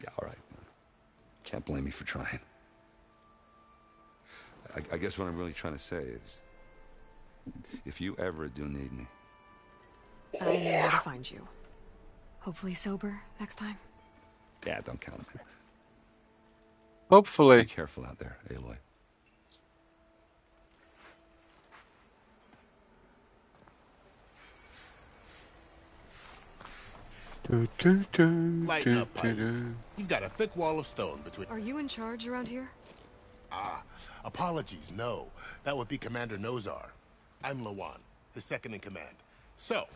Yeah, all right. Can't blame me for trying. I guess what I'm really trying to say is, if you ever do need me... I know where to find you. Hopefully sober next time. Yeah, don't count on it. Hopefully. Be careful out there, Aloy. Lighten up, Pike. You've got a thick wall of stone between... Are you in charge around here? Apologies, no. That would be Commander Nozar. I'm Lawan, his second in command. So,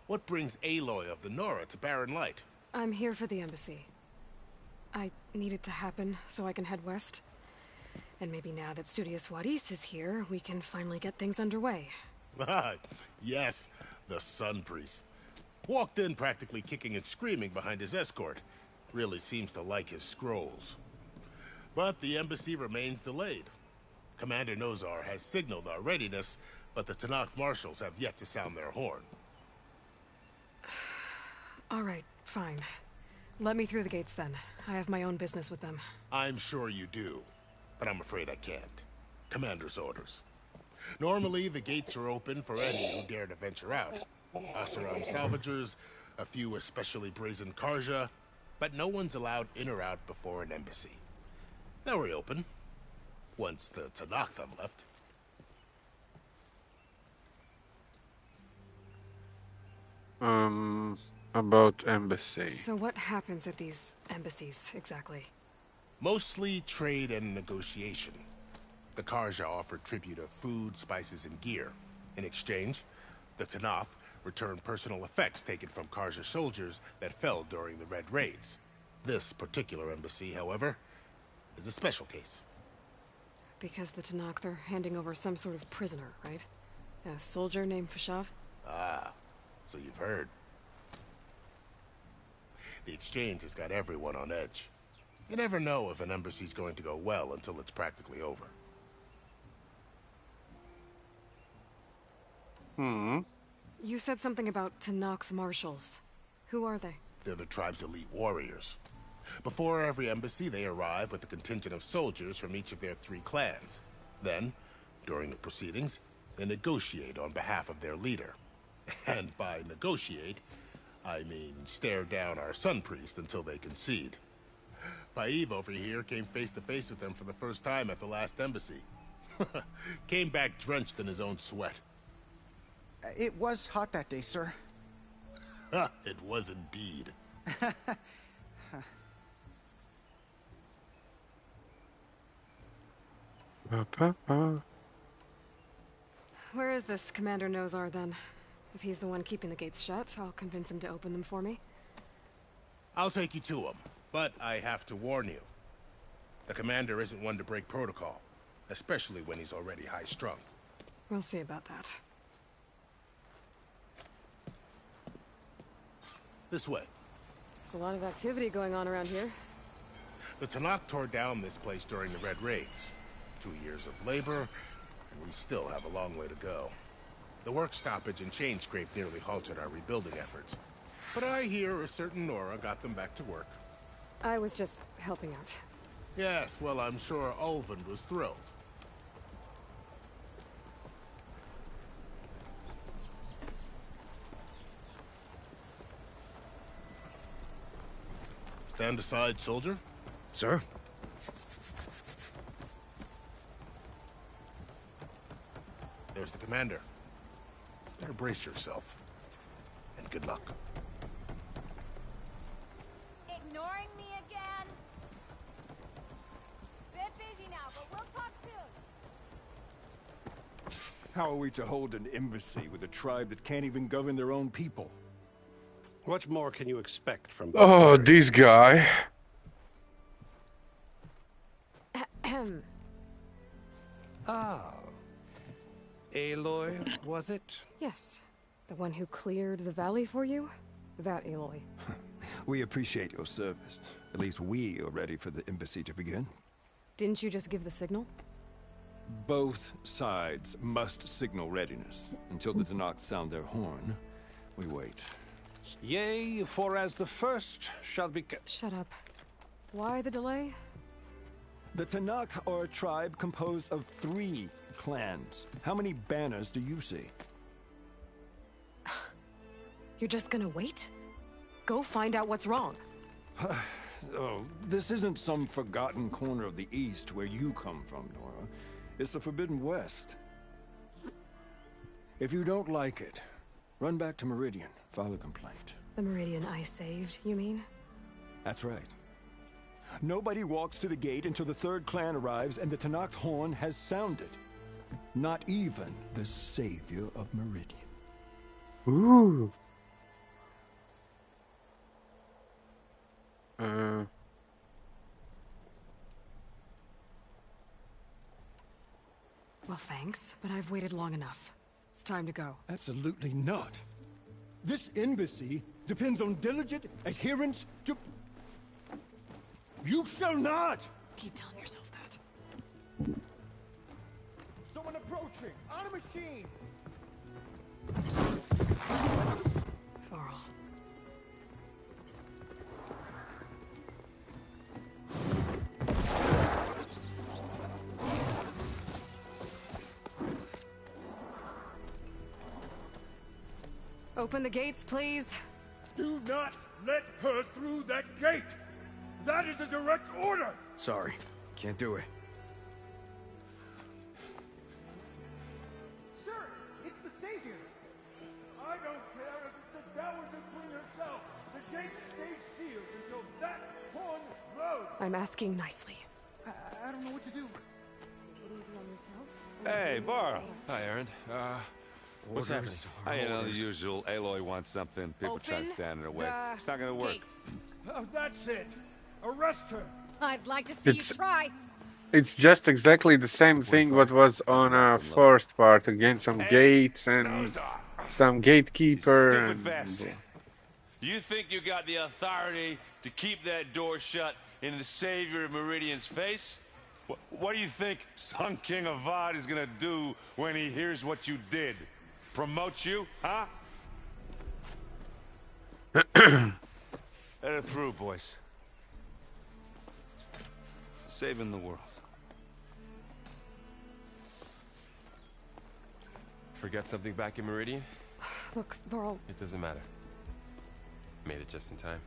what brings Aloy of the Nora to Barren Light? I'm here for the embassy. I need it to happen so I can head west. And maybe now that Studious Wadis is here, we can finally get things underway. Yes, the Sun Priest. Walked in practically kicking and screaming behind his escort. Really seems to like his scrolls. But the embassy remains delayed. Commander Nozar has signaled our readiness, but the Tanakh marshals have yet to sound their horn. All right, fine. Let me through the gates then. I have my own business with them. I'm sure you do, but I'm afraid I can't. Commander's orders. Normally, the gates are open for any who dare to venture out. Asuram salvagers, a few especially brazen Karja, but no one's allowed in or out before an embassy. They'll reopen once the Tanakh have left. About embassy. So what happens at these embassies, exactly? Mostly trade and negotiation. The Karja offer tribute of food, spices, and gear. In exchange, the Tanakh return personal effects taken from Karja soldiers that fell during the Red Raids. This particular embassy, however, is a special case. Because the Tanakh, they're handing over some sort of prisoner, right? A soldier named Fashav? Ah, so you've heard. The exchange has got everyone on edge. You never know if an embassy's going to go well until it's practically over. You said something about Tanakh marshals. Who are they? They're the tribe's elite warriors. Before every embassy, they arrive with a contingent of soldiers from each of their 3 clans. Then, during the proceedings, they negotiate on behalf of their leader. And by negotiate, I mean stare down our sun priest until they concede. Paev over here came face to face with them for the first time at the last embassy. Came back drenched in his own sweat. It was hot that day, sir. It was indeed. Where is this Commander Nozar, then? If he's the one keeping the gates shut, I'll convince him to open them for me. I'll take you to him, but I have to warn you. The commander isn't one to break protocol, especially when he's already high-strung. We'll see about that. This way. There's a lot of activity going on around here. The Tanakh tore down this place during the Red Raids. 2 years of labor, and we still have a long way to go. The work stoppage and chain scrape nearly halted our rebuilding efforts. But I hear a certain Nora got them back to work. I was just helping out. Yes, well, I'm sure Ulvund was thrilled. Stand aside, soldier. Sir? There's the commander. Better brace yourself. And good luck. Ignoring me again? Bit busy now, but we'll talk soon. How are we to hold an embassy with a tribe that can't even govern their own people? What more can you expect from... Oh, this guy. Ah. Aloy, was it? Yes. The one who cleared the valley for you? That Aloy. We appreciate your service. At least we are ready for the embassy to begin. Didn't you just give the signal? Both sides must signal readiness. Until the Tanakh sound their horn, we wait. Yea, for as the first shall be... Shut up. Why the delay? The Tanakh are a tribe composed of 3 clans. How many banners do you see? You're just gonna wait? Go find out what's wrong. Oh, this isn't some forgotten corner of the East where you come from, Nora. It's the Forbidden West. If you don't like it, run back to Meridian, file a complaint. The Meridian I saved, you mean? That's right. Nobody walks to the gate until the 3rd clan arrives and the Tanakh horn has sounded. Not even the savior of Meridian. Ooh. Well, thanks, but I've waited long enough. It's time to go. Absolutely not. This embassy depends on diligent adherence to... You shall not! Keep telling yourself that. Someone approaching! On a machine! Varl. Open the gates, please. Do let her through that gate! That is a direct order! Sorry, can't do it. Sir, it's the Savior! I don't care if it's the Dowager Queen herself! The gate stays sealed until that horn blows! I'm asking nicely. I don't know what to do. Hey, Varl. Hi, Aaron. What's happening? You know, the usual. Aloy wants something. People try to stand in her way. It's not gonna work. Oh, that's it! Arrest her! I'd like to see you try. It's just exactly the same thing what was on first part. Again, some gates and some gatekeeper. Stupid And... bastard. You think you got the authority to keep that door shut in the Savior of Meridian's face? What do you think Sun King Avad is gonna do when he hears what you did? Promote you, huh? Let her through, boys. Saving the world. Forget something back in Meridian? Look, Varl. It doesn't matter. Made it just in time.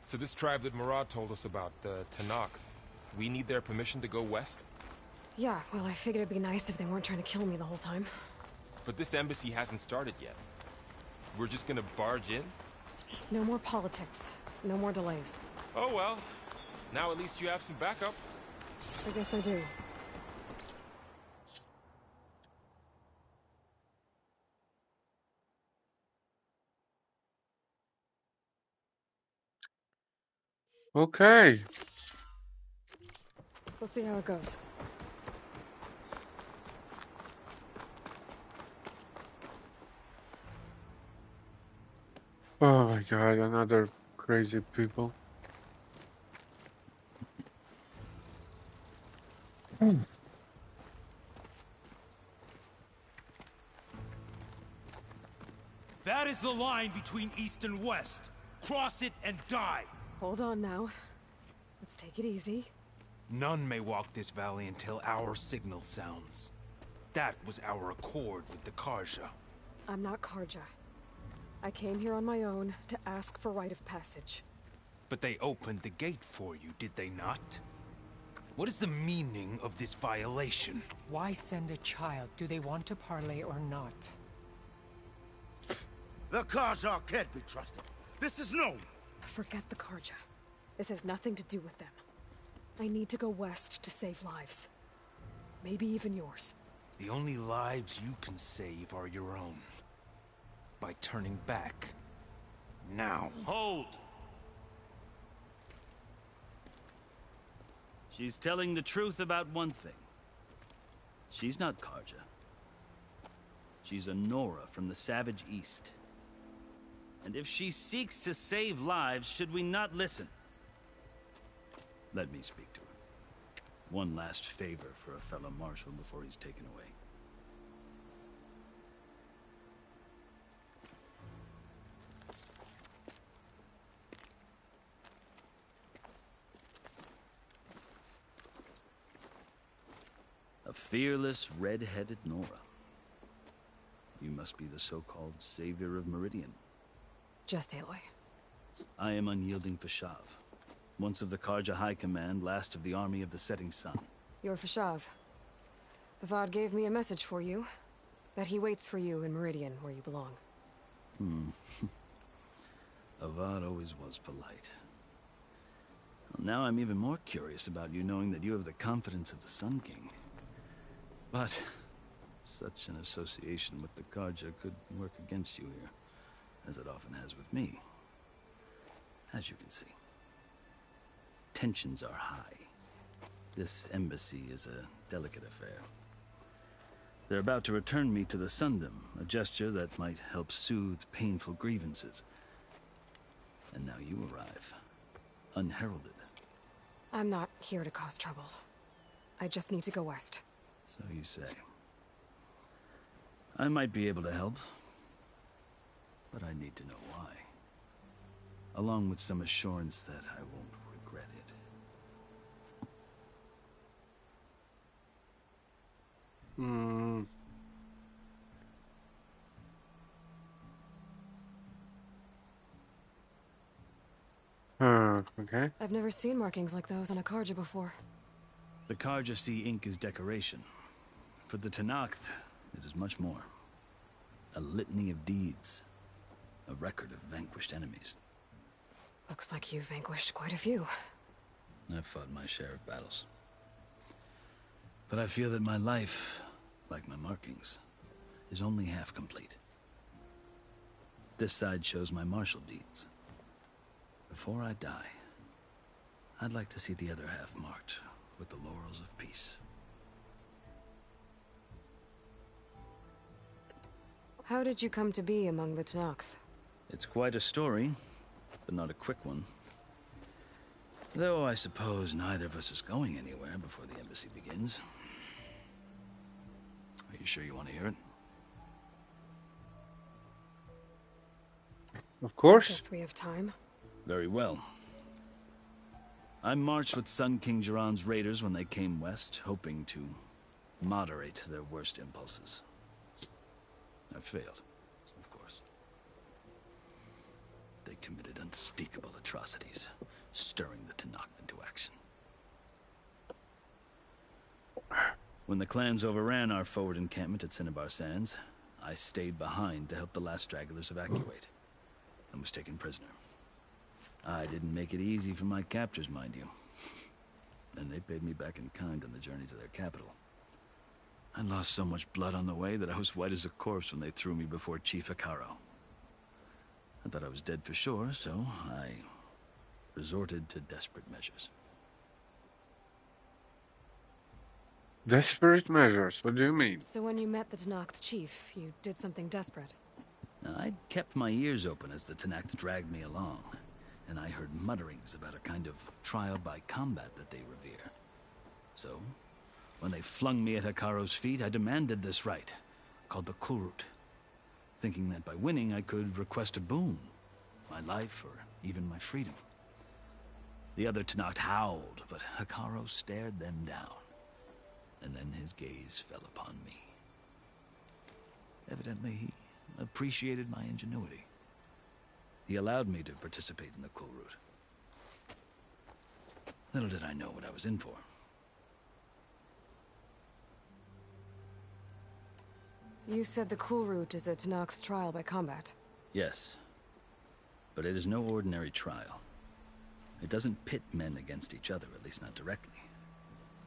So this tribe that Murad told us about, the Tanakh, we need their permission to go west? Yeah, well, I figured it'd be nice if they weren't trying to kill me the whole time. But this embassy hasn't started yet. We're just gonna barge in? Just no more politics. No more delays. Oh well. Now at least you have some backup. I guess I do. Okay. We'll see how it goes. Oh my god, another crazy people. That is the line between East and West. Cross it and die. Hold on now. Let's take it easy. None may walk this valley until our signal sounds. That was our accord with the Karja. I'm not Karja. I came here on my own to ask for rite of passage. But they opened the gate for you, did they not? What is the meaning of this violation? Why send a child? Do they want to parley or not? The Karja can't be trusted. This is known. Forget the Karja. This has nothing to do with them. I need to go west to save lives. Maybe even yours. The only lives you can save are your own. By turning back. Now. Hold! She's telling the truth about one thing. She's not Karja. She's a Nora from the Savage East. And if she seeks to save lives, should we not listen? Let me speak to her. One last favor for a fellow marshal before he's taken away. A fearless, red-headed Nora. You must be the so-called savior of Meridian. Just Aloy. I am unyielding Fashav. Once of the Karja High Command, last of the army of the setting sun. You're Fashav. Avad gave me a message for you. That he waits for you in Meridian, where you belong. Avad always was polite. Well, now I'm even more curious about you knowing that you have the confidence of the Sun King. But such an association with the Karja could work against you here, as it often has with me. As you can see. Tensions are high. This embassy is a delicate affair. They're about to return me to the Sundom, a gesture that might help soothe painful grievances. And now you arrive, unheralded. I'm not here to cause trouble. I just need to go west. So you say. I might be able to help, but I need to know why. Along with some assurance that I won't regret it. Okay. I've never seen markings like those on a Karja before. The Karja see ink as decoration. For the Tenakth, it is much more. A litany of deeds. A record of vanquished enemies. Looks like you've vanquished quite a few. I've fought my share of battles. But I feel that my life, like my markings, is only half complete. This side shows my martial deeds. Before I die, I'd like to see the other half marked with the laurels of peace. How did you come to be among the Tenakth? It's quite a story, but not a quick one. Though I suppose neither of us is going anywhere before the embassy begins. Are you sure you want to hear it? Of course. Guess we have time. Very well. I marched with Sun King Jiran's raiders when they came west, hoping to moderate their worst impulses. I failed, of course. They committed unspeakable atrocities, stirring the Tenakth into action. When the clans overran our forward encampment at Cinnabar Sands, I stayed behind to help the last stragglers evacuate, and was taken prisoner. I didn't make it easy for my captors, mind you. And they paid me back in kind on the journey to their capital. I lost so much blood on the way that I was white as a corpse when they threw me before Chief Hekaro. I thought I was dead for sure, so I resorted to desperate measures. Desperate measures? What do you mean? So when you met the Tenakth chief, you did something desperate? I'd kept my ears open as the Tenakth dragged me along, and I heard mutterings about a kind of trial by combat that they revere. So, when they flung me at Hekaro's feet, I demanded this right, called the Kulrut, thinking that by winning I could request a boon, my life or even my freedom. The other Tenakth howled, but Hekaro stared them down, and then his gaze fell upon me. Evidently, he appreciated my ingenuity. He allowed me to participate in the Kulrut. Little did I know what I was in for. You said the Kulrut is a Tenakth trial by combat. Yes, but it is no ordinary trial. It doesn't pit men against each other, at least not directly.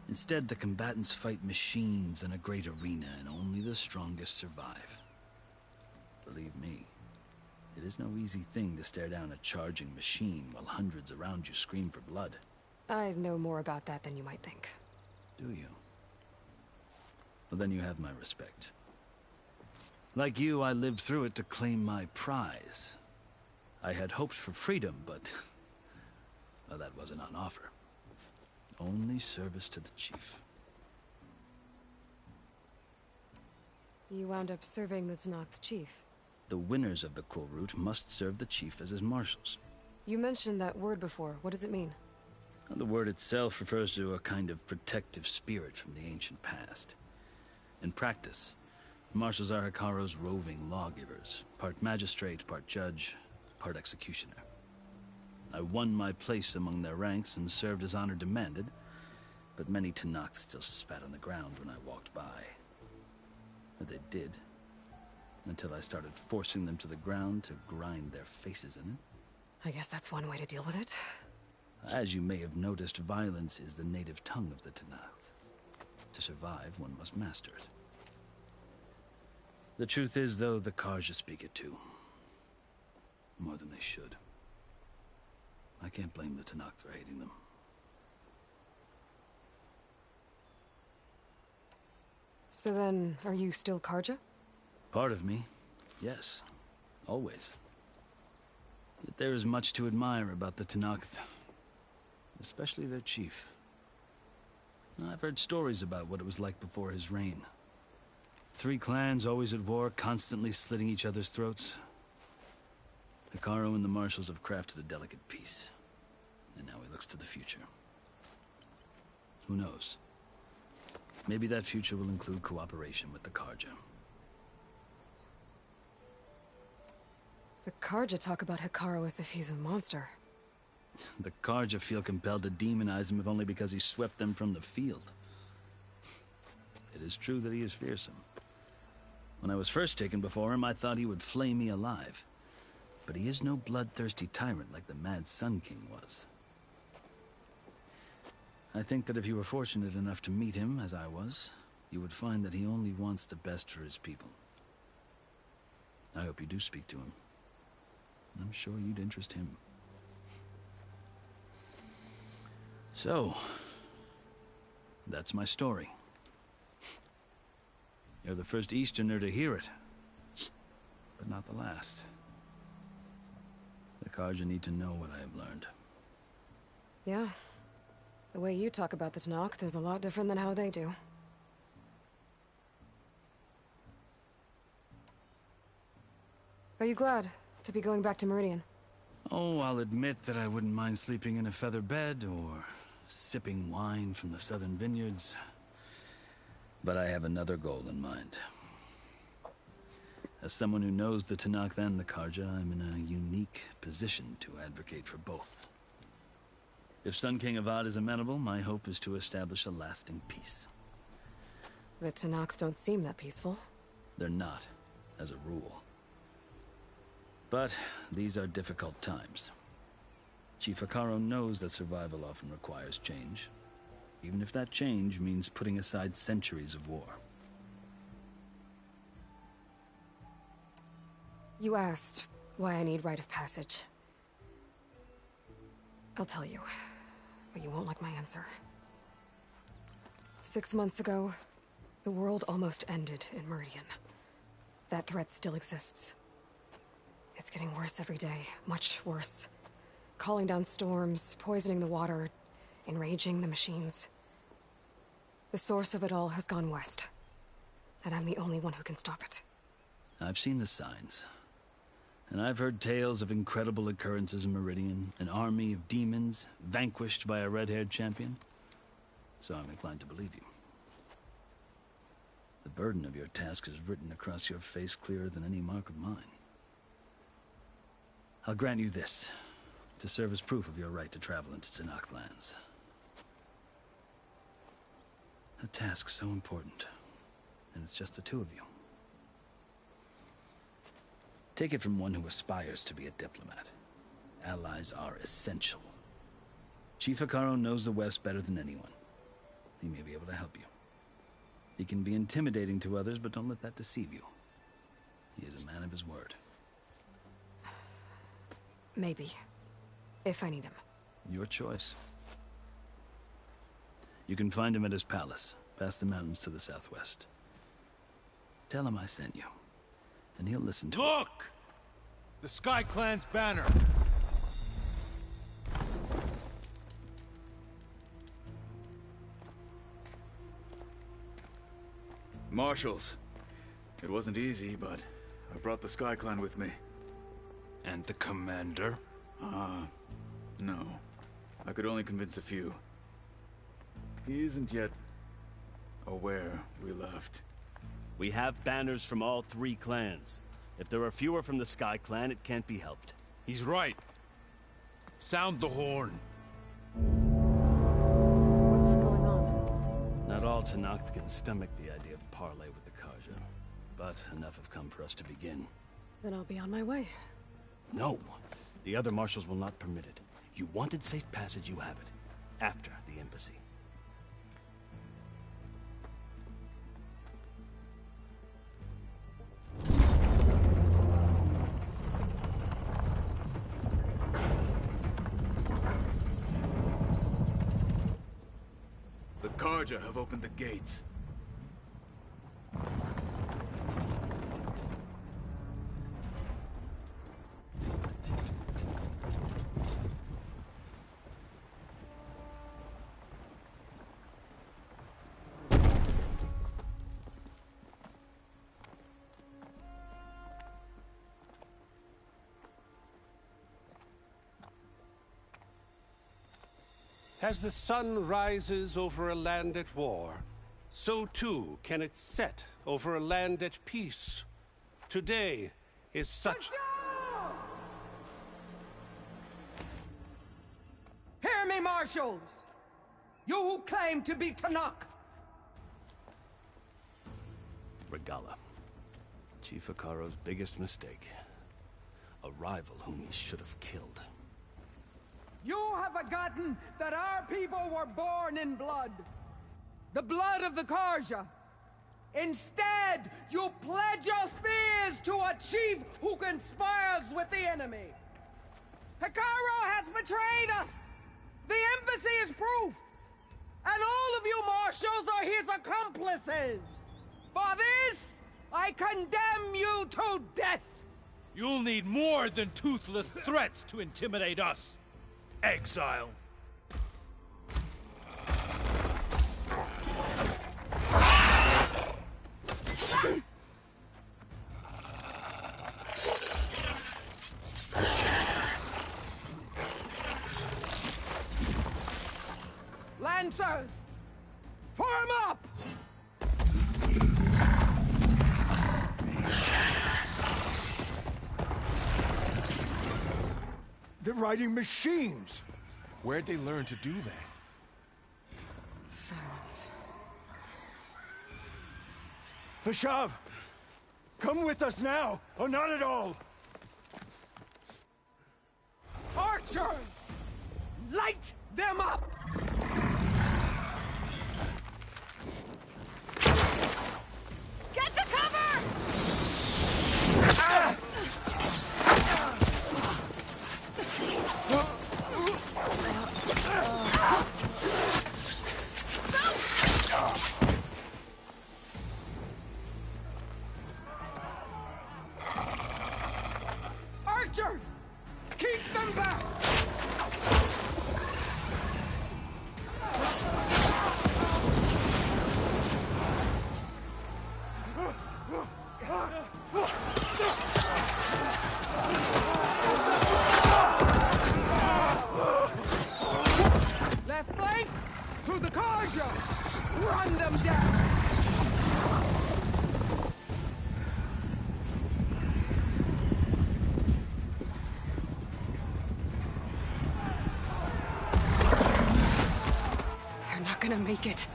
Instead, the combatants fight machines in a great arena, and only the strongest survive. Believe me, it is no easy thing to stare down a charging machine while hundreds around you scream for blood. I know more about that than you might think. Do you? Well, then you have my respect. Like you, I lived through it to claim my prize. I had hoped for freedom, but well, that wasn't on offer. Only service to the chief. You wound up serving the Tenakth chief. The winners of the Kulrut must serve the chief as his marshals. You mentioned that word before. What does it mean? The word itself refers to a kind of protective spirit from the ancient past. In practice, marshals are Hekaro's roving lawgivers, part magistrate, part judge, part executioner. I won my place among their ranks and served as honor demanded, but many Tenakth still spat on the ground when I walked by. But they did, until I started forcing them to the ground to grind their faces in it. I guess that's one way to deal with it. As you may have noticed, violence is the native tongue of the Tenakth. To survive, one must master it. The truth is, though, the Karja speak it too. More than they should. I can't blame the Tenakth for hating them. So then, are you still Karja? Part of me, yes. Always. Yet there is much to admire about the Tenakth. Especially their chief. I've heard stories about what it was like before his reign. 3 clans always at war, constantly slitting each other's throats. Hekaro and the marshals have crafted a delicate peace. And now he looks to the future. Who knows? Maybe that future will include cooperation with the Karja. The Karja talk about Hekaro as if he's a monster. The Karja feel compelled to demonize him if only because he swept them from the field. It is true that he is fearsome. When I was first taken before him, I thought he would flay me alive. But he is no bloodthirsty tyrant like the Mad Sun King was. I think that if you were fortunate enough to meet him, as I was, you would find that he only wants the best for his people. I hope you do speak to him. I'm sure you'd interest him. So, that's my story. You're the first Easterner to hear it, but not the last. The Karja need to know what I have learned. Yeah. The way you talk about the Tanakh is a lot different than how they do. Are you glad to be going back to Meridian? Oh, I'll admit that I wouldn't mind sleeping in a feather bed or sipping wine from the southern vineyards. But I have another goal in mind. As someone who knows the Tanakh and the Karja, I'm in a unique position to advocate for both. If Sun King Avad is amenable, my hope is to establish a lasting peace. The Tanakh don't seem that peaceful. They're not, as a rule. But these are difficult times. Chief Akaro knows that survival often requires change, even if that change means putting aside centuries of war. You asked why I need rite of passage. I'll tell you, but you won't like my answer. 6 months ago, the world almost ended in Meridian. That threat still exists. It's getting worse every day, much worse. Calling down storms, poisoning the water, enraging the machines. The source of it all has gone west, and I'm the only one who can stop it. I've seen the signs. And I've heard tales of incredible occurrences in Meridian, an army of demons vanquished by a red-haired champion. So I'm inclined to believe you. The burden of your task is written across your face clearer than any mark of mine. I'll grant you this, to serve as proof of your right to travel into Tanakh lands. A task so important, and it's just the two of you. Take it from one who aspires to be a diplomat. Allies are essential. Chief Akaro knows the West better than anyone. He may be able to help you. He can be intimidating to others, but don't let that deceive you. He is a man of his word. Maybe. If I need him. Your choice. You can find him at his palace, past the mountains to the southwest. Tell him I sent you, and he'll listen to Look! The Sky Clan's banner! Marshals. It wasn't easy, but I brought the Sky Clan with me. And the commander? No. I could only convince a few. He isn't yet aware we left. We have banners from all 3 clans. If there are fewer from the Sky Clan, it can't be helped. He's right. Sound the horn. What's going on? Not all Tanakh can stomach the idea of parley with the Karja, but enough have come for us to begin. Then I'll be on my way. No. The other marshals will not permit it. You wanted safe passage, you have it. After the embassy. The Karja have opened the gates. As the sun rises over a land at war, so too can it set over a land at peace. Today is such... Hear me, marshals! You who claim to be Tanakh! Regala. Chief Hikaro's biggest mistake. A rival whom he should have killed. You have forgotten that our people were born in blood. The blood of the Karja. Instead, you pledge your spears to a chief who conspires with the enemy. Hikaro has betrayed us! The embassy is proof! And all of you marshals are his accomplices! For this, I condemn you to death! You'll need more than toothless threats to intimidate us. Exile. Lancers! Form up! They're riding machines! Where'd they learn to do that? Silence. Fashav! Come with us now, or not at all! Archers! Light them up! Get to cover! Ah! Archers! Keep them back! Left flank! To the Karja! Run them down! They're not gonna make it.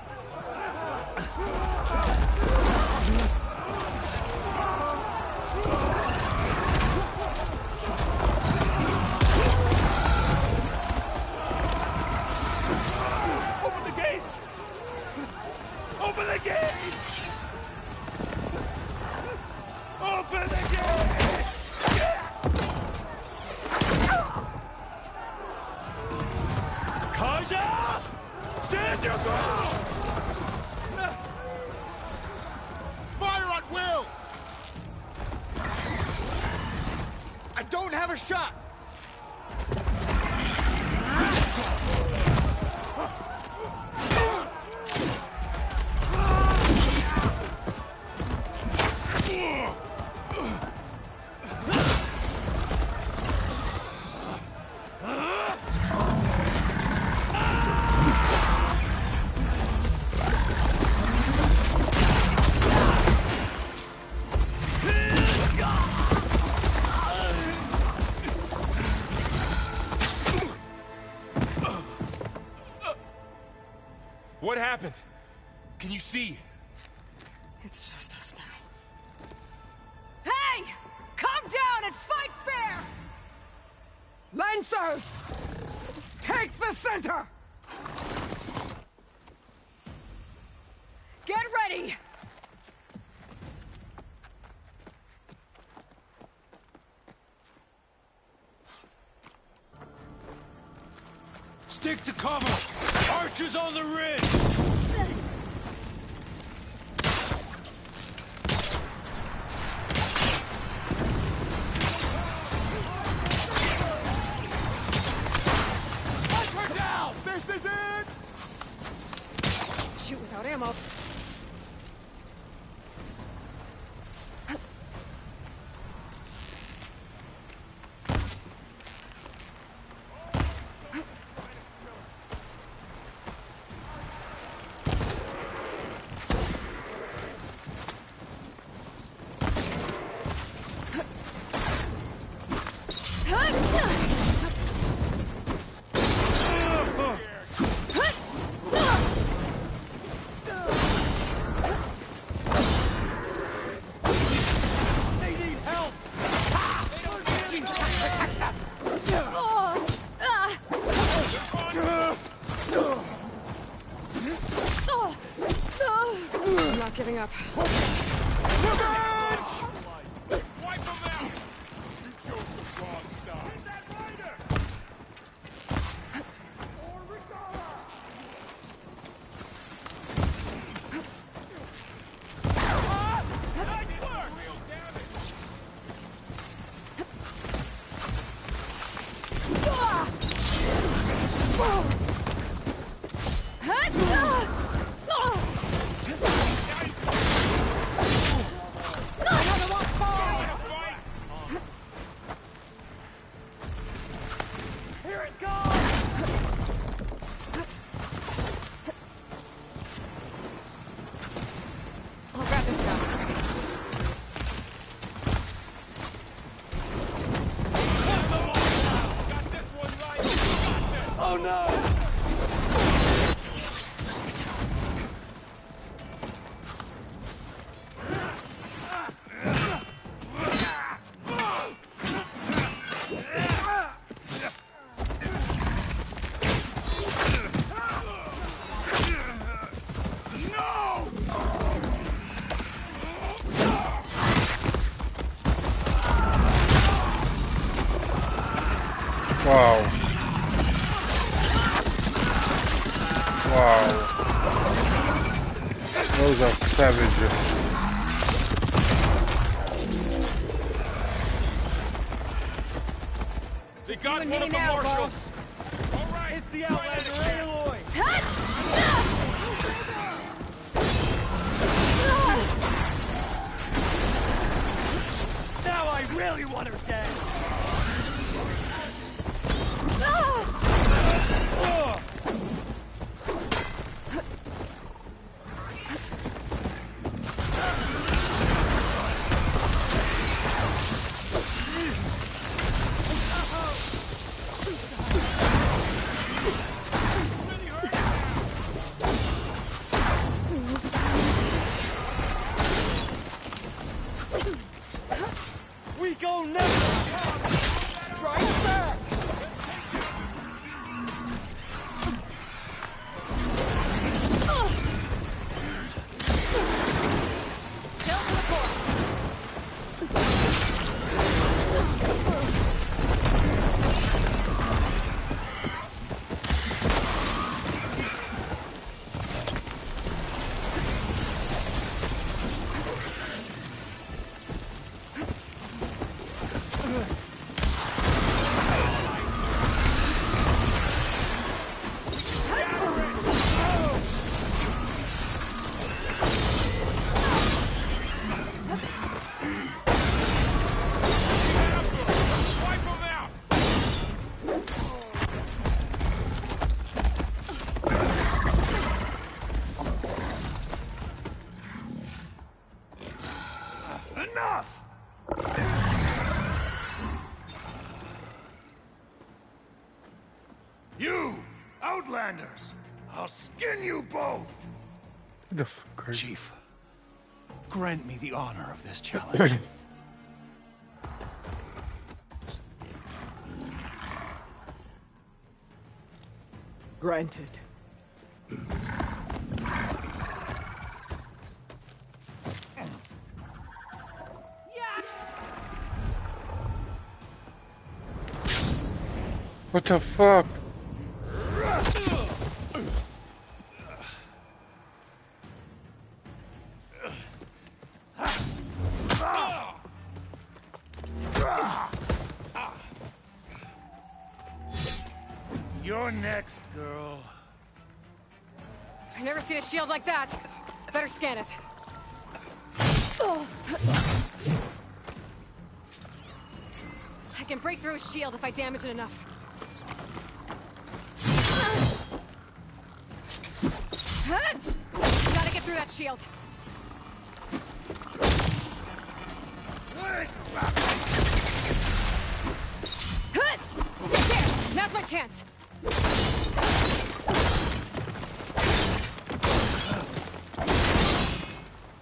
Open the gates! Open the gates! Open the gates! Kaja! Stand your ground! Fire at will! I don't have a shot! What happened? Can you see? It's just us now. Hey! Come down and fight fair! Lancers! Take the center! Get ready! Stick to cover! Archers on the ridge! We're down! This is it! Shoot without ammo. not giving up. Wipe them out! You chose the wrong side. That rider! I'll grab this guy. Oh no! Wow. Wow. Those are savages. They got one of the marshals. All right, it's the Outlander Aloy. Now I really want her dead. We go next. Strike back. Enough! You, Outlanders! I'll skin you both! The fuck are you? Chief, grant me the honor of this challenge. Granted. What the fuck? You're next, girl. I've never seen a shield like that. Better scan it. I can break through a shield if I damage it enough. Gotta get through that shield. There! Now's my chance.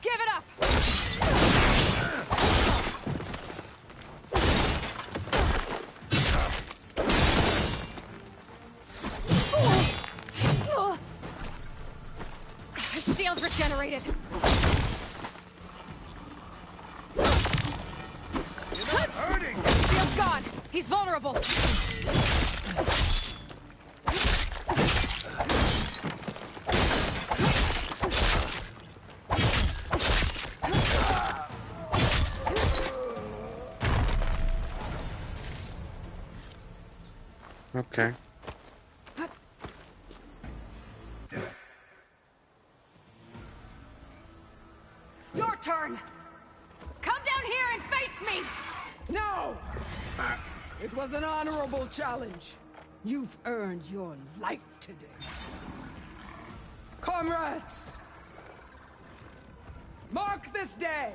Give it up! The shield's regenerated. He's vulnerable. Okay. Your turn! Come down here and face me! No! It was an honorable challenge. You've earned your life today. Comrades! Mark this day!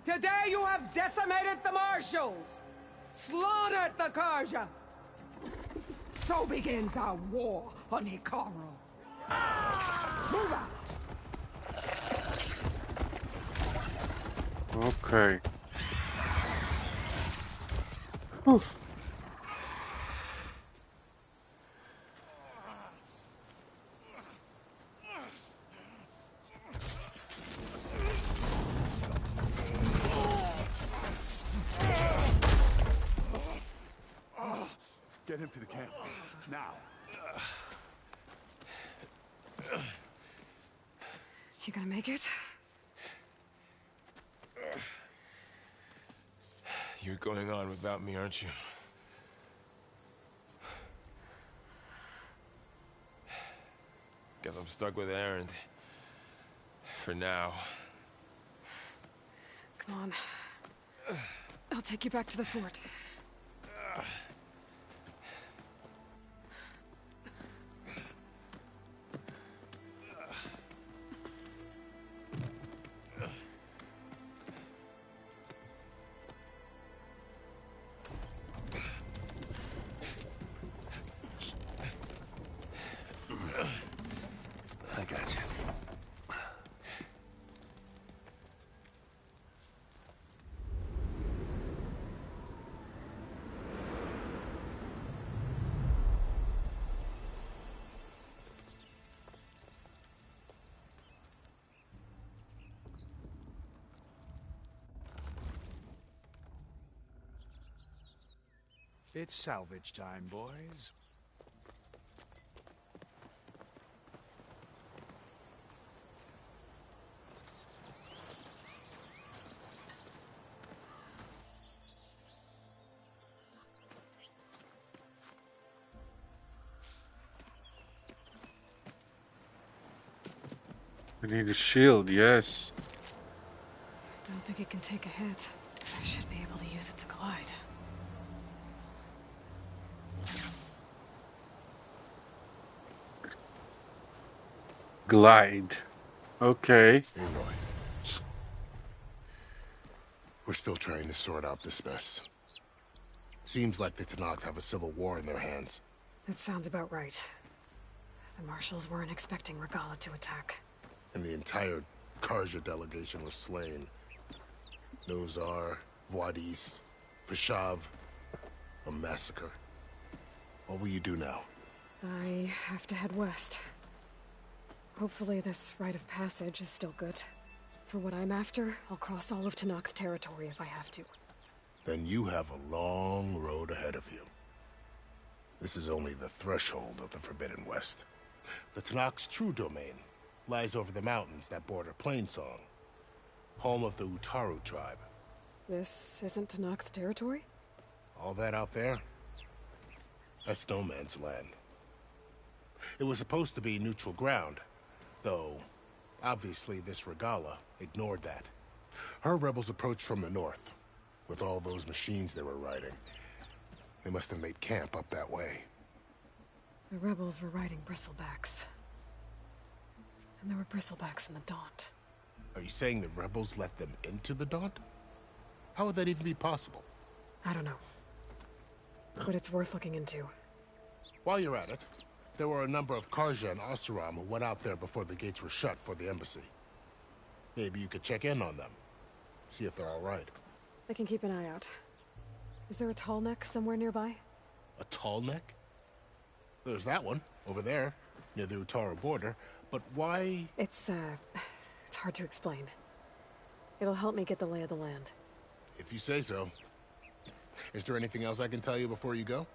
Today you have decimated the Marshals! Slaughtered the Karja! So begins our war on Hikaru. Move out! Okay. Oof. Get him to the camp. Now. You gonna make it? You're going on without me, aren't you? Guess I'm stuck with Aaron. For now. Come on. I'll take you back to the fort. I got you. It's salvage time, boys. I need a shield, yes. Don't think it can take a hit. I should be able to use it to glide. Glide. Okay. Aloy. We're still trying to sort out this mess. Seems like the Tanakh have a civil war in their hands. That sounds about right. The Marshals weren't expecting Regala to attack. And the entire Karja delegation was slain. Nozar, Vuadis, Vashav. A massacre. What will you do now? I have to head west. Hopefully this rite of passage is still good. For what I'm after, I'll cross all of Tanakh's territory if I have to. Then you have a long road ahead of you. This is only the threshold of the Forbidden West. The Tanakh's true domain lies over the mountains that border Plainsong, home of the Utaru tribe. This isn't Tanakh's territory? All that out there? That's no man's land. It was supposed to be neutral ground, though obviously this Regala ignored that. Her rebels approached from the north, with all those machines they were riding. They must have made camp up that way. The rebels were riding bristlebacks. And there were bristlebacks in the Daunt. Are you saying the rebels let them into the Daunt? How would that even be possible? I don't know. But it's worth looking into. While you're at it, there were a number of Karja and Oseram who went out there before the gates were shut for the embassy. Maybe you could check in on them. See if they're all right. I can keep an eye out. Is there a tall neck somewhere nearby? A tall neck? There's that one, over there, near the Utaru border. But why? It's hard to explain. It'll help me get the lay of the land. If you say so. Is there anything else I can tell you before you go?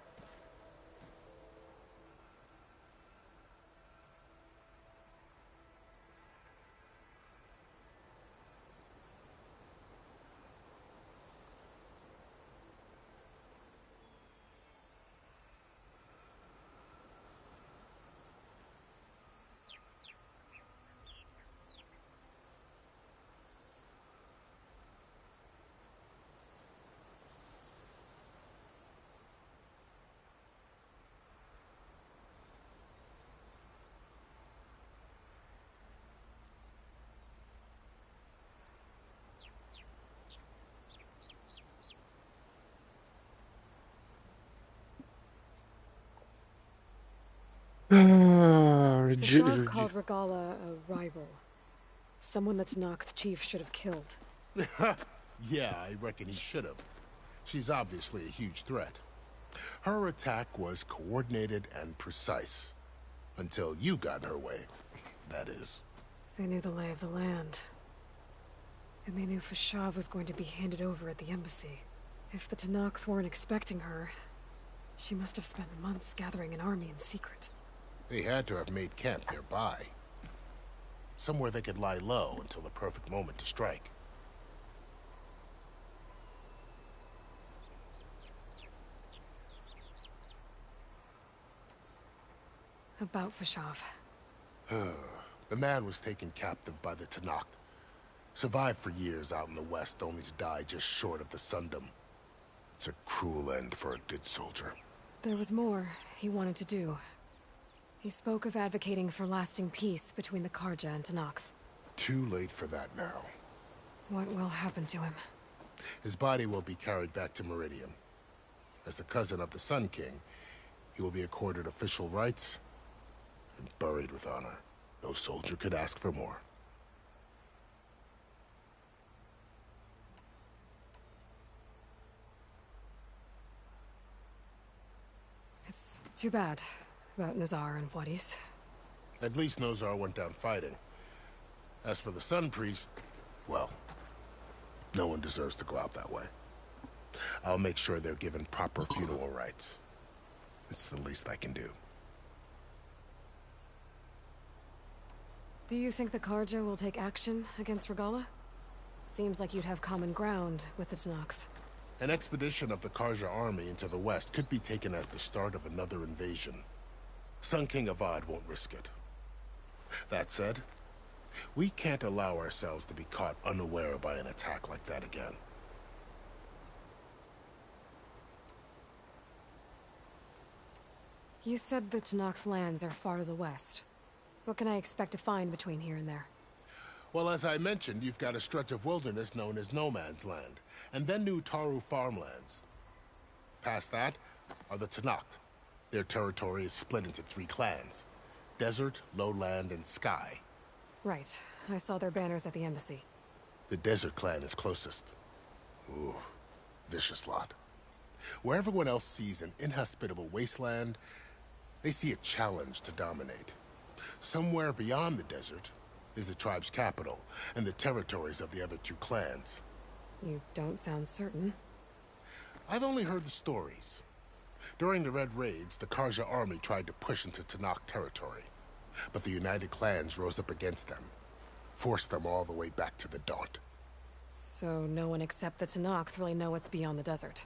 Fashav called Regala a rival. Someone that's Noct chief should have killed. Yeah, I reckon he should have. She's obviously a huge threat. Her attack was coordinated and precise. Until you got in her way, that is. They knew the lay of the land. And they knew Fashav was going to be handed over at the embassy. If the Tenakth weren't expecting her, she must have spent months gathering an army in secret. They had to have made camp nearby. Somewhere they could lie low until the perfect moment to strike. About Fashav. The man was taken captive by the Tenakth. Survived for years out in the west, only to die just short of the Sundom. It's a cruel end for a good soldier. There was more he wanted to do. He spoke of advocating for lasting peace between the Karja and Tenakth. Too late for that now. What will happen to him? His body will be carried back to Meridian. As a cousin of the Sun King, he will be accorded official rights and buried with honor. No soldier could ask for more. It's too bad about Nazar and Wadis. At least Nozar went down fighting. As for the Sun Priest, well, no one deserves to go out that way. I'll make sure they're given proper funeral rites. It's the least I can do. Do you think the Karja will take action against Regala? Seems like you'd have common ground with the Tenakth. An expedition of the Karja army into the west could be taken as the start of another invasion. Sun King Avad won't risk it. That said, we can't allow ourselves to be caught unaware by an attack like that again. You said the Tenakth lands are far to the west. What can I expect to find between here and there? Well, as I mentioned, you've got a stretch of wilderness known as No Man's Land, and then New Taru farmlands. Past that are the Tenakth. Their territory is split into 3 clans: Desert, Lowland, and Sky. Right. I saw their banners at the embassy. The Desert clan is closest. Ooh, vicious lot. Where everyone else sees an inhospitable wasteland, they see a challenge to dominate. Somewhere beyond the desert is the tribe's capital and the territories of the other 2 clans. You don't sound certain. I've only heard the stories. During the Red Raids, the Karja army tried to push into Tenakth territory, but the United Clans rose up against them, forced them all the way back to the Daunt. So no one except the Tenakth really know what's beyond the desert.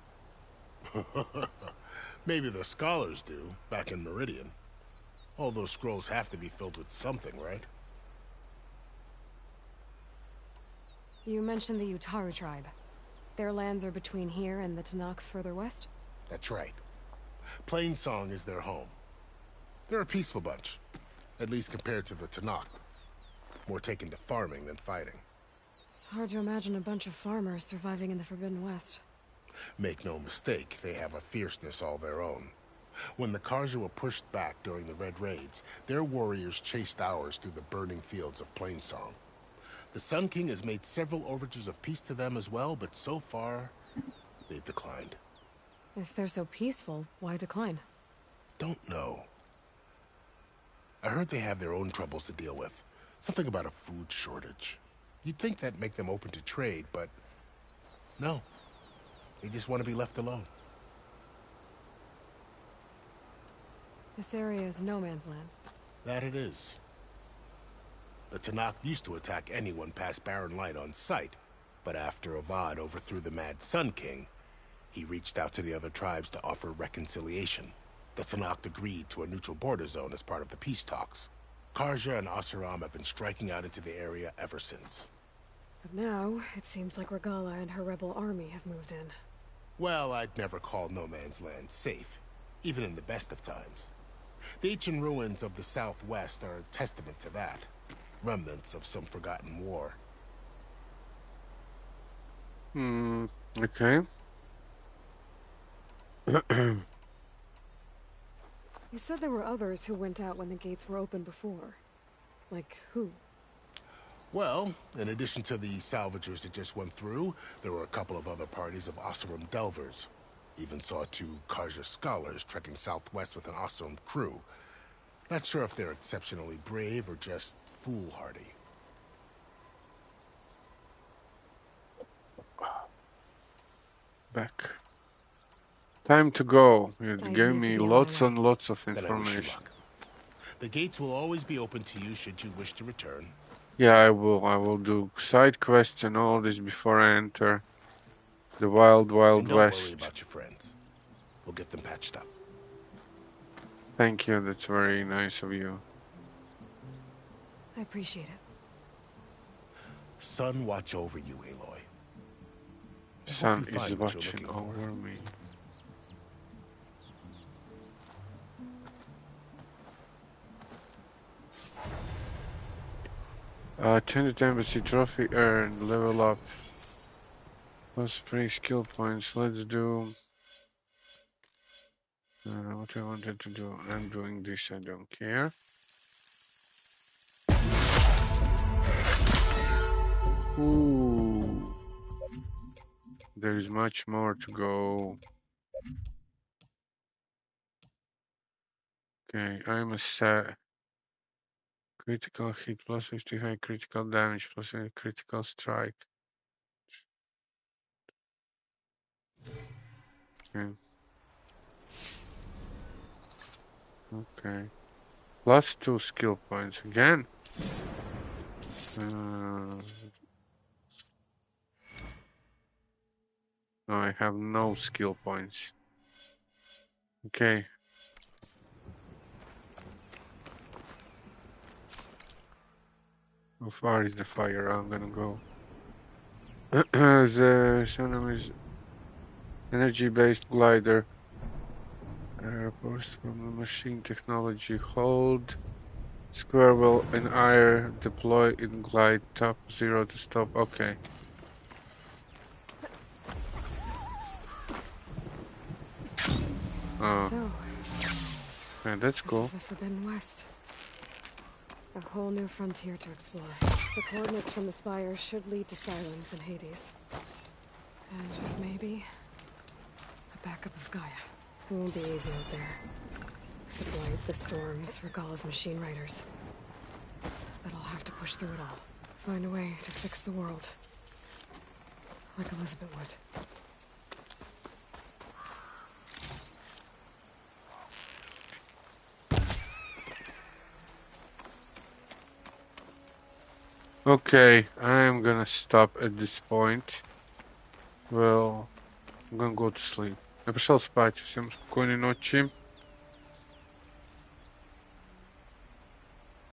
Maybe the scholars do, back in Meridian. All those scrolls have to be filled with something, right? You mentioned the Utaru tribe. Their lands are between here and the Tenakth further west? That's right. Plainsong is their home. They're a peaceful bunch, at least compared to the Tenakth. More taken to farming than fighting. It's hard to imagine a bunch of farmers surviving in the Forbidden West. Make no mistake, they have a fierceness all their own. When the Karja were pushed back during the Red Raids, their warriors chased ours through the burning fields of Plainsong. The Sun King has made several overtures of peace to them as well, but so far, they've declined. If they're so peaceful, why decline? Don't know. I heard they have their own troubles to deal with. Something about a food shortage. You'd think that'd make them open to trade, but no. They just want to be left alone. This area is no man's land. That it is. The Tanakh used to attack anyone past Barren Light on sight, but after Avad overthrew the Mad Sun King, he reached out to the other tribes to offer reconciliation. The Tanakh agreed to a neutral border zone as part of the peace talks. Karja and Oseram have been striking out into the area ever since. But now, it seems like Regala and her rebel army have moved in. Well, I'd never call no man's land safe, even in the best of times. The ancient ruins of the Southwest are a testament to that. Remnants of some forgotten war. Okay. You said there were others who went out when the gates were open before. Like who? Well, in addition to the salvagers that just went through, there were a couple of other parties of Oseram delvers. Even saw 2 Karja scholars trekking southwest with an Oseram crew. Not sure if they're exceptionally brave or just foolhardy. Back. Time to go. You gave me lots and lots of information. The gates will always be open to you should you wish to return. Yeah, I will. I will do side quests and all this before I enter the wild, wild Don't west. worry about your friends. We'll get them patched up. Thank you. That's very nice of you. I appreciate it. Sun watch over you, Aloy. Sun is watching over me. Attended embassy trophy earned, level up. Plus 3 skill points. Let's do what I wanted to do. I'm doing this, I don't care. Ooh. There's much more to go. Okay, I'm a set. Critical hit plus 55 critical damage plus a critical strike. Okay. Okay. Plus 2 skill points again. No, I have no skill points. Okay. How far is the fire? I'm gonna go. The Sonam is energy-based glider. Post from the machine technology. Hold square wheel in air. Deploy in glide. Top 0 to stop. Okay. Oh. So, yeah, that's cool. This is the Forbidden West. A whole new frontier to explore. The coordinates from the spire should lead to Silence and Hades. And just maybe, a backup of Gaia. It won't be easy out there. The blight, the storms, Regala's machine riders. But I'll have to push through it all. Find a way to fix the world. Like Elizabeth would. Okay, I'm gonna stop at this point. Well, I'm gonna go to sleep. Я пошел спать. Всем спокойной ночи.